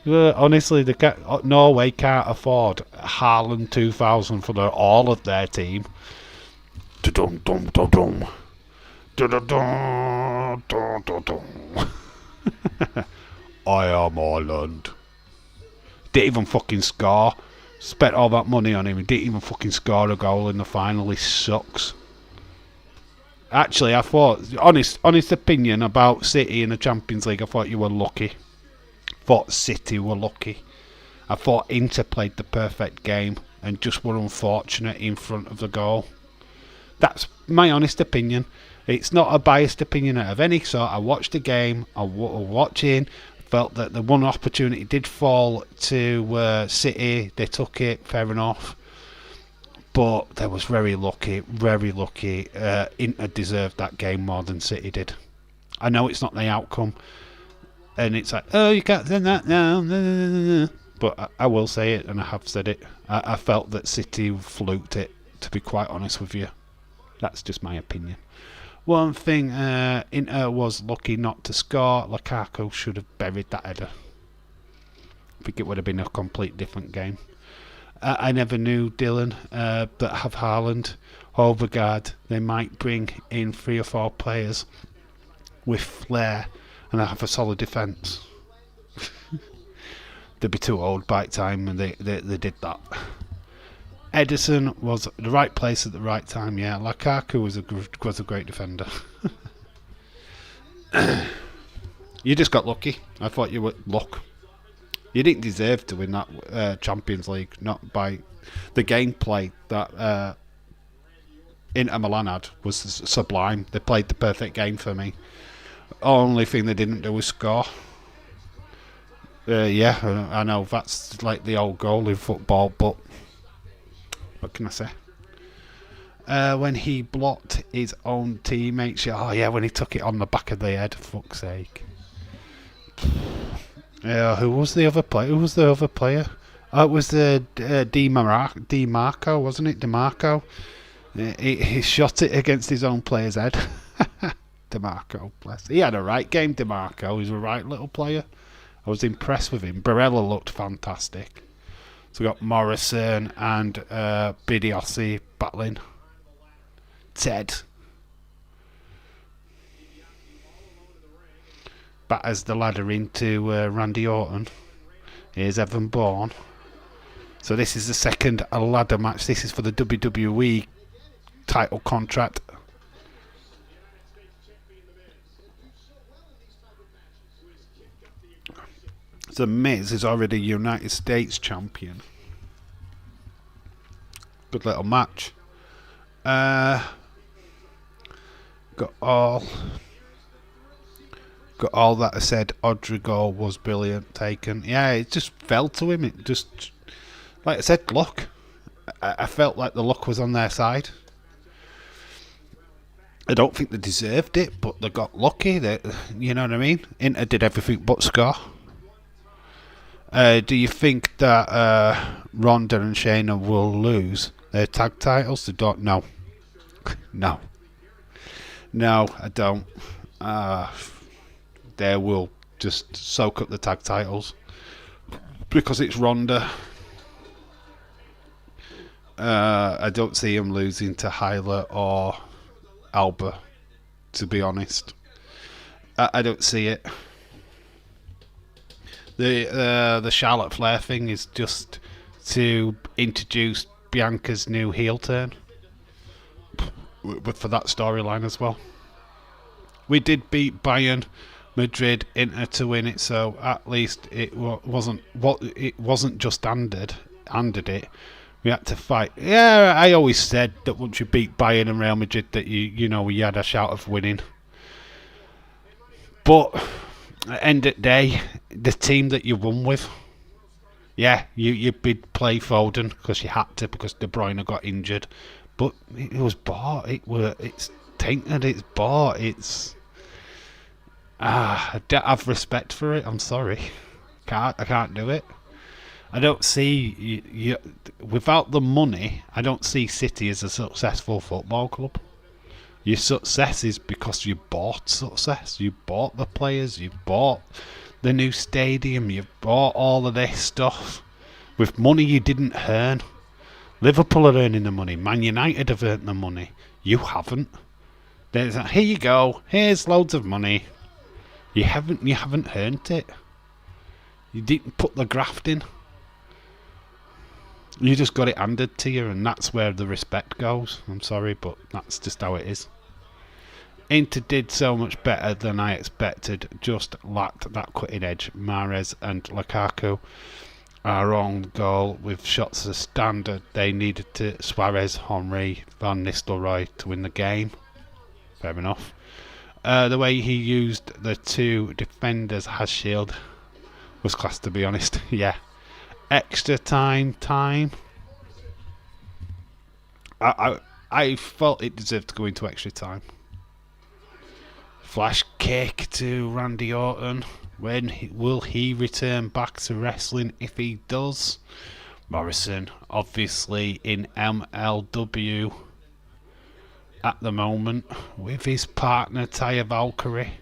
Honestly, Norway can't afford Haaland 2000 for all of their team. I am Ireland. Didn't even fucking score. Spent all that money on him. He didn't even fucking score a goal in the final. He sucks. Actually, I thought, honest opinion about City in the Champions League, I thought you were lucky. Thought City were lucky. I thought Inter played the perfect game and just were unfortunate in front of the goal. That's my honest opinion. It's not a biased opinion of any sort. I watched the game. I was watching. Felt that the one opportunity did fall to City. They took it. Fair enough. But they was very lucky. Inter deserved that game more than City did. I know it's not the outcome. And it's like, oh, you can't say that now. But I will say it, and I have said it. I felt that City fluked it, to be quite honest with you. That's just my opinion. One thing, Inter was lucky not to score. Lukaku should have buried that header. I think it would have been a complete different game. I never knew Dylan, but have Haaland, Overgaard. They might bring in 3 or 4 players with flair and have a solid defence. They'd be too old by the time and they did that. Edison was at the right place at the right time. Yeah, Lukaku was a great defender. You just got lucky. I thought you were luck. You didn't deserve to win that Champions League, not by the gameplay that Inter Milan had was sublime. They played the perfect game for me. Only thing they didn't do was score. Yeah, I know that's like the old goal in football, but what can I say? When he blocked his own teammates, oh yeah, when he took it on the back of the head, fuck's sake. Who was the other player? It was Di Marco, wasn't it? Di Marco. He shot it against his own player's head. Di Marco, bless. He had a right game, Di Marco. He's a right little player. I was impressed with him. Barella looked fantastic. So we got Morrison and Bidiossi battling. Ted batters the ladder into Randy Orton. Here's Evan Bourne. So this is the second ladder match. This is for the WWE title contract. The Miz is already United States champion. Good little match. Got all that I said. Rodrigo was brilliant. Taken. Yeah, it just fell to him. It just, like I said, luck. I felt like the luck was on their side. I don't think they deserved it, but they got lucky. You know what I mean? Inter did everything but score. Do you think that Ronda and Shayna will lose their tag titles? They don't. No. No, I don't. They will just soak up the tag titles because it's Ronda. I don't see him losing to Hyla or Alba, to be honest. I don't see it. The Charlotte Flair thing is just to introduce Bianca's new heel turn for that storyline as well. We did beat Bayern, Madrid, Inter to win it, so at least it wasn't just handed it. We had to fight. Yeah, I always said that once you beat Bayern and Real Madrid, that you had a shout of winning. But at the end of the day, the team that you won with, yeah, you did play Foden because you had to, because De Bruyne got injured. But it was bought. It's tainted. It's bought. It's I don't have respect for it. I'm sorry. I can't do it. I don't see you without the money. I don't see City as a successful football club. Your success is because you bought success. You bought the players. You bought the new stadium. You bought all of this stuff with money you didn't earn. Liverpool are earning the money. Man United have earned the money. You haven't. Here you go. Here's loads of money. You haven't earned it. You didn't put the graft in. You just got it handed to you, and that's where the respect goes. I'm sorry, but that's just how it is. Inter did so much better than I expected, just lacked that cutting edge. Mahrez and Lukaku are on goal with shots as standard. They needed to Suarez, Henry, Van Nistelrooy to win the game. Fair enough. The way he used the two defenders as shield was class, to be honest. Yeah. Extra time. I felt it deserved to go into extra time. Flash kick to Randy Orton. Will he return back to wrestling? If he does, Morrison obviously in MLW at the moment with his partner Taya Valkyrie.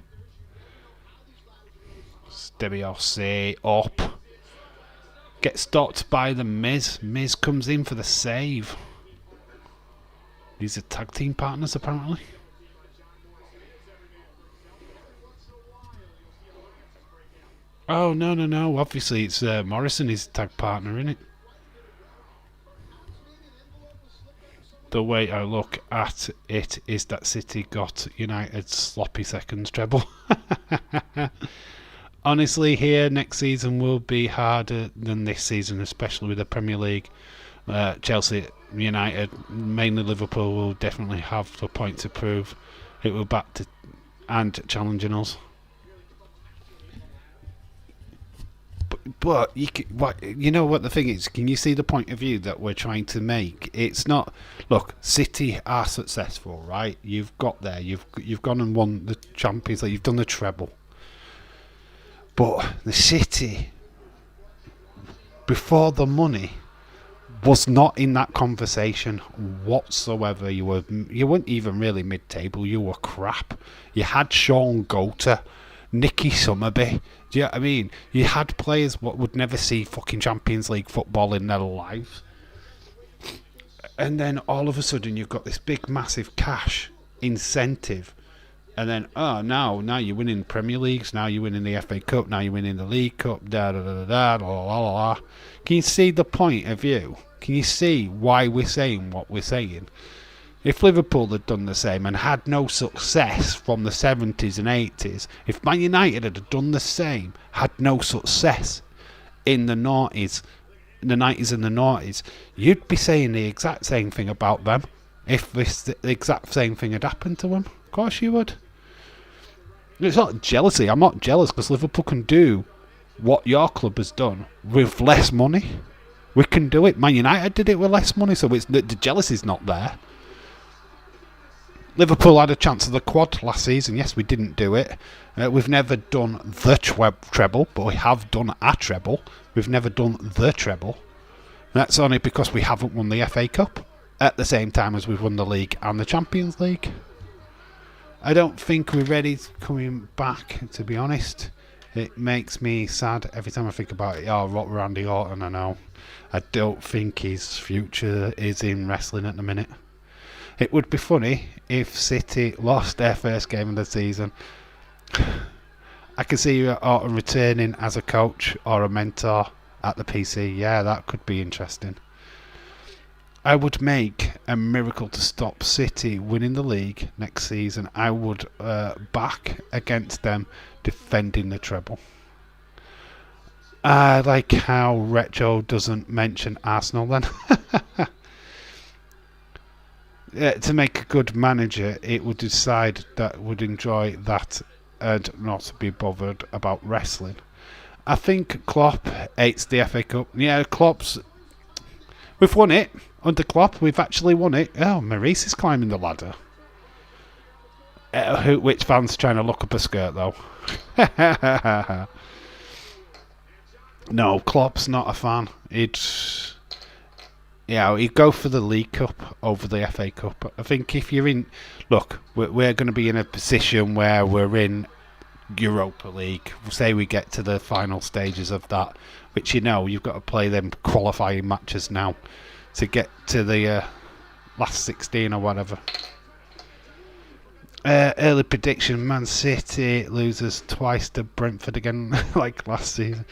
WLC up. Gets stopped by the Miz. Miz comes in for the save. These are tag team partners apparently. Oh, no. Obviously, it's Morrison, his tag partner, isn't it? The way I look at it is that City got United's sloppy seconds treble. Honestly, here, next season will be harder than this season, especially with the Premier League. Chelsea, United, mainly Liverpool, will definitely have a point to prove. It will back to and challenging us. But you know what the thing is? Can you see the point of view that we're trying to make? It's not. Look, City are successful, right? You've got there. You've gone and won the Champions League. You've done the treble. But the City, before the money, was not in that conversation whatsoever. You weren't even really mid-table. You were crap. You had Sean Goater, Nicky Summerby. Do you know what I mean? You had players what would never see fucking Champions League football in their lives. And then all of a sudden you've got this big massive cash incentive. And then, now you're winning Premier Leagues, now you're winning the FA Cup, now you're winning the League Cup, Can you see the point of view? Can you see why we're saying what we're saying? If Liverpool had done the same and had no success from the 70s and 80s, if Man United had done the same, had no success in the noughties, in the 90s and the noughties, you'd be saying the exact same thing about them if the exact same thing had happened to them. Of course you would. It's not jealousy. I'm not jealous because Liverpool can do what your club has done with less money. We can do it. Man United did it with less money, so the jealousy's not there. Liverpool had a chance of the quad last season. Yes, we didn't do it. We've never done the treble, but we have done a treble. We've never done the treble. That's only because we haven't won the FA Cup at the same time as we've won the league and the Champions League. I don't think we're ready coming back, to be honest. It makes me sad every time I think about it. Oh, Randy Orton, I know. I don't think his future is in wrestling at the minute. It would be funny if City lost their first game of the season. I can see Orton returning as a coach or a mentor at the PC. Yeah, that could be interesting. I would make a miracle to stop City winning the league next season. I would back against them defending the treble. I like how Retro doesn't mention Arsenal then. To make a good manager, it would decide that would enjoy that and not be bothered about wrestling. I think Klopp hates the FA Cup. Yeah, we've won it under Klopp. We've actually won it. Oh, Maurice is climbing the ladder. Which fan's trying to look up a skirt though? No, Klopp's not a fan. He'd go for the League Cup over the FA Cup. I think if you're in... Look, we're going to be in a position where we're in Europa League. Say we get to the final stages of that, which you've got to play them qualifying matches now to get to the last 16 or whatever. Early prediction, Man City loses twice to Brentford again, like last season.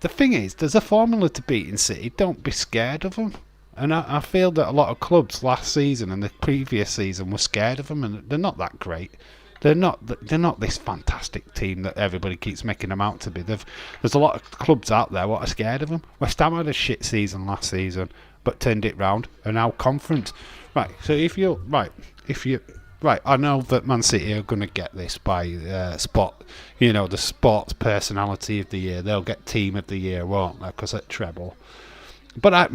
The thing is, there's a formula to beating City. Don't be scared of them. And I feel that a lot of clubs last season and the previous season were scared of them, and they're not that great. They're not this fantastic team that everybody keeps making them out to be. There's a lot of clubs out there what are scared of them. West Ham had a shit season last season, but turned it round, and now conference. Right. So I know that Man City are going to get this by the sports personality of the year. They'll get team of the year, won't they? Because at treble. But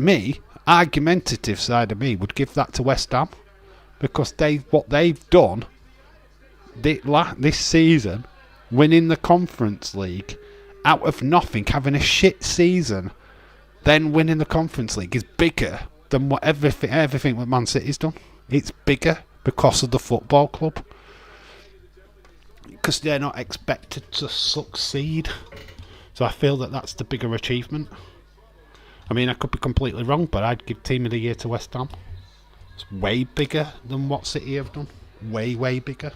argumentative side of me would give that to West Ham, because what they've done this season, winning the Conference League out of nothing, having a shit season, then winning the Conference League is bigger than everything that Man City's done. It's bigger because of the football club, because they're not expected to succeed. So I feel that that's the bigger achievement. I mean, I could be completely wrong, but I'd give Team of the Year to West Ham. It's way bigger than what City have done. Way, way bigger.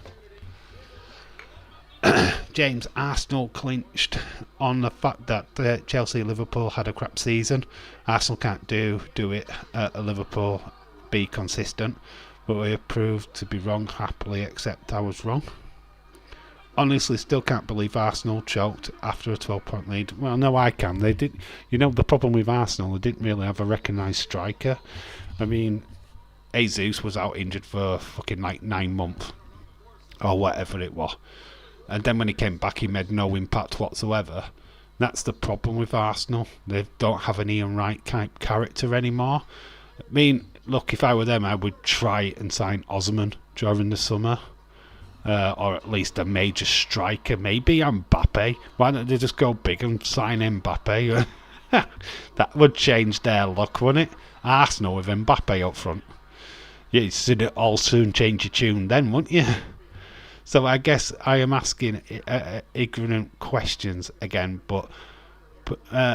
James, Arsenal clinched on the fact that Chelsea Liverpool had a crap season. Arsenal can't do it at Liverpool, be consistent. But we have proved to be wrong. Happily accept I was wrong. Honestly, still can't believe Arsenal choked after a 12-point lead. Well, no, I can. They did. The problem with Arsenal, they didn't really have a recognised striker. I mean, Jesus was out injured for fucking like 9 months or whatever it was, and then when he came back, he made no impact whatsoever. That's the problem with Arsenal. They don't have an Ian Wright type character anymore. I mean, look, if I were them, I would try and sign Osman during the summer. Or at least a major striker. Maybe Mbappe. Why don't they just go big and sign Mbappe? That would change their look, wouldn't it? Arsenal with Mbappe up front. You'd see it all soon change your tune then, wouldn't you? So I guess I am asking ignorant questions again, but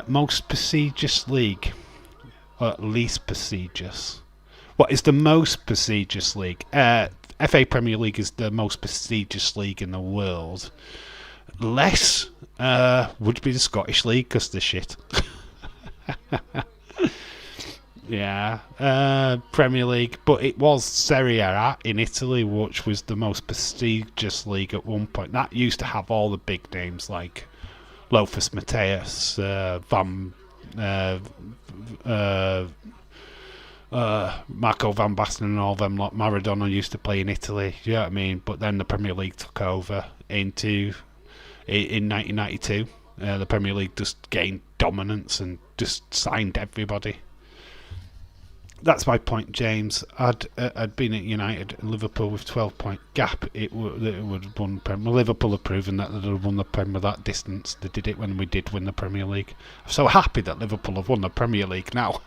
most prestigious league, or at least prestigious. What is the most prestigious league? FA Premier League is the most prestigious league in the world. Less would be the Scottish League because they're shit. Yeah, Premier League, but it was Serie A in Italy, which was the most prestigious league at one point. That used to have all the big names like Loftus Mateus, uh, uh, Marco Van Basten and all them lot. Maradona used to play in Italy. You know what I mean? But then the Premier League took over in 1992. The Premier League just gained dominance and just signed everybody. That's my point, James. I'd been at United and Liverpool with 12-point gap. It would have won the Premier. Liverpool have proven that they'd have won the Premier that distance. They did it when we did win the Premier League. I'm so happy that Liverpool have won the Premier League now.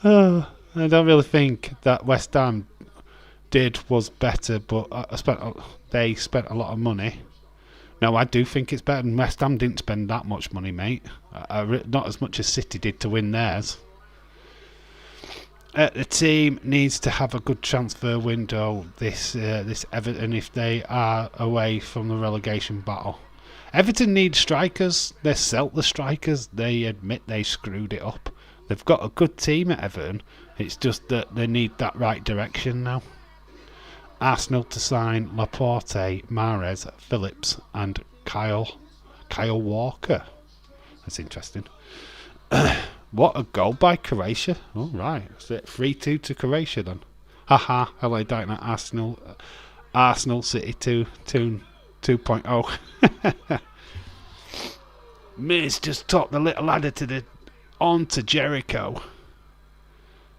I don't really think that West Ham was better, but they spent a lot of money. No, I do think it's better. And West Ham didn't spend that much money, mate. Not as much as City did to win theirs. The team needs to have a good transfer window this Everton if they are away from the relegation battle. Everton needs strikers. They sell the strikers. They admit they screwed it up. They've got a good team at Everton. It's just that they need that right direction now. Arsenal to sign Laporte, Mahrez, Phillips and Kyle Walker. That's interesting. What a goal by Croatia. All right. Is it 3-2 to Croatia then? Haha. LA Dynamo Arsenal City 2.0. Miz just topped the little ladder on to Jericho.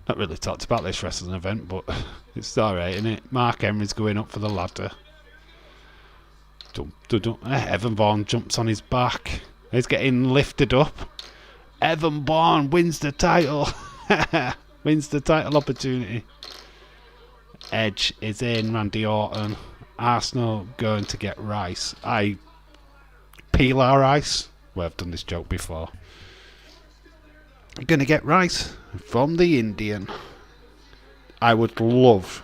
Not really talked about this wrestling event, but it's alright, isn't it? Mark Henry's going up for the ladder. Evan Bourne jumps on his back. He's getting lifted up. Evan Bourne wins the title. Wins the title opportunity. Edge is in. Randy Orton. Arsenal going to get Rice. Pilar Rice. Well, I've done this joke before. Going to get Rice from the Indian. I would have loved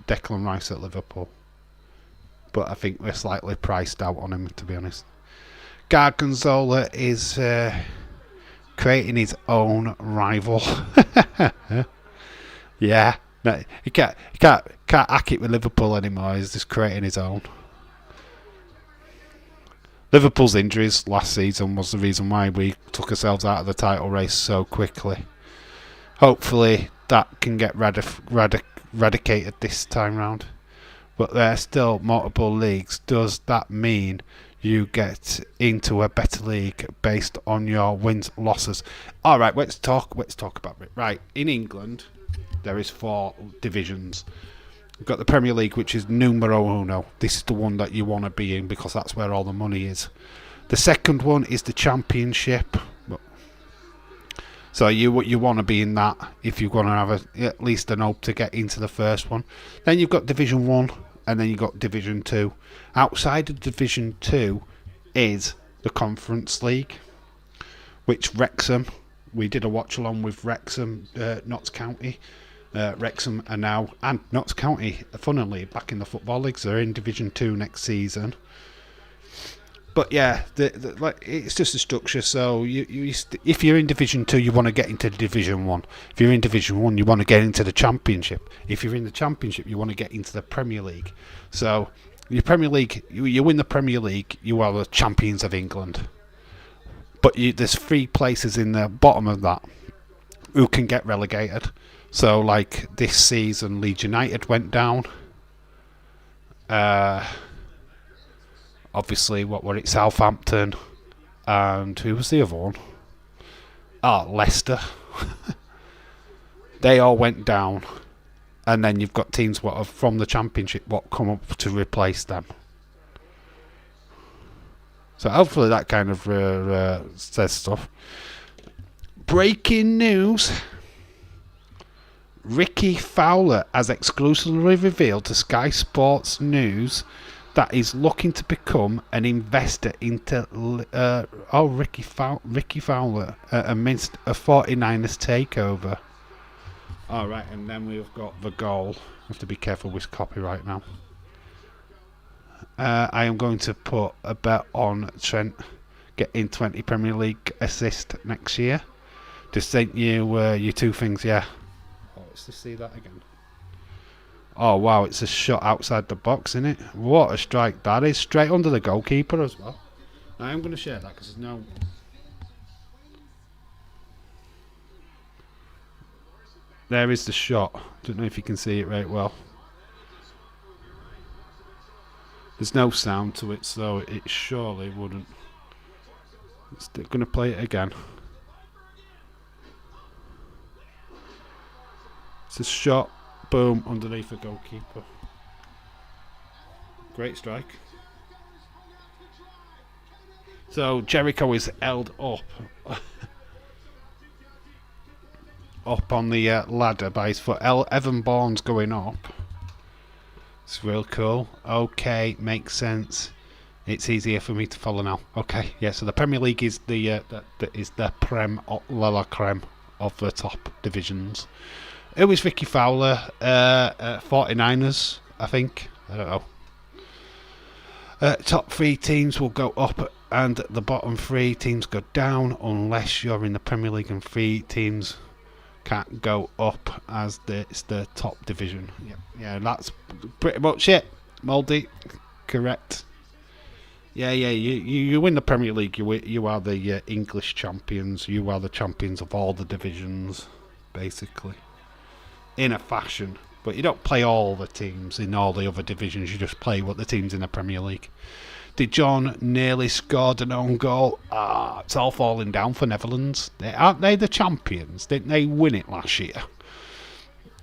Declan Rice at Liverpool, but I think we're slightly priced out on him, to be honest. Gargonzola is creating his own rival. Yeah, no, he can't hack it with Liverpool anymore. He's just creating his own. Liverpool's injuries last season was the reason why we took ourselves out of the title race so quickly. Hopefully that can get eradicated this time round. But there are still multiple leagues. Does that mean you get into a better league based on your wins, losses? All right, let's talk about it. Right, in England, there is 4 divisions. We've got the Premier League, which is numero uno. This is the one that you want to be in because that's where all the money is. The second one is the Championship. So you want to be in that if you're going to have at least an hope to get into the first one. Then you've got Division 1 and then you've got Division 2. Outside of Division 2 is the Conference League, which Wrexham, we did a watch along with Wrexham, Notts County. Wrexham are now, and Notts County, funnily, back in the Football Leagues. They're in Division 2 next season. But yeah, it's just a structure. So if you're in Division 2, you want to get into Division 1. If you're in Division 1, you want to get into the Championship. If you're in the Championship, you want to get into the Premier League. So your Premier League, you win the Premier League, you are the champions of England. But there's 3 places in the bottom of that who can get relegated. So, like this season, Leeds United went down. Obviously, what were it? Southampton. And who was the other one? Leicester. They all went down. And then you've got teams what are from the Championship what come up to replace them. So, hopefully, that kind of says stuff. Breaking news. Ricky Fowler has exclusively revealed to Sky Sports News that he's looking to become an investor into Ricky Fowler amidst a 49ers takeover. Alright, and then we've got the goal. I have to be careful with copyright now. I am going to put a bet on Trent getting 20 Premier League assists next year. Just sent you your 2 things, yeah. Let's just see that again. Oh wow, it's a shot outside the box, isn't it? What a strike that is. Straight under the goalkeeper as well. I am going to share that because there's no. There is the shot. Don't know if you can see it right well. There's no sound to it, so it surely wouldn't. It's going to play it again. It's a shot. Boom, underneath the goalkeeper. Great strike. So Jericho is held up. Up on the ladder by his foot. Evan Bourne's going up. It's real cool. Okay, makes sense. It's easier for me to follow now. Okay, yeah. So the Premier League is the prem la la creme of the top divisions. It was Ricky Fowler, 49ers, I think. I don't know. Top 3 teams will go up, and the bottom 3 teams go down unless you're in the Premier League, and 3 teams can't go up as it's the top division. Yeah, that's pretty much it. Mouldy, correct. Yeah. You win the Premier League. You are the English champions. You are the champions of all the divisions, basically, in a fashion. But you don't play all the teams in all the other divisions. You just play what the teams in the Premier League. De Jong nearly scored an own goal. It's all falling down for Netherlands. Aren't they the champions? Didn't they win it last year?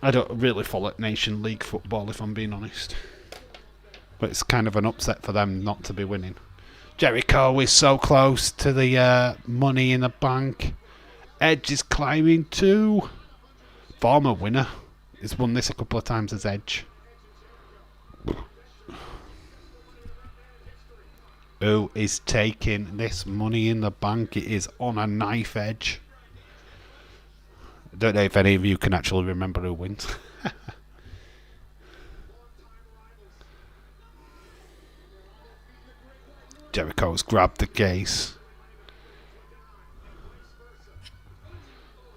I don't really follow Nation League football, if I'm being honest. But it's kind of an upset for them not to be winning. Jericho is so close to the money in the bank. Edge is climbing too. Former winner. He's won this a couple of times as Edge. Who is taking this money in the bank? It is on a knife edge. I don't know if any of you can actually remember who wins. Jericho's grabbed the case.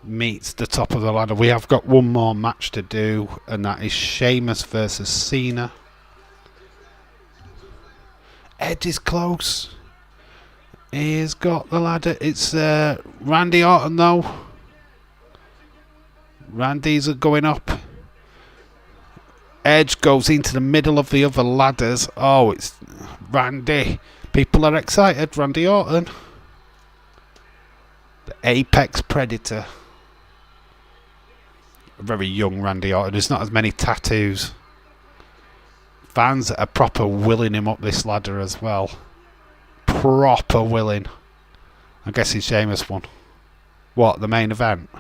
Meets the top of the ladder. We have got one more match to do, and that is Sheamus versus Cena. Edge is close. He's got the ladder. It's Randy Orton though. Randy's going up. Edge goes into the middle of the other ladders. Oh, it's Randy. People are excited. Randy Orton. The Apex Predator. A very young Randy Orton. There's not as many tattoos. Fans are proper willing him up this ladder as well. Proper willing. I guess he's Sheamus won. What, the main event?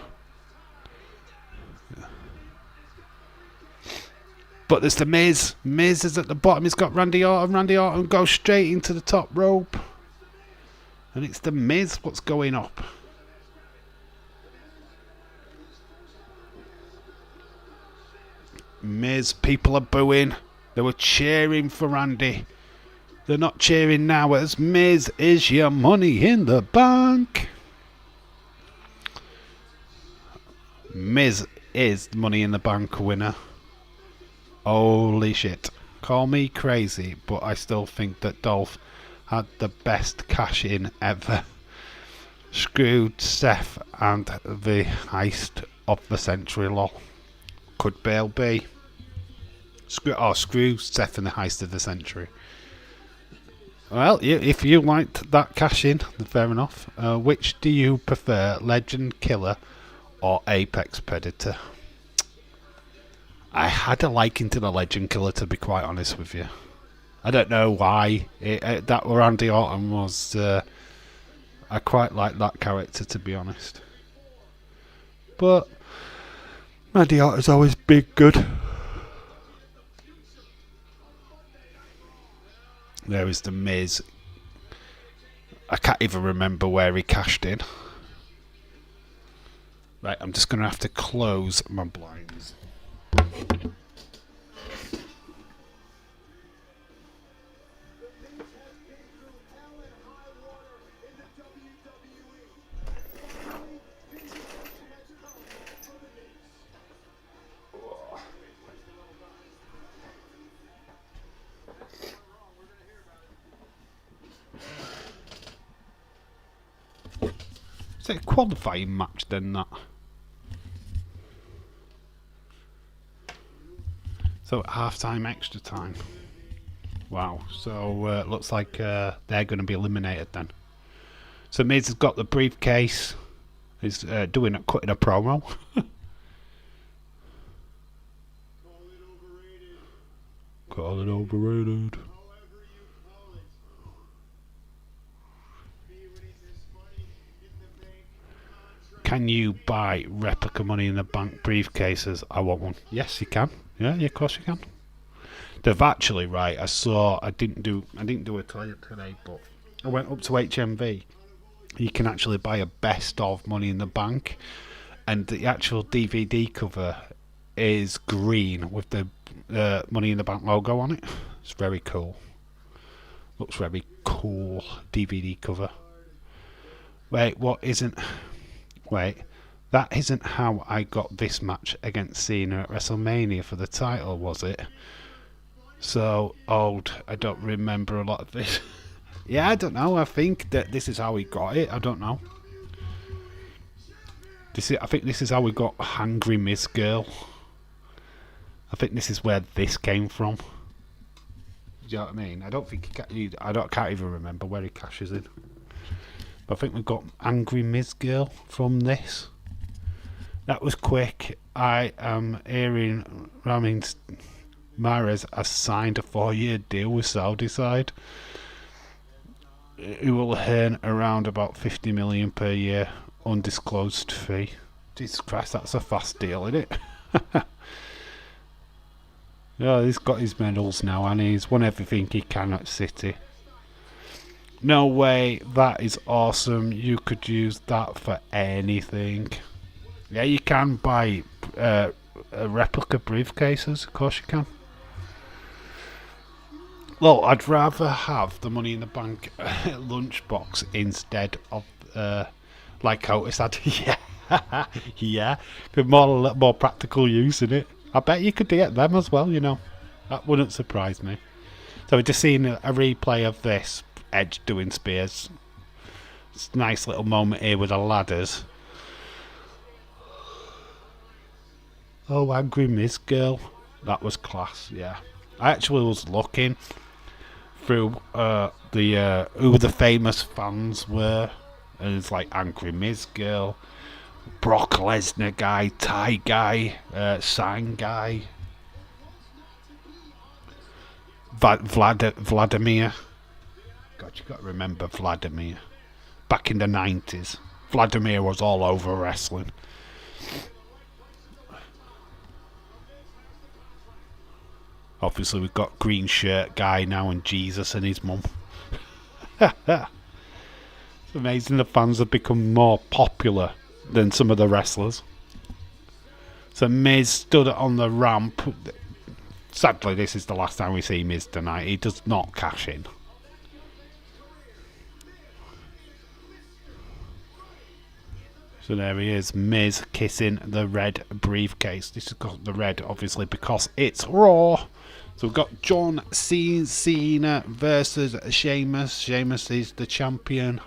But there's the Miz. Miz is at the bottom. He's got Randy Orton. Randy Orton goes straight into the top rope. And it's the Miz what's going up. Miz, people are booing. They were cheering for Randy. They're not cheering now as Miz is your money in the bank. Miz is the money in the bank winner. Holy shit. Call me crazy, but I still think that Dolph had the best cash in ever. Screwed Seth and the heist of the century, lol. Could Bale be? Screw Seth and the heist of the century. Well, if you liked that cash in, then fair enough. Which do you prefer, Legend Killer or Apex Predator? I had a liking to the Legend Killer, to be quite honest with you. I don't know why. That Randy Orton was... I quite like that character, to be honest. But Randy Orton's always been good. There is the Miz. I can't even remember where he cashed in. Right, I'm just going to have to close my blinds. it a qualifying match then, that? So at half-time, extra time. Wow. So looks like they're going to be eliminated then. So Miz has got the briefcase. He's cutting a promo. Call it overrated. Can you buy replica Money in the Bank briefcases? I want one. Yes, you can. Yeah, of course you can. They've actually, right, I didn't do a toilet today, but I went up to HMV. You can actually buy a best of Money in the Bank, and the actual DVD cover is green with the Money in the Bank logo on it. It's very cool. Looks very cool DVD cover. Wait, that isn't how I got this match against Cena at WrestleMania for the title, was it? So old, I don't remember a lot of this. Yeah, I don't know. I think that this is how he got it. I don't know. I think this is how we got Hungry Miss Girl. I think this is where this came from. Do you know what I mean? I don't think can't even remember where he cashes in. But I think we got Angry Miss Girl from this. That was quick. I am hearing Ramin Mahrez has signed a 4-year deal with Saudi side. Who will earn around about 50 million per year, undisclosed fee. Jesus Christ, that's a fast deal, isn't it? Yeah, he's got his medals now, and he's won everything he can at City. No way, that is awesome. You could use that for anything. Yeah, you can buy replica briefcases, of course you can. Well, I'd rather have the Money in the Bank lunchbox instead of like Otis had. Yeah, yeah, for more practical use in it. I bet you could get them as well. You know, that wouldn't surprise me. So we're just seeing a replay of this Edge doing spears. It's a nice little moment here with the ladders. Oh, Angry Miss Girl, that was class. Yeah, I actually was looking through who the famous fans were, and it's like Angry Miz Girl, Brock Lesnar guy, Ty guy, Sang guy, Vladimir. God, you got to remember Vladimir. Back in the 90s, Vladimir was all over wrestling. Obviously, we've got green shirt guy now and Jesus and his mum. It's amazing the fans have become more popular than some of the wrestlers. So Miz stood on the ramp. Sadly, this is the last time we see Miz tonight. He does not cash in. So there he is, Miz kissing the red briefcase. This has got the red, obviously, because it's Raw. So we've got John Cena versus Sheamus. Sheamus is the champion.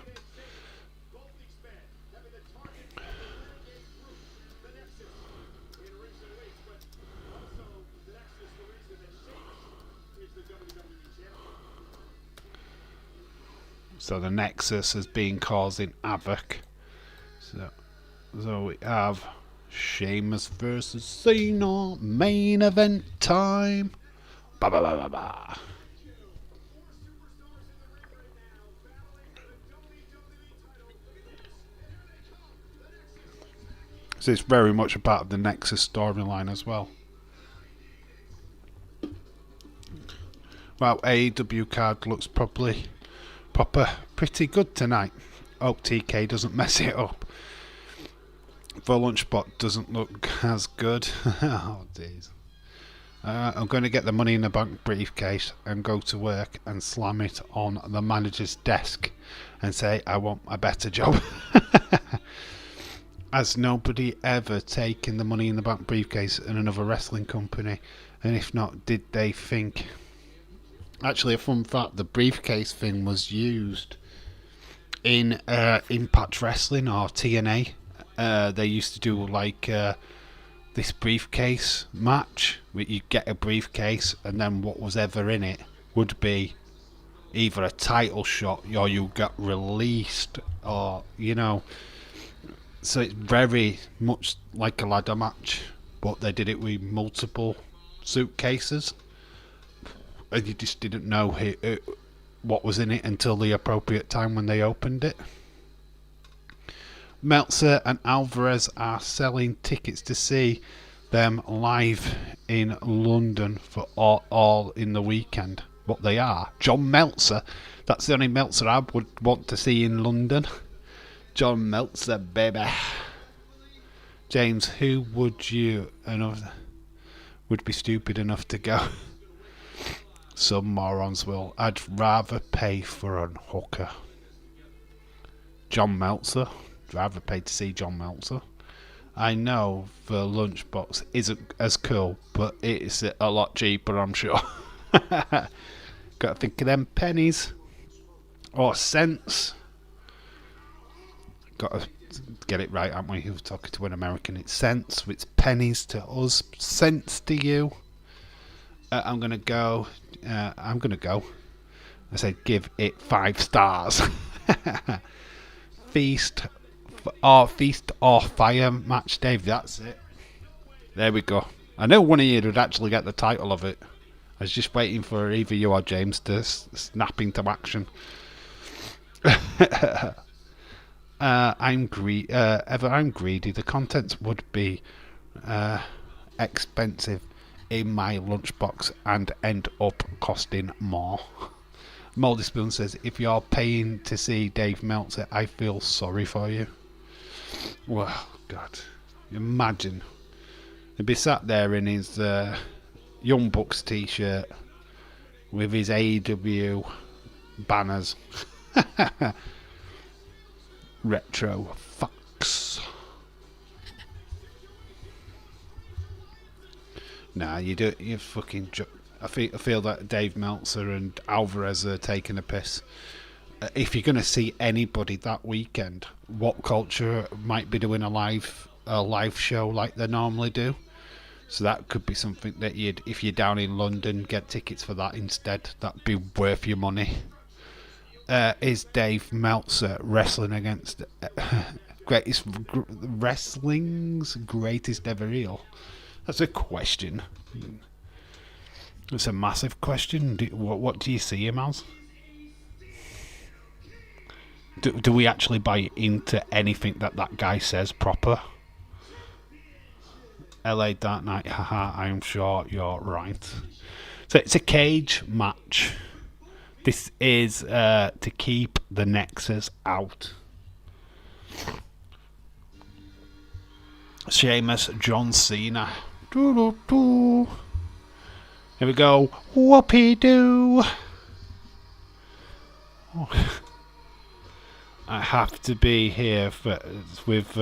So the Nexus has been causing havoc. So we have Sheamus versus Cena, main event time. Ba ba ba ba ba. So it's very much a part of the Nexus storyline as well. Well, AEW card looks pretty good tonight. Hope TK doesn't mess it up. The lunchbot doesn't look as good. Oh, jeez. I'm going to get the Money in the Bank briefcase and go to work and slam it on the manager's desk and say, I want a better job. Has nobody ever taken the Money in the Bank briefcase in another wrestling company? And if not, did they think... Actually, a fun fact, the briefcase thing was used in Impact Wrestling or TNA, they used to do like this briefcase match where you get a briefcase and then what was ever in it would be either a title shot or you got released, or so it's very much like a ladder match, but they did it with multiple suitcases and you just didn't know what was in it until the appropriate time when they opened it. Meltzer and Alvarez are selling tickets to see them live in London for all in the weekend. What they are, John Meltzer. That's the only Meltzer I would want to see in London. John Meltzer, baby. James, who would be stupid enough to go? Some morons will. I'd rather pay for a hooker. John Meltzer. I'd rather pay to see John Meltzer. I know the lunchbox isn't as cool, but it's a lot cheaper, I'm sure. Got to think of them pennies or cents. Got to get it right, haven't we? Who's talking to an American? It's cents. It's pennies to us. Cents to you. I'm gonna go. I said give it 5 stars. Feast or fire match, Dave. That's it. There we go. I know one of you would actually get the title of it. I was just waiting for either you or James to snap into action. I'm greedy. The contents would be expensive in my lunchbox and end up costing more. Moldy Spoon says, if you're paying to see Dave Meltzer, I feel sorry for you. Well, God, imagine he'd be sat there in his Young Bucks t-shirt with his AEW banners. Retro fucks. Nah, you do. You fucking. I feel that Dave Meltzer and Alvarez are taking a piss. If you're going to see anybody that weekend, What Culture might be doing a live show like they normally do. So that could be something that if you're down in London, get tickets for that instead. That'd be worth your money. Is Dave Meltzer wrestling against wrestling's greatest ever heel? That's a question. It's a massive question. What do you see him as? Do we actually buy into anything that guy says proper? LA Dark Knight, haha, I'm sure you're right. So it's a cage match. This is to keep the Nexus out. Sheamus, John Cena. Doo-doo-doo. Here we go. Whoopee-doo. Oh. I have to be here with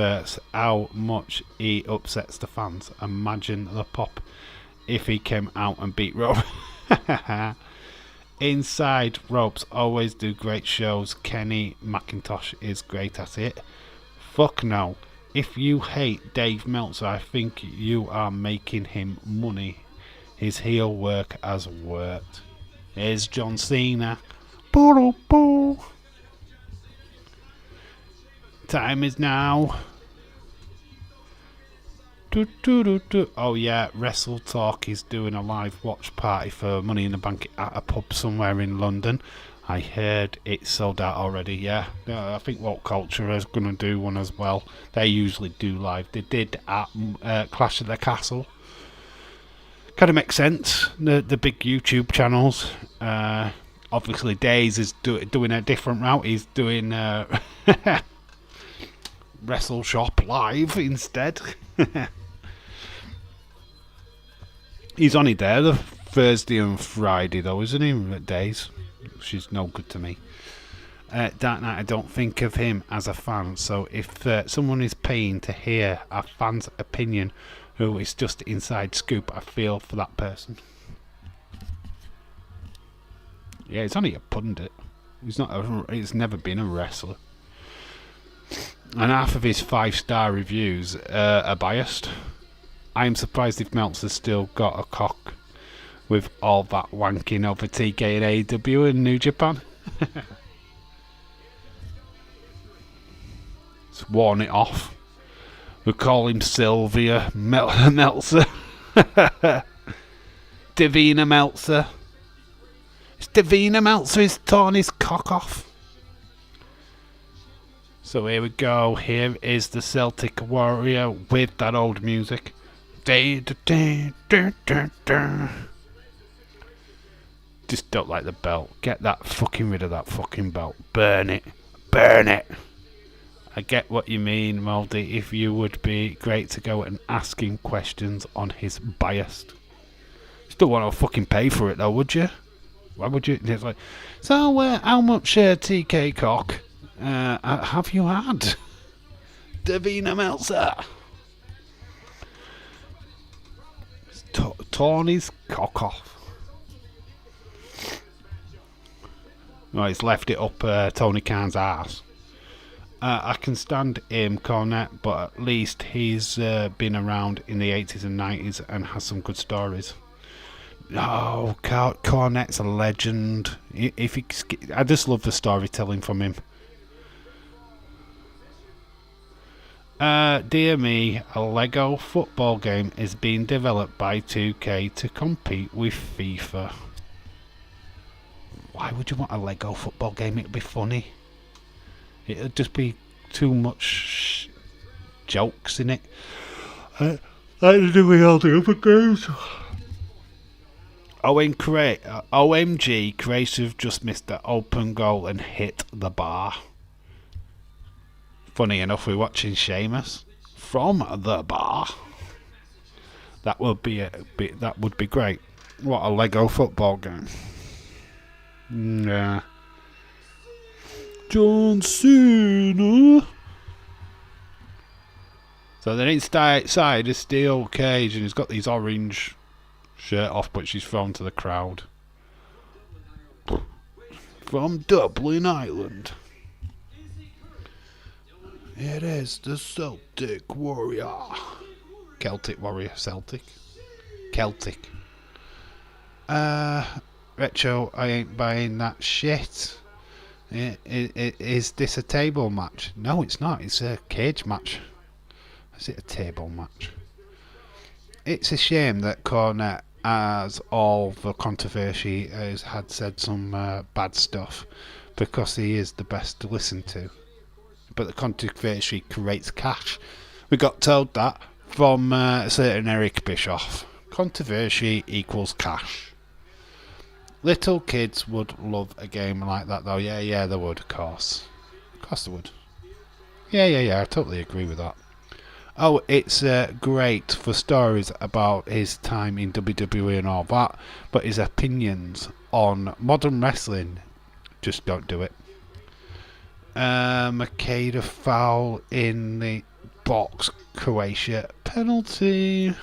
how much he upsets the fans. Imagine the pop if he came out and beat Rob. Inside Ropes always do great shows. Kenny McIntosh is great at it. Fuck no. If you hate Dave Meltzer, I think you are making him money. His heel work has worked. Here's John Cena. Boo-boo. Time is now. Oh yeah, Wrestle Talk is doing a live watch party for Money in the Bank at a pub somewhere in London. I heard it's sold out already. Yeah, I think What Culture is going to do one as well. They usually do live. They did at Clash of the Castle. Kind of makes sense. The big YouTube channels. Obviously, Days is doing a different route. He's doing Wrestle Shop live instead. He's only there the Thursday and Friday though, isn't he? At Days, which is no good to me. Dark Knight, I don't think of him as a fan. So if someone is paying to hear a fan's opinion, who is just inside scoop, I feel for that person. Yeah, he's only a pundit. He's not. He's never been a wrestler. And half of his 5-star reviews are biased. I am surprised if Meltzer's still got a cock with all that wanking over TK and AEW in New Japan. It's worn it off. We call him Sylvia Meltzer. Davina Meltzer. It's Davina Meltzer who's torn his cock off. So here we go. Here is the Celtic Warrior with that old music. Just don't like the belt. Get that fucking rid of that fucking belt. Burn it. Burn it. I get what you mean, Moldy. If you would be great to go and ask him questions on his bias. Still want to fucking pay for it though, would you? Why would you? It's like, so how much TK cock have you had? Davina Meltzer. Torn his cock off. Well, he's left it up Tony Khan's arse. I can stand him, Cornette, but at least he's been around in the 80s and 90s and has some good stories. Oh, Cornette's a legend. I just love the storytelling from him. Dear me, a Lego football game is being developed by 2K to compete with FIFA. Why would you want a Lego football game? It'd be funny. It'd just be too much jokes in it. Like do we all the other games? OMG, Creative just missed the open goal and hit the bar. Funny enough, we're watching Sheamus from the bar. That would be great. What a Lego football game. Yeah. John Cena. So then inside a steel cage, and he's got these orange shirt off, which he's thrown to the crowd. From Dublin, Ireland. It is the Celtic Warrior. Celtic Warrior, Celtic. Celtic. Retro, I ain't buying that shit. Is this a table match? No, it's not. It's a cage match. Is it a table match? It's a shame that Cornette, as all the controversy, had said some bad stuff, because he is the best to listen to. But the controversy creates cash. We got told that from a certain Eric Bischoff. Controversy equals cash. Little kids would love a game like that though. Yeah, they would, of course. Of course they would. Yeah, I totally agree with that. Oh, it's great for stories about his time in WWE and all that, but his opinions on modern wrestling, just don't do it. Makeda foul in the box. Croatia penalty.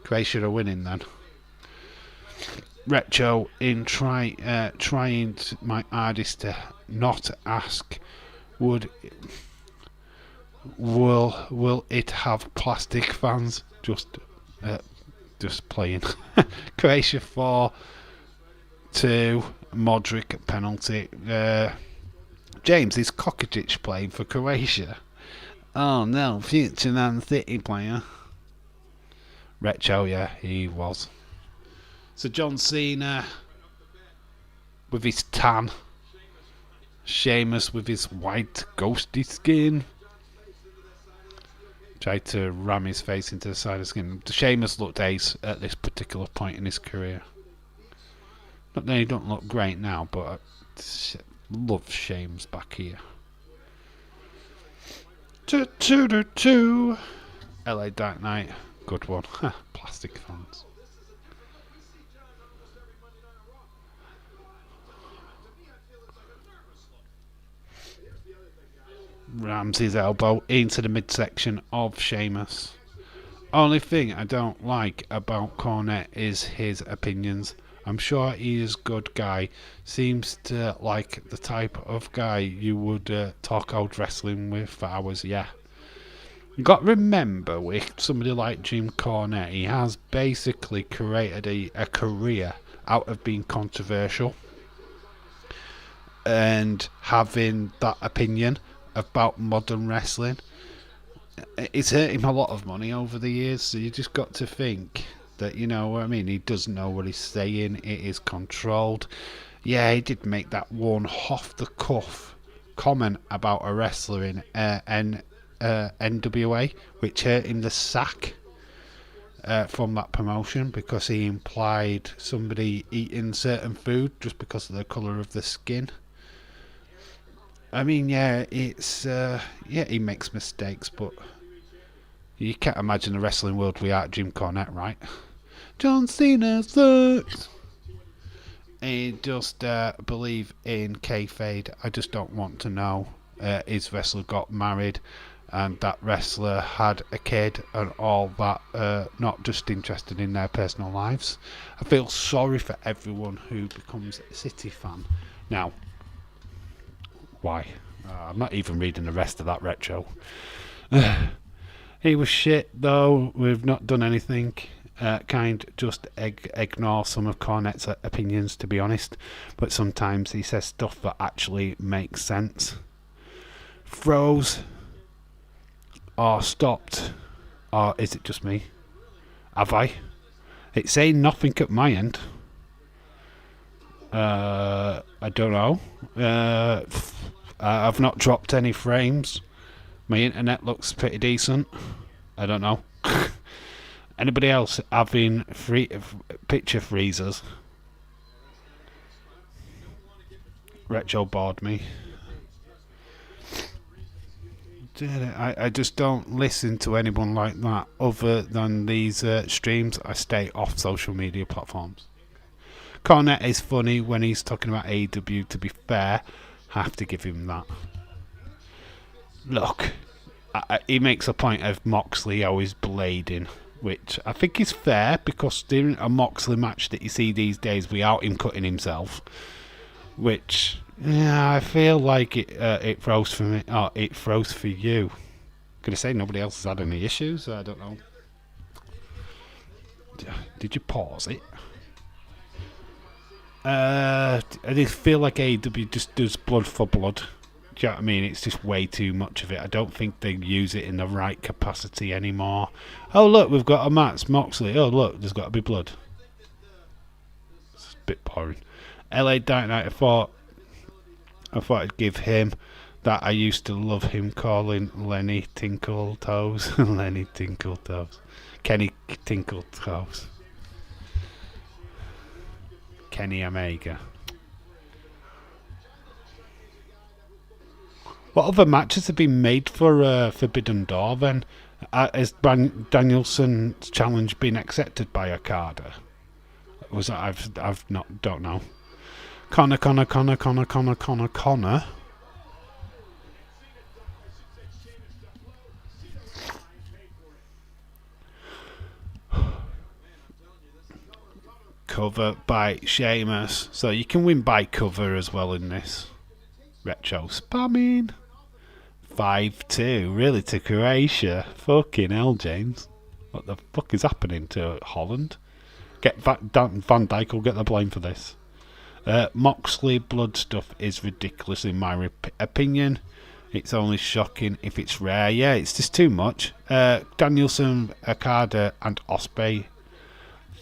Croatia are winning then. Retro in trying my hardest to not ask. Will it have plastic fans? Just playing. Croatia 4-2. Modric penalty. James, is Kokacic playing for Croatia? Oh no, future Man City player. Retro, yeah, he was. So John Cena with his tan. Sheamus with his white ghosty skin. Tried to ram his face into the side of the skin. Sheamus looked ace at this particular point in his career. Not that he don't look great now, but I love Sheamus back here. 2-2-2. LA Dark Knight. Good one. Plastic fans. Rams his elbow into the midsection of Sheamus. Only thing I don't like about Cornette is his opinions. I'm sure he is a good guy. Seems to like the type of guy you would talk old wrestling with for hours. Yeah. You got to remember with somebody like Jim Cornette, he has basically created a career out of being controversial and having that opinion about modern wrestling. It's hurt him a lot of money over the years, so you just got to think that, you know what I mean, he doesn't know what he's saying, it is controlled. Yeah, he did make that one off the cuff comment about a wrestler in NWA, which hurt him the sack from that promotion because he implied somebody eating certain food just because of the colour of the skin. I mean, yeah, it's he makes mistakes, but you can't imagine the wrestling world without Jim Cornette, right? John Cena sucks. I just believe in kayfabe. I just don't want to know his wrestler got married and that wrestler had a kid and all that. Not just interested in their personal lives. I feel sorry for everyone who becomes a City fan. Now, why? I'm not even reading the rest of that retro. He was shit though. We've not done anything. Just ignore some of Cornette's opinions, to be honest. But sometimes he says stuff that actually makes sense. Froze or stopped, or is it just me? Have I? It's saying nothing at my end. I don't know. I've not dropped any frames. My internet looks pretty decent. I don't know. Anybody else having picture freezers? Retro bored me. I just don't listen to anyone like that other than these streams. I stay off social media platforms. Cornette is funny when he's talking about AEW, to be fair. Have to give him that. Look, he makes a point of Moxley always blading, which I think is fair because during a Moxley match that you see these days without him cutting himself, which, yeah, I feel like it froze for me. Oh, it froze for you. Gonna say nobody else has had any issues. I don't know. Did you pause it? I just feel like AEW just does blood for blood. Do you know what I mean? It's just way too much of it. I don't think they use it in the right capacity anymore. Oh, look, we've got a match, Moxley. Oh, look, there's got to be blood. It's a bit boring. LA Dynamite, I thought I'd give him that. I used to love him calling Lenny Tinkletoes. Lenny Tinkletoes. Kenny Tinkletoes. Kenny Omega. What other matches have been made for Forbidden Door then? Has Danielson's challenge been accepted by Okada? Was that I've don't know. Connor. Cover by Sheamus. So you can win by cover as well in this. Retro spamming. 5-2. Really, to Croatia? Fucking hell, James. What the fuck is happening to Holland? Van Dijk will get the blame for this. Moxley blood stuff is ridiculous in my opinion. It's only shocking if it's rare. Yeah, it's just too much. Danielson, Okada and Ospreay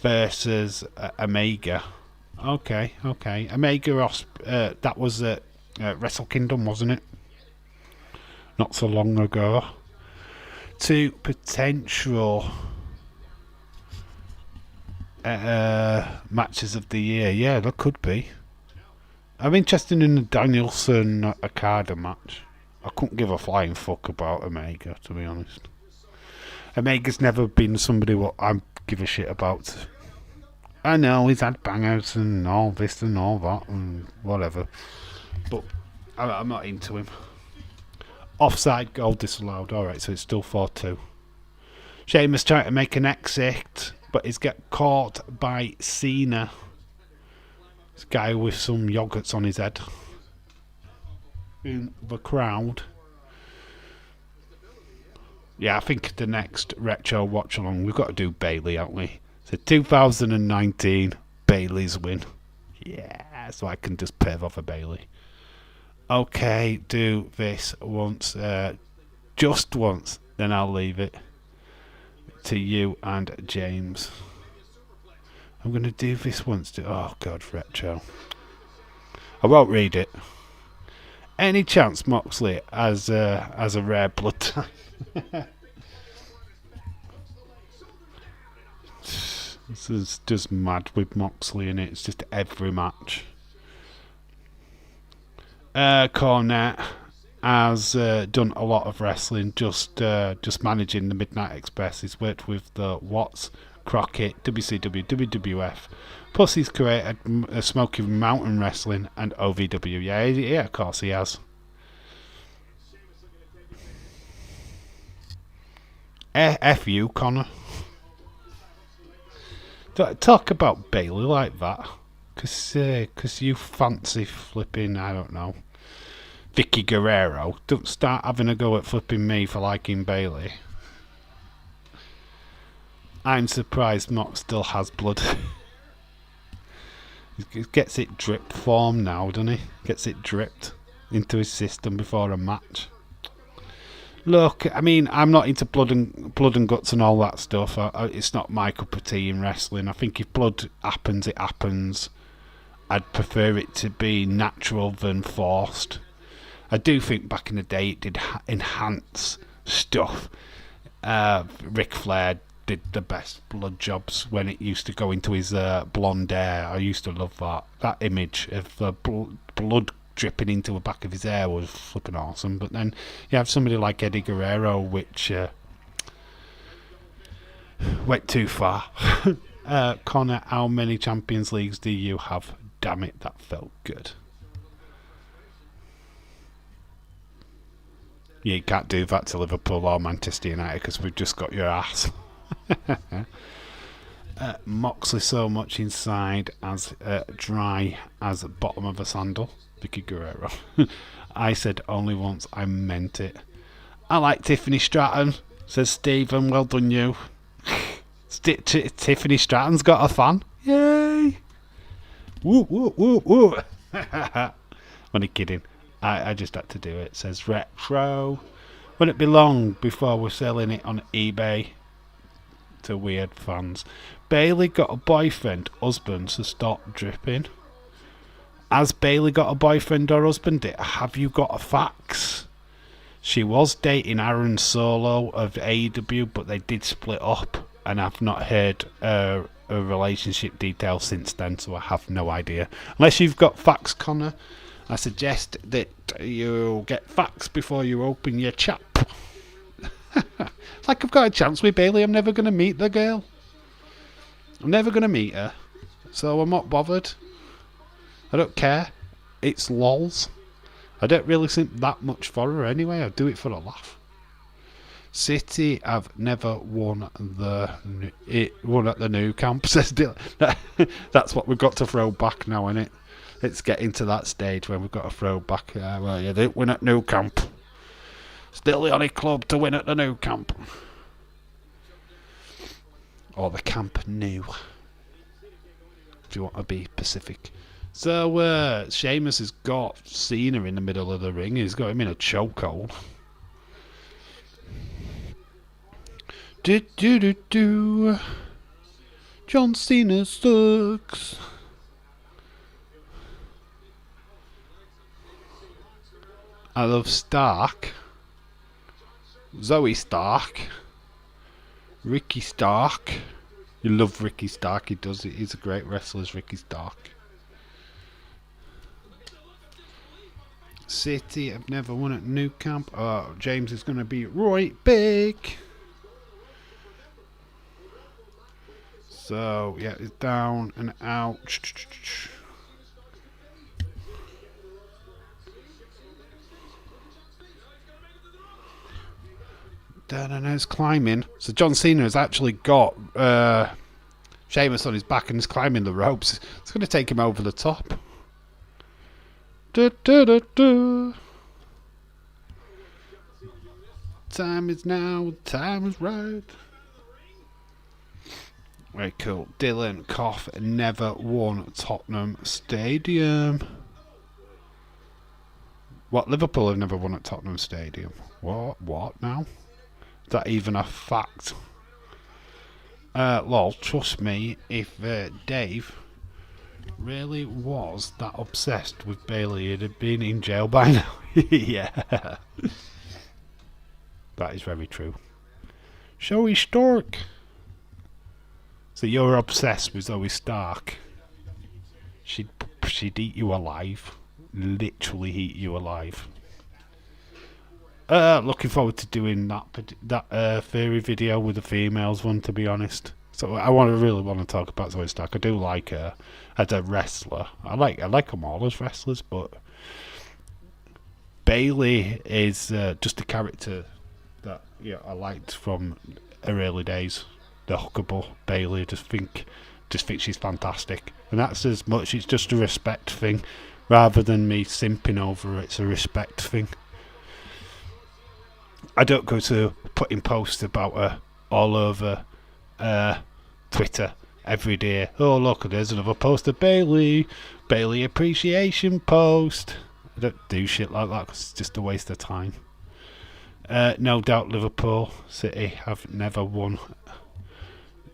versus Omega. Okay. Omega, that was at Wrestle Kingdom, wasn't it? Not so long ago. Two potential matches of the year. Yeah, there could be. I'm interested in the Danielson Okada match. I couldn't give a flying fuck about Omega, to be honest. Omega's never been somebody what I give a shit about. I know he's had bangers and all this and all that and whatever, but I'm not into him. Offside goal disallowed. Alright, so it's still 4-2. Sheamus trying to make an exit, but he's get caught by Cena. This guy with some yogurts on his head in the crowd. Yeah, I think the next retro watch along we've got to do Bailey, haven't we? So 2019 Bailey's win. Yeah, so I can just perv off a Bailey. Okay, do this once, just once, then I'll leave it to you and James. I'm going to do this once. Oh, God, retro. I won't read it. Any chance Moxley as a rare blood type? This is just mad with Moxley in it. It's just every match. Cornette has done a lot of wrestling, just managing the Midnight Express. He's worked with the Watts, Crockett, WCW, WWF. Plus, he's created Smoky Mountain Wrestling and OVW. Yeah, of course he has. F you, Connor. Don't talk about Bailey like that. Because you fancy flipping, I don't know, Vicky Guerrero. Don't start having a go at flipping me for liking Bailey. I'm surprised Mox still has blood. He gets it drip form now, doesn't he? Gets it dripped into his system before a match. Look, I mean, I'm not into blood and guts and all that stuff. It's not my cup of tea in wrestling. I think if blood happens, it happens. I'd prefer it to be natural than forced. I do think back in the day it did enhance stuff. Ric Flair did the best blood jobs when it used to go into his blonde hair. I used to love that. That image of the blood dripping into the back of his hair was fucking awesome. But then you have somebody like Eddie Guerrero, which went too far. Connor, how many Champions Leagues do you have? Damn it, that felt good. Yeah, you can't do that to Liverpool or Manchester United because we've just got your ass. Moxley so much inside as dry as the bottom of a sandal. Vicky Guerrero. I said only once, I meant it. I like Tiffany Stratton, says Stephen. Well done, you. Tiffany Stratton's got a fan. Yay! Woo, woo, woo, woo. Only kidding. I just had to do it. Says retro. Won't it be long before we're selling it on eBay to weird fans? Bailey got a boyfriend, husband, so stop dripping. Has Bailey got a boyfriend or husband? Have you got a fax? She was dating Aaron Solo of AEW, but they did split up, and I've not heard a relationship detail since then, so I have no idea. Unless you've got fax, Connor, I suggest that you get fax before you open your chat. It's like I've got a chance with Bailey. I'm never going to meet the girl. I'm never going to meet her, so I'm not bothered. I don't care. It's lols. I don't really think that much for her anyway. I do it for a laugh. City have never won at the new camp. Says Dylan. That's what we've got to throw back now, isn't it? It's getting to that stage where we've got to throw back. Well, yeah, they didn't win at new camp. Still the only club to win at the new camp. Or the Camp Nou, if you want to be Pacific. So, Sheamus has got Cena in the middle of the ring. He's got him in a chokehold. John Cena sucks. I love Stark. Zoe Stark. Ricky Stark. You love Ricky Stark. He does it. He's a great wrestler, Ricky Stark. City have never won at New Camp. Oh, James is going to be right big. So, yeah, it's down and out. It's climbing. So John Cena has actually got Sheamus on his back and is climbing the ropes. It's going to take him over the top. Du, du, du, du. Time is now, time is right. Very cool. Dylan Koff never won Tottenham Stadium. What? Liverpool have never won at Tottenham Stadium? What now? Is that even a fact? Lol, trust me, if Dave really was that obsessed with Bailey, he'd have been in jail by now. Yeah. That is very true. Zoe Stark. So you're obsessed with Zoe Stark. She'd eat you alive. Literally eat you alive. Looking forward to doing that theory video with the females one, to be honest. So I really want to talk about Zoe Stark. I do like her as a wrestler. I like them all as wrestlers, but Bailey is just a character that I liked from her early days. The hookable Bailey. Just think she's fantastic, and that's as much. It's just a respect thing, rather than me simping over her. It's a respect thing. I don't go to putting posts about her all over Twitter every day. Oh look, there's another post of Bailey appreciation post. I don't do shit like that because it's just a waste of time. No doubt Liverpool City have never won.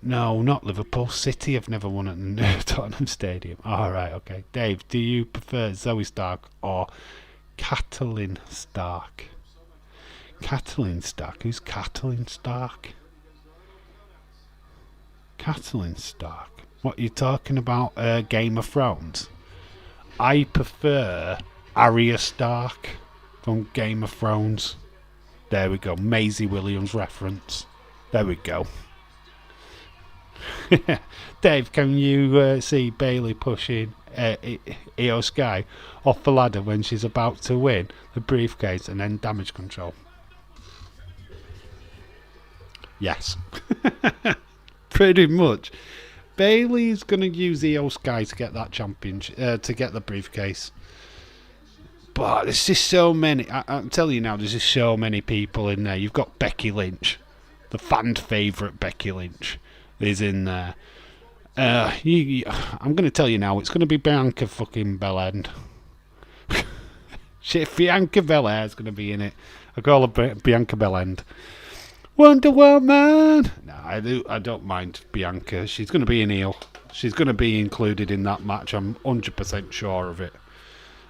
No, not Liverpool. City have never won at Tottenham Stadium. Alright, okay. Dave, do you prefer Zoe Stark or Catelyn Stark? Catelyn Stark? Who's Catelyn Stark? Catelyn Stark? What are you talking about? Game of Thrones? I prefer Arya Stark from Game of Thrones. There we go. Maisie Williams reference. There we go. Dave, can you see Bailey pushing Io Sky off the ladder when she's about to win the briefcase and then damage control? Yes. Pretty much. Bailey's going to use Io Sky to get that championship, to get the briefcase. But there's just so many. I'm telling you now, there's just so many people in there. You've got Becky Lynch, the fan favourite Becky Lynch is in there. I'm going to tell you now, it's going to be Bianca fucking Belair. Shit, Bianca Belair is going to be in it. I call her Bianca Belair. Wonder Woman. No, I don't mind Bianca. She's going to be an heel. She's going to be included in that match. I'm 100% sure of it.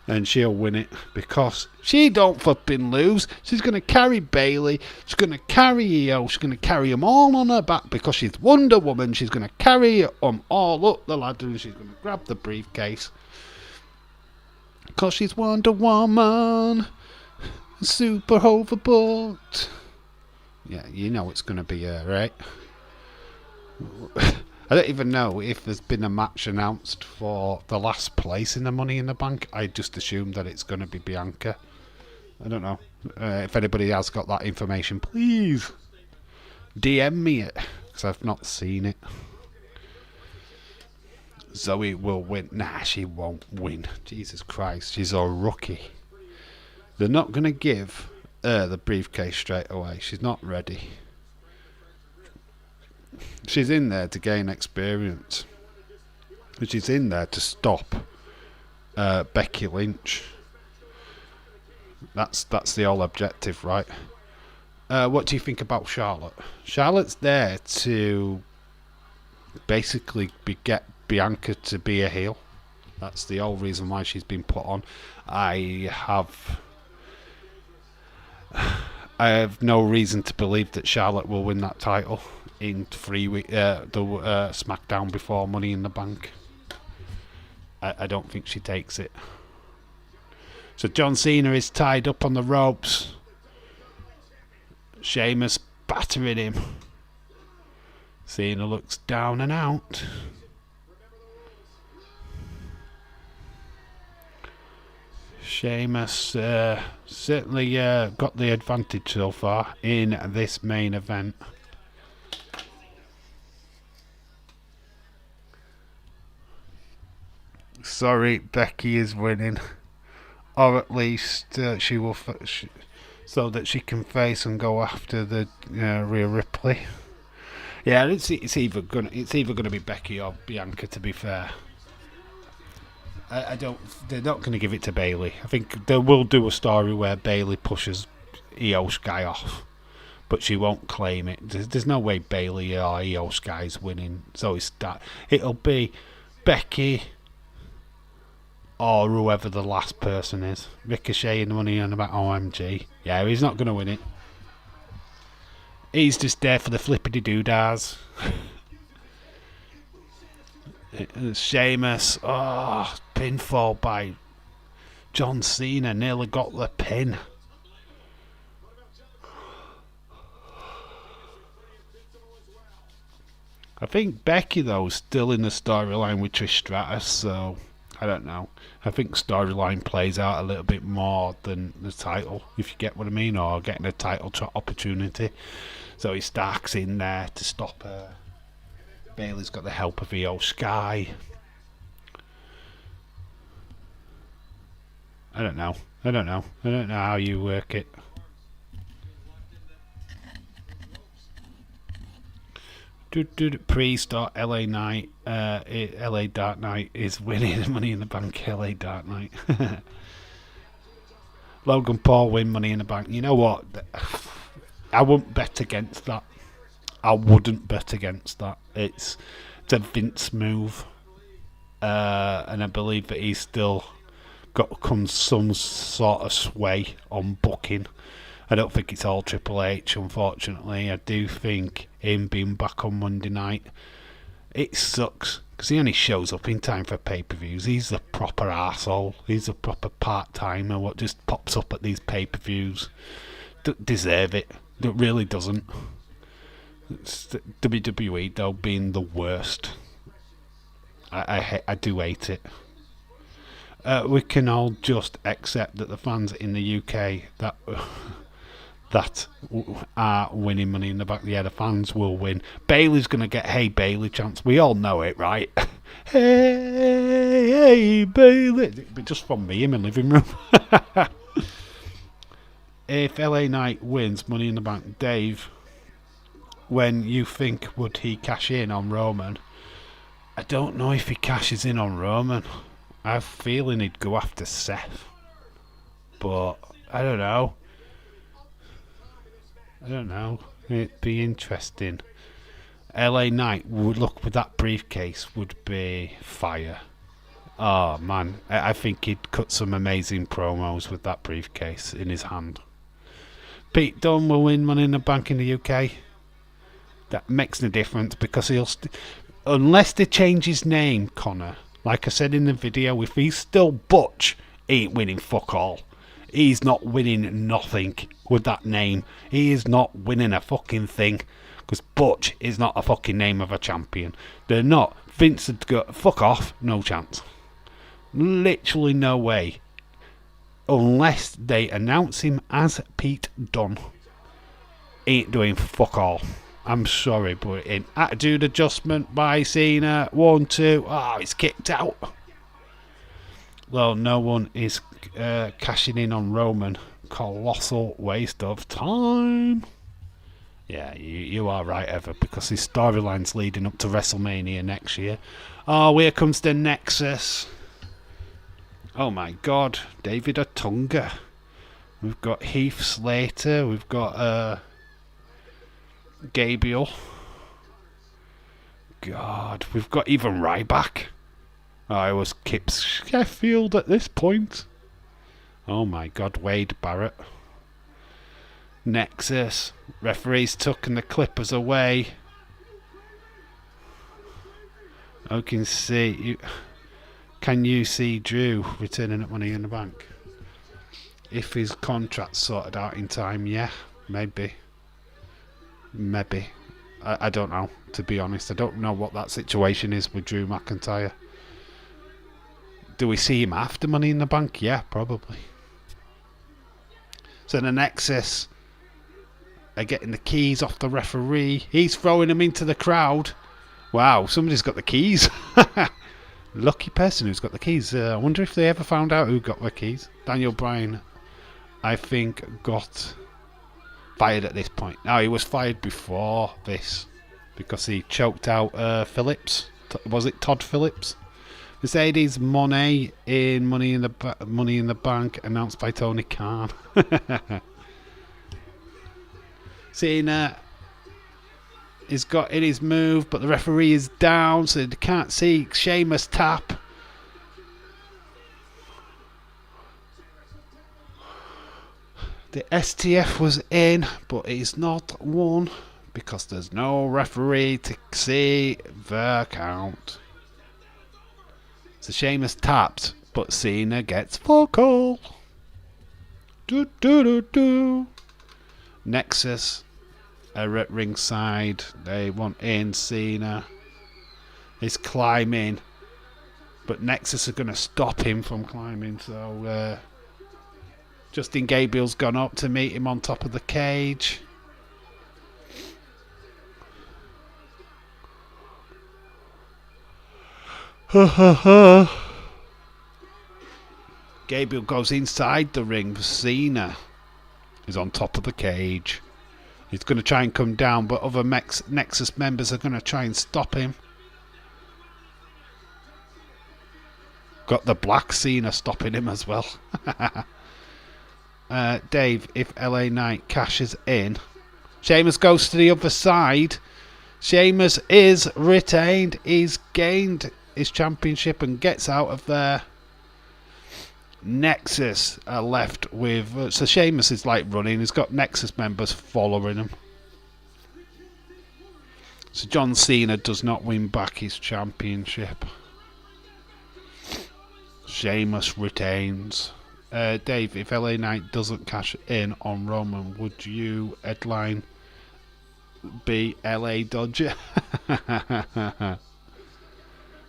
And she'll win it because she don't fucking lose. She's going to carry Bailey. She's going to carry Io. She's going to carry them all on her back because she's Wonder Woman. She's going to carry them all up the ladder and she's going to grab the briefcase because she's Wonder Woman. Super overboard. Yeah, you know it's going to be her, right? I don't even know if there's been a match announced for the last place in the Money in the Bank. I just assumed that it's going to be Bianca. I don't know. If anybody has got that information, please DM me it, because I've not seen it. Zoe will win. Nah, she won't win. Jesus Christ, she's a rookie. They're not going to give her the briefcase straight away. She's not ready. She's in there to gain experience. She's in there to stop Becky Lynch. That's the whole objective, right? What do you think about Charlotte? Charlotte's there to basically get Bianca to be a heel. That's the whole reason why she's been put on. I have no reason to believe that Charlotte will win that title in 3 weeks, the SmackDown before Money in the Bank. I don't think she takes it. So John Cena is tied up on the ropes. Sheamus battering him. Cena looks down and out. Sheamus certainly got the advantage so far in this main event. sorry, Becky is winning, or at least she will, so that she can face and go after the Rhea Ripley. Yeah, it's either gonna be Becky or Bianca. To be fair, I don't. They're not gonna give it to Bayley. I think they will do a story where Bayley pushes Io Sky off, but she won't claim it. There's no way Bayley or Io Sky's winning. So it'll be Becky or whoever the last person is. Ricochet and Money on about OMG. Yeah, he's not gonna win it. He's just there for the flippity doodahs. Sheamus. Oh, pinfall by John Cena. Nearly got the pin. I think Becky, though, is still in the storyline with Trish Stratus, so I don't know. I think storyline plays out a little bit more than the title, if you get what I mean, or getting a title opportunity. So he Stark's in there to stop her. Bayley's got the help of Io Sky. I don't know how you work it. Priest or LA Knight, LA Dark Knight is winning Money in the Bank. LA Dark Knight. Logan Paul win Money in the Bank. You know what? I wouldn't bet against that. It's a Vince move, and I believe that he's still got some sort of sway on booking. I don't think it's all Triple H, unfortunately. I do think him being back on Monday night, it sucks because he only shows up in time for pay-per-views. He's a proper arsehole. He's a proper part-timer what just pops up at these pay-per-views. Deserve it. It really doesn't. It's WWE though being the worst. I do hate it. We can all just accept that the fans in the UK that are winning Money in the Bank. Yeah, the fans will win. Bayley's gonna get Hey Bayley chance. We all know it, right? Hey Bayley. It'd be just from me in my living room. If LA Knight wins Money in the Bank, Dave, when you think would he cash in on Roman? I don't know if he cashes in on Roman. I have a feeling he'd go after Seth, but I don't know. It'd be interesting. LA Knight would look with that briefcase would be fire. Oh man, I think he'd cut some amazing promos with that briefcase in his hand. Pete Dunne will win Money in the Bank in the UK. That makes no difference because he'll unless they change his name, Connor. Like I said in the video, if he's still Butch, he ain't winning fuck all. He's not winning nothing with that name. He is not winning a fucking thing because Butch is not a fucking name of a champion. They're not. Vince would go fuck off. No chance. Literally no way. Unless they announce him as Pete Dunne. Ain't doing fuck all. I'm sorry, but in attitude adjustment by Cena. 1, 2. Oh, it's kicked out. Well, no one is cashing in on Roman. Colossal waste of time. Yeah, you are right, Ever, because his storyline's leading up to WrestleMania next year. Oh, here comes the Nexus. Oh my God, David Otunga. We've got Heath Slater. We've got Gabriel. God, we've got even Ryback. I was Kip Sheffield at this point. Oh my God, Wade Barrett. Nexus. Referees tucking the Clippers away. I can see. Can you see Drew returning at Money in the Bank? If his contract's sorted out in time, yeah, maybe. I don't know, to be honest. I don't know what that situation is with Drew McIntyre. Do we see him after Money in the Bank? Yeah, probably. So the Nexus are getting the keys off the referee. He's throwing them into the crowd. Wow, somebody's got the keys. Lucky person who's got the keys. I wonder if they ever found out who got the keys. Daniel Bryan, I think, got fired at this point. Now, he was fired before this because he choked out Phillips. Was it Todd Phillips? Mercedes Moné in Money in the Bank, announced by Tony Khan. Cena has got in his move, but the referee is down, so they can't see. Sheamus tap. The STF was in, but it's not won because there's no referee to see the count. So Sheamus taps, but Cena gets vocal. Do do do do. Nexus are at ringside. They want in. Cena is climbing, but Nexus are going to stop him from climbing. So Justin Gabriel's gone up to meet him on top of the cage. Gabriel goes inside the ring. Cena is on top of the cage. He's going to try and come down, but other Nexus members are going to try and stop him. Got the Black Cena stopping him as well. Dave, if LA Knight cashes in, Sheamus goes to the other side. Sheamus is retained. He's gained his championship and gets out of there. Nexus are left with... so Sheamus is like running. He's got Nexus members following him. So John Cena does not win back his championship. Sheamus retains. Dave, if LA Knight doesn't cash in on Roman, would you headline be LA Dodger?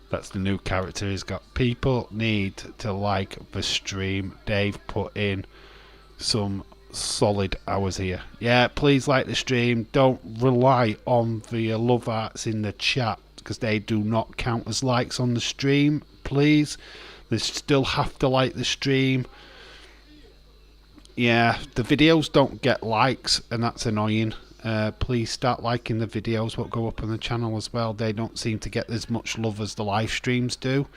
That's the new character he's got. People need to like the stream. Dave put in some solid hours here. Yeah, please like the stream. Don't rely on the love arts in the chat because they do not count as likes on the stream. Please, they still have to like the stream. Yeah, the videos don't get likes and that's annoying. Please start liking the videos what go up on the channel as well. They don't seem to get as much love as the live streams do.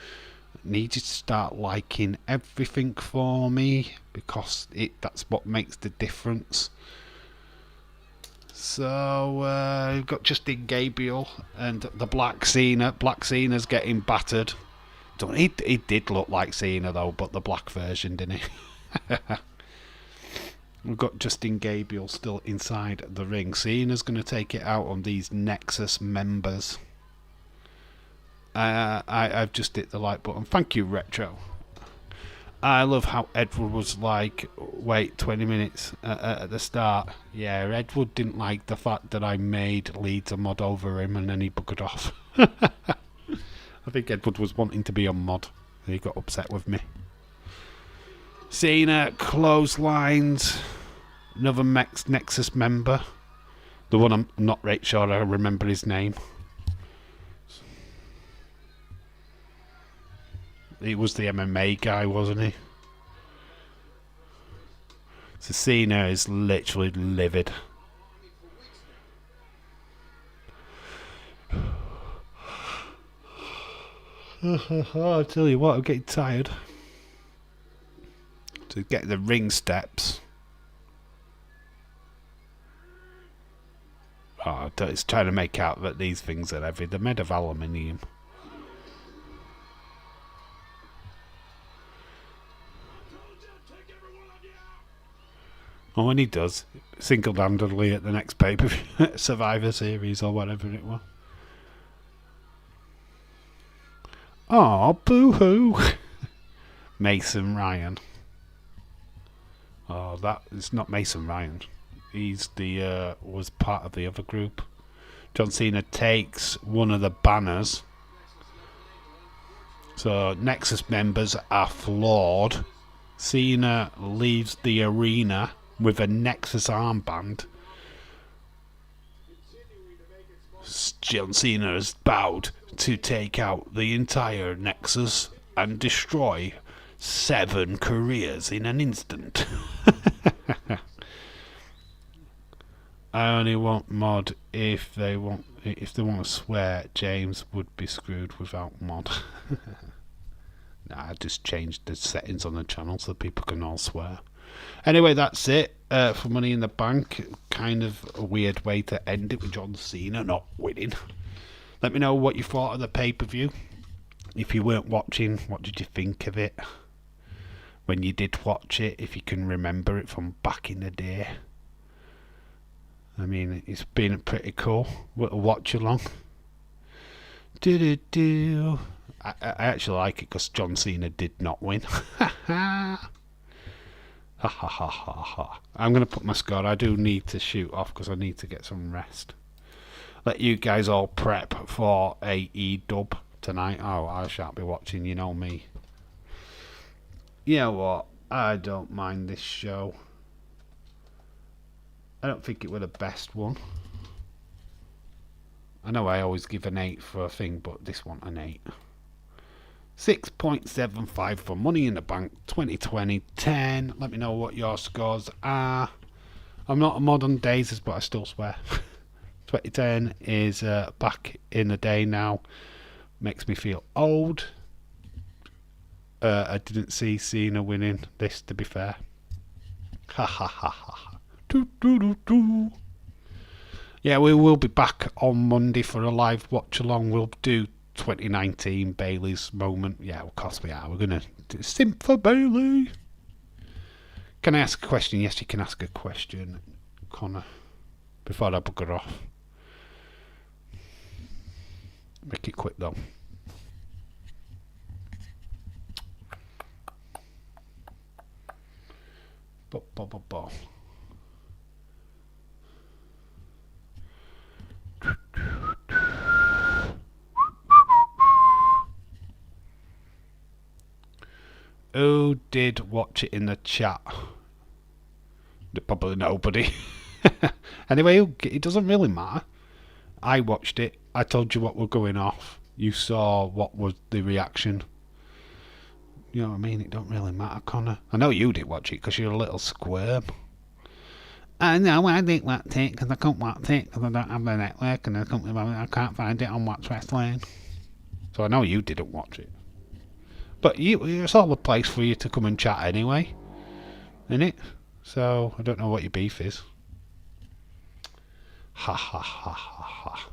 Need you to start liking everything for me because that's what makes the difference. So we've got Justin Gabriel and the Black Cena. Black Cena's getting battered. He did look like Cena though, but the black version, didn't he? We've got Justin Gabriel still inside the ring. Cena's going to take it out on these Nexus members. I've just hit the like button. Thank you, Retro. I love how Edward was like, wait 20 minutes at the start. Yeah, Edward didn't like the fact that I made Leeds a mod over him and then he buggered off. I think Edward was wanting to be on mod. He got upset with me. Cena clotheslines another Nexus member. The one I'm not right sure I remember his name. He was the MMA guy, wasn't he? So Cena is literally livid. I'll tell you what, I'm getting tired. To get the ring steps. Oh, it's trying to make out that these things are heavy. They're made of aluminium. Oh, and he does. Single-handedly at the next pay-per-view. Survivor Series or whatever it was. Oh, boo-hoo. Mason Ryan. Oh, that is not Mason Ryan. He's the was part of the other group. John Cena takes one of the banners. So Nexus members are flawed. Cena leaves the arena with a Nexus armband. John Cena has vowed to take out the entire Nexus and destroy 7 careers in an instant. I only want mod if they want to swear. James would be screwed without mod. Nah, I just changed the settings on the channel so people can all swear. Anyway, that's it for Money in the Bank. Kind of a weird way to end it with John Cena not winning. Let me know what you thought of the pay-per-view. If you weren't watching, what did you think of it? When you did watch it, if you can remember it from back in the day. I mean, it's been pretty cool. Watch along. I actually like it because John Cena did not win. Ha ha ha ha ha. I'm going to put my score. I do need to shoot off because I need to get some rest. Let you guys all prep for AEW tonight. Oh, I shan't be watching, you know me. You know what? I don't mind this show. I don't think it were the best one. I know I always give an 8 for a thing, but this one an 8. 6.75 for Money in the Bank 2020 10. Let me know what your scores are. I'm not a mod on daisies, but I still swear. 2010 is back in the day now. Makes me feel old. I didn't see Cena winning this, to be fair. Ha ha ha ha. Yeah, we will be back on Monday for a live watch along. We'll do 2019 Bailey's moment. Yeah, of course we are. We're going to do Simp for Bailey. Can I ask a question? Yes, you can ask a question, Connor, before I bugger off. Make it quick though. Bo. Who did watch it in the chat? Probably nobody. Anyway, it doesn't really matter. I watched it. I told you what were going off. You saw what was the reaction. You know what I mean? It don't really matter, Connor. I know you did watch it because you're a little squirm. I know I didn't watch it because I couldn't watch it because I don't have the network and I can't find it on Watch Wrestling. So I know you didn't watch it. But it's all a place for you to come and chat anyway, isn't it? So I don't know what your beef is. Ha ha ha ha ha.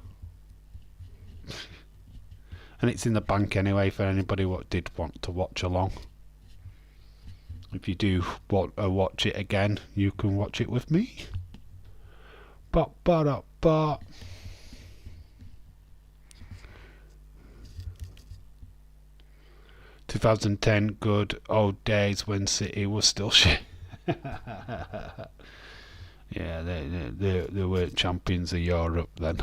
And it's in the bank anyway for anybody what did want to watch along. If you do want to watch it again, you can watch it with me. 2010, good old days when City was still shit. Yeah, they weren't champions of Europe then.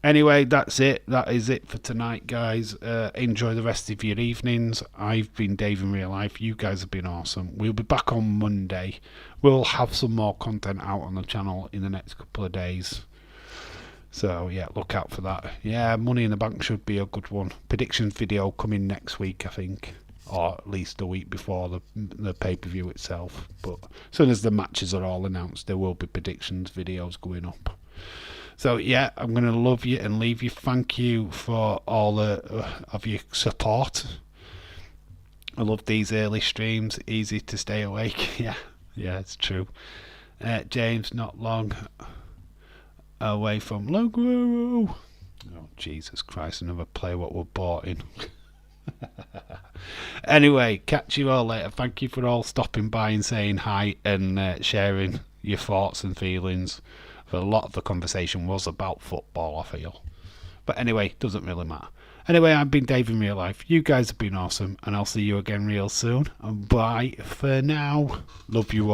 Anyway, that's it. That is it for tonight, guys. Enjoy the rest of your evenings. I've been Dave in real life. You guys have been awesome. We'll be back on Monday. We'll have some more content out on the channel in the next couple of days. So, yeah, look out for that. Yeah, Money in the Bank should be a good one. Predictions video coming next week, I think. Or at least a week before the pay-per-view itself. But as soon as the matches are all announced, there will be predictions videos going up. So, yeah, I'm going to love you and leave you. Thank you for all of your support. I love these early streams. Easy to stay awake. Yeah, it's true. James, not long away from Loguero. Oh, Jesus Christ, another play what we're bought in. Anyway, catch you all later. Thank you for all stopping by and saying hi and sharing your thoughts and feelings. A lot of the conversation was about football, I feel. But anyway, doesn't really matter. Anyway, I've been Dave in real life. You guys have been awesome, and I'll see you again real soon. And bye for now. Love you all.